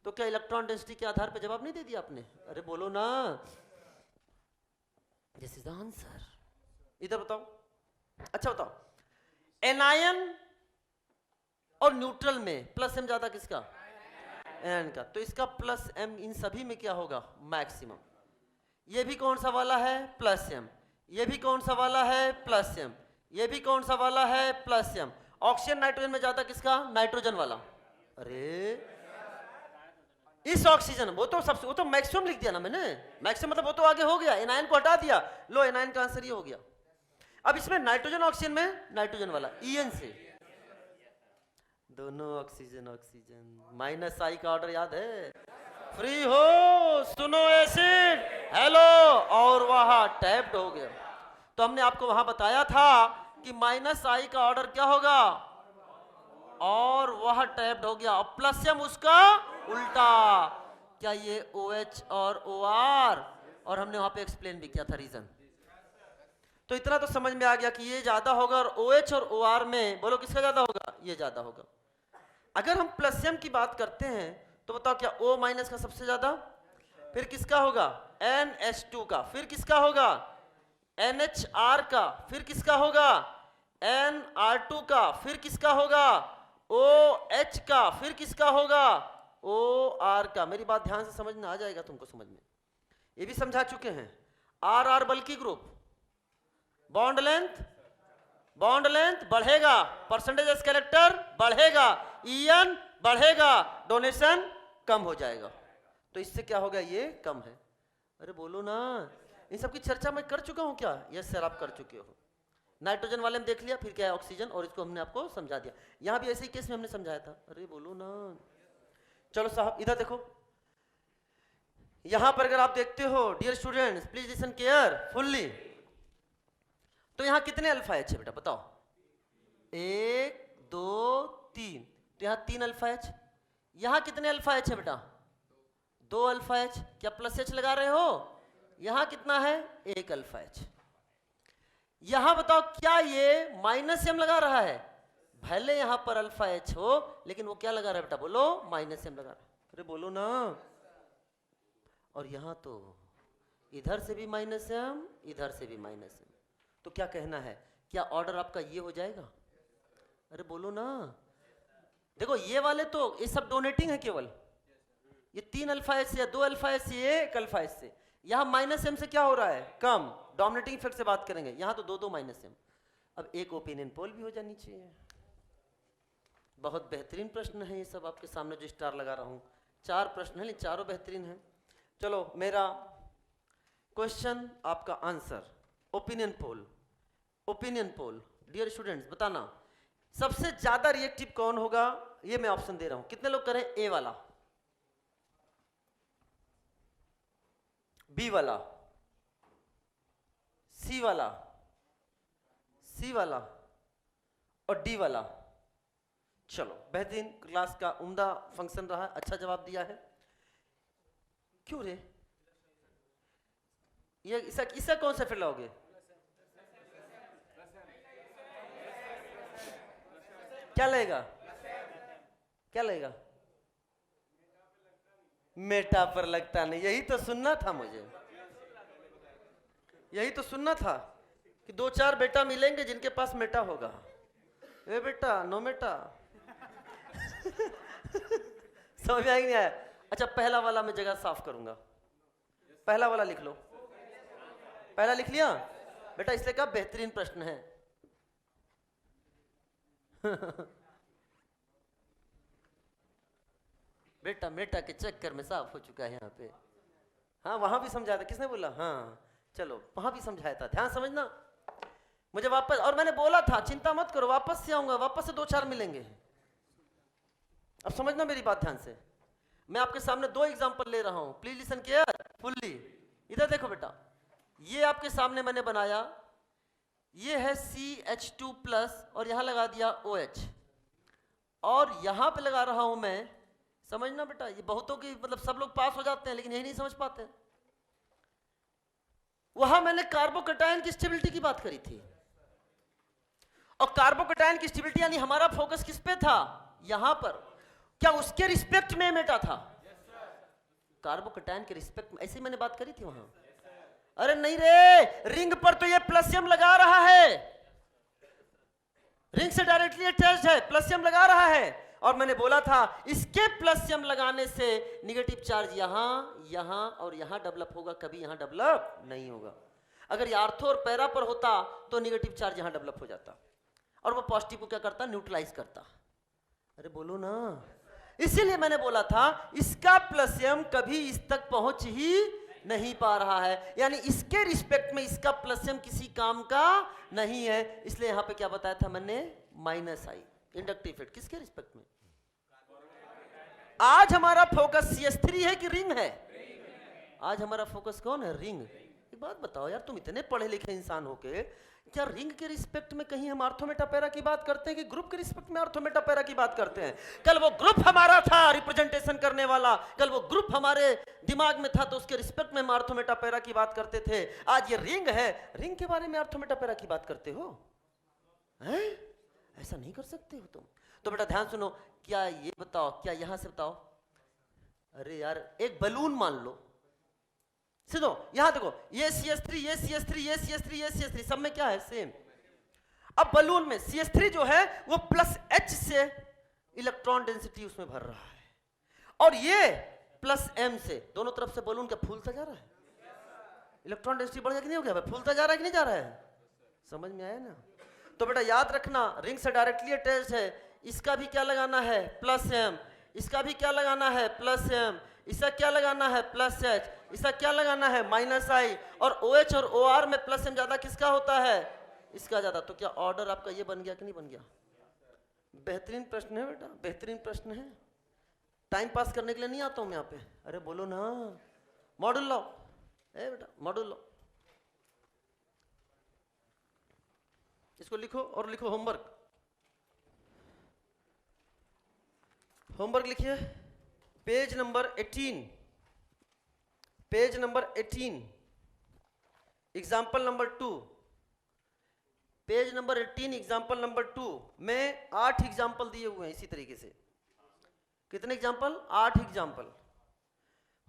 तो क्या इलेक्ट्रॉन डेंसिटी के आधार पर जवाब नहीं दे दिया आपने? अरे बोलो ना, दिस इज द आंसर। इधर बताओ। अच्छा बताओ, एनायन और न्यूट्रल में प्लस एम ज्यादा किसका? एन का। तो इसका प्लस एम इन सभी में क्या होगा? मैक्सिमम। ये भी कौन सा वाला है? Plus M. ये भी कौन सा वाला है? Plus M. ये भी कौन सा वाला है? Plus M. ऑक्सीजन नाइट्रोजन में ज्यादा किसका? नाइट्रोजन वाला। अरे इस ऑक्सीजन, वो तो मैक्सिमम लिख दिया ना मैंने, मैक्सिमम मतलब वो तो आगे हो गया, एनायन को हटा दिया, लो एनायन का आंसर ये हो गया। अब इसमें नाइट्रोजन ऑक्सीजन में नाइट्रोजन वाला ईएन से, दोनों ऑक्सीजन ऑक्सीजन, माइनस आई का ऑर्डर याद है, फ्री हो, सुनो एसिड, हेलो, और वहां टैप्ड हो गया। तो हमने आपको वहां बताया था कि माइनस आई का ऑर्डर क्या होगा, और वह टैप्ड हो गया, और प्लस एम उसका उल्टा, क्या ये OH और OR, और हमने वहां पे एक्सप्लेन भी किया था रीजन। तो इतना तो समझ में आ गया कि ये ज्यादा होगा, और OH और OR में बोलो किसका ज्यादा होगा, ये ज्यादा होगा। अगर हम प्लस एम की बात करते हैं तो बताओ क्या O माइनस का सबसे ज्यादा, फिर किसका होगा, NH2 का, फिर किसका होगा, NHR का, फिर किसका होगा, NR2 का, फिर किसका होगा, OH का, फिर किसका होगा, OR का। मेरी बात ध्यान से समझना, आ जाएगा तुमको समझ में, ये भी समझा चुके हैं। RR बल्कि ग्रुप, बॉन्ड लेंथ बढ़ेगा, परसेंटेज ऑफ कैरेक्टर बढ़ेगा, EN बढ़ेगा, डोनेशन कम हो जाएगा। तो इससे क्या होगा, ये कम है। अरे बोलो ना, इन सब की चर्चा मैं कर चुका हूं क्या? यस सर, आप कर चुके हो। नाइट्रोजन वाले में देख लिया, फिर क्या है ऑक्सीजन, और इसको हमने आपको समझा दिया। यहां भी ऐसे ही केस में हमने समझाया था। अरे बोलो ना। चलो साहब इधर देखो, यहां पर अगर आप देखते हो, dear students please listen carefully, तो यहां कितने अल्फा एच है बेटा बताओ, 1 2 3, तो यहां 3 अल्फा एच। यहां कितने अल्फा एच है बेटा, 2 अल्फा एच। क्या प्लस एच लगा रहे हो, यहां कितना है, 1 अल्फा एच। यहां बताओ क्या ये माइनस एम लगा रहा है, भले यहां पर अल्फा एच हो, लेकिन वो क्या लगा रहा है बेटा, बोलो माइनस एम लगा रहा है। अरे बोलो ना। और यहां तो इधर से भी माइनस एम, इधर से भी माइनस एम, तो क्या कहना है, क्या ऑर्डर आपका ये हो जाएगा? अरे बोलो ना। देखो ये वाले तो ये सब डोनेटिंग है केवल, ये 3 अल्फा एच से या 2 अल्फा एच से, 1 अल्फा एच से। यहां माइनस एम से क्या हो रहा है, कम, डोमिनेटिंग इफेक्ट से बात करेंगे, यहां तो 2 माइनस एम। अब एक ओपिनियन पोल भी हो जानी चाहिए। बहुत बेहतरीन प्रश्न है ये सब आपके सामने जो स्टार लगा रहा हूं, 4 प्रश्न है, चारों बेहतरीन है। चलो मेरा क्वेश्चन आपका answer, opinion poll. Dear students बताना सबसे ज्यादा रिएक्टिव कौन होगा, ये मैं ऑप्शन दे रहा हूं, कितने लोग करें, ए वाला, बी वाला, सी वाला और डी वाला। चलो बेहतरीन, क्लास का उम्दा फंक्शन रहा, अच्छा जवाब दिया है। क्यों रे, ये इसका कौन सा फिर लाओगे, क्या लगेगा, मेटा पर लगता नहीं, यही तो सुनना था मुझे, यही तो सुनना था कि 2-4 बेटा मिलेंगे जिनके पास मेटा होगा। ए बेटा नो मेटा। समझ में आया नहीं आया? अच्छा पहला वाला मैं जगह साफ करूंगा, पहला वाला लिख लो, पहला लिख लिया बेटा, इसलिए का बेहतरीन प्रश्न है। बेटा मेटा के चक्कर में साफ हो चुका है यहाँ पे। हाँ वहां भी समझाया था, किसने बोला, हाँ चलो वहां भी समझाया था, ध्यान समझना। मुझे वापस, और मैंने बोला था चिंता मत करो, वापस से आऊंगा, वापस से 2-4 मिलेंगे। अब समझना मेरी बात ध्यान से, मैं आपके सामने 2 एग्जांपल ले रहा हूं, प्लीज लिसन केयरफुल्ली। इधर देखो बेटा, ये आपके सामने मैंने बनाया, ये है CH2+ और यहां लगा दिया OH, और यहां पे लगा रहा हूं मैं, समझना बेटा, ये बहुतों की मतलब सब लोग पास हो जाते हैं लेकिन यही नहीं समझ पाते। वहां मैंने कार्बोकैटायन की स्टेबिलिटी की बात करी थी, और कार्बोकैटायन की स्टेबिलिटी यानी हमारा फोकस किस पे था, यहां पर, क्या उसके रिस्पेक्ट में मेटा था, कार्बोकैटायन के रिस्पेक्ट में, ऐसी मैंने बात करी थी वहां। अरे नहीं रे, रिंग पर तो ये प्लस-एम लगा रहा है, रिंग से डायरेक्टली अटैच्ड है, प्लस-एम लगा रहा है, और मैंने बोला था इसके प्लस-एम लगाने से निगेटिव चार्ज यहां और यहां डेवलप होगा, कभी यहां डेवलप नहीं होगा। अगर ये आर्थो और पैरा पर होता तो निगेटिव चार्ज यहां डेवलप हो जाता, और वो पॉजिटिव को क्या करता, न्यूट्रलाइज करता। अरे बोलो ना, इसीलिए मैंने बोला था इसका प्लस एम कभी इस तक पहुंच ही नहीं पा रहा है, यानी इसके रिस्पेक्ट में इसका प्लस एम किसी काम का नहीं है। इसलिए यहां पे क्या बताया था मैंने, माइनस आई इंडक्टिव इफेक्ट किसके रिस्पेक्ट में। आज हमारा फोकस CS3 है कि रिंग है? आज हमारा फोकस कौन है, रिंग। एक बात बताओ यार, तुम इतने पढ़े लिखे इंसान होके क्या रिंग के रिस्पेक्ट में कहीं हम आर्थोमेटापेरा की बात करते हैं कि ग्रुप के रिस्पेक्ट में आर्थोमेटापेरा की बात करते हैं? कल वो ग्रुप हमारा था रिप्रेजेंटेशन करने वाला, कल वो ग्रुप हमारे दिमाग में था तो उसके रिस्पेक्ट में हम आर्थोमेटापेरा की बात करते थे। आज ये रिंग है, रिंग के बारे में आर्थोमेटापेरा की बात करते हो हैं? ऐसा नहीं कर सकते हो तुम। तो बेटा ध्यान सुनो, क्या ये बताओ, क्या यहां से बताओ, अरे यार एक बलून मान लो, सुनो यहां देखो, ये CS3 ये CS3 ये CS3 ये CS3 सब में क्या है, सेम। अब बलून में CS3 जो है वो प्लस H से इलेक्ट्रॉन डेंसिटी उसमें भर रहा है, और ये प्लस M से, दोनों तरफ से बलून क्या फूलता जा रहा है? इलेक्ट्रॉन डेंसिटी बढ़ गया कि नहीं हो गया, फूलता जा रहा है कि नहीं जा रहा है? समझ में आया ना? तो बेटा याद रखना, रिंग से डायरेक्टली अटैच्ड है, इसका भी क्या लगाना है, प्लस M, इसका भी क्या लगाना है, प्लस M, इसका क्या लगाना है, प्लस H, इसका क्या लगाना है, माइनस I, और OH और OR में प्लस M ज्यादा किसका होता है, इसका ज्यादा। तो क्या ऑर्डर आपका ये बन गया कि नहीं बन गया? बेहतरीन प्रश्न है बेटा, बेहतरीन प्रश्न है। टाइम पास करने के लिए नहीं आता हूं मैं यहाँ पे, अरे बोलो ना, मॉडल लो ए बेटा, मॉडल लो, इसको लिखो और लिखो होमवर्क। होमवर्क लिखिए page number 18, page number 18, example number 2, page number 18 example number 2 में 8 एग्जाम्पल दिए हुए हैं इसी तरीके से। कितने एग्जाम्पल? 8 एग्जाम्पल।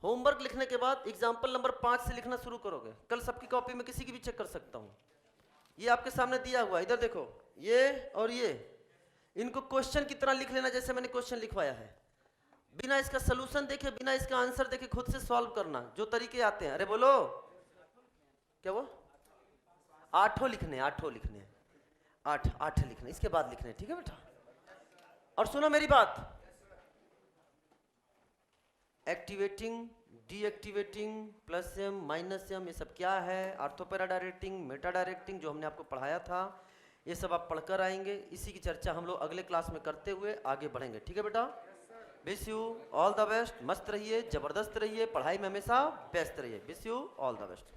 होमवर्क लिखने के बाद एग्जाम्पल नंबर 5 से लिखना शुरू करोगे। कल सबकी कॉपी में किसी की भी चेक कर सकता हूं, ये आपके सामने दिया हुआ, इधर देखो, ये और ये, इनको क्वेश्चन की तरह लिख लेना जैसे मैंने क्वेश्चन लिखवाया है, बिना इसका सलूशन देखे, बिना इसका आंसर देखे खुद से सॉल्व करना, जो तरीके आते हैं। अरे बोलो क्या वो 8 लिखने, 8 लिखने, 8 लिखने, इसके बाद लिखने, ठीक है बेटा। और सुनो मेरी बात, activating, deactivating, plus M minus M, ये सब क्या है, आर्थोपेरा डायरेक्टिंग, मेटा डायरेक्टिंग, जो हमने आपको पढ़ाया था, ये सब आप पढ़कर आएंगे। इसी की चर्चा हम लोग अगले क्लास में करते हुए आगे बढ़ेंगे, ठीक है बेटा। Wish you all the best, मस्त रहिए, जबरदस्त रहिए, पढ़ाई में हमेशा व्यस्त रहिए। Wish you all the best.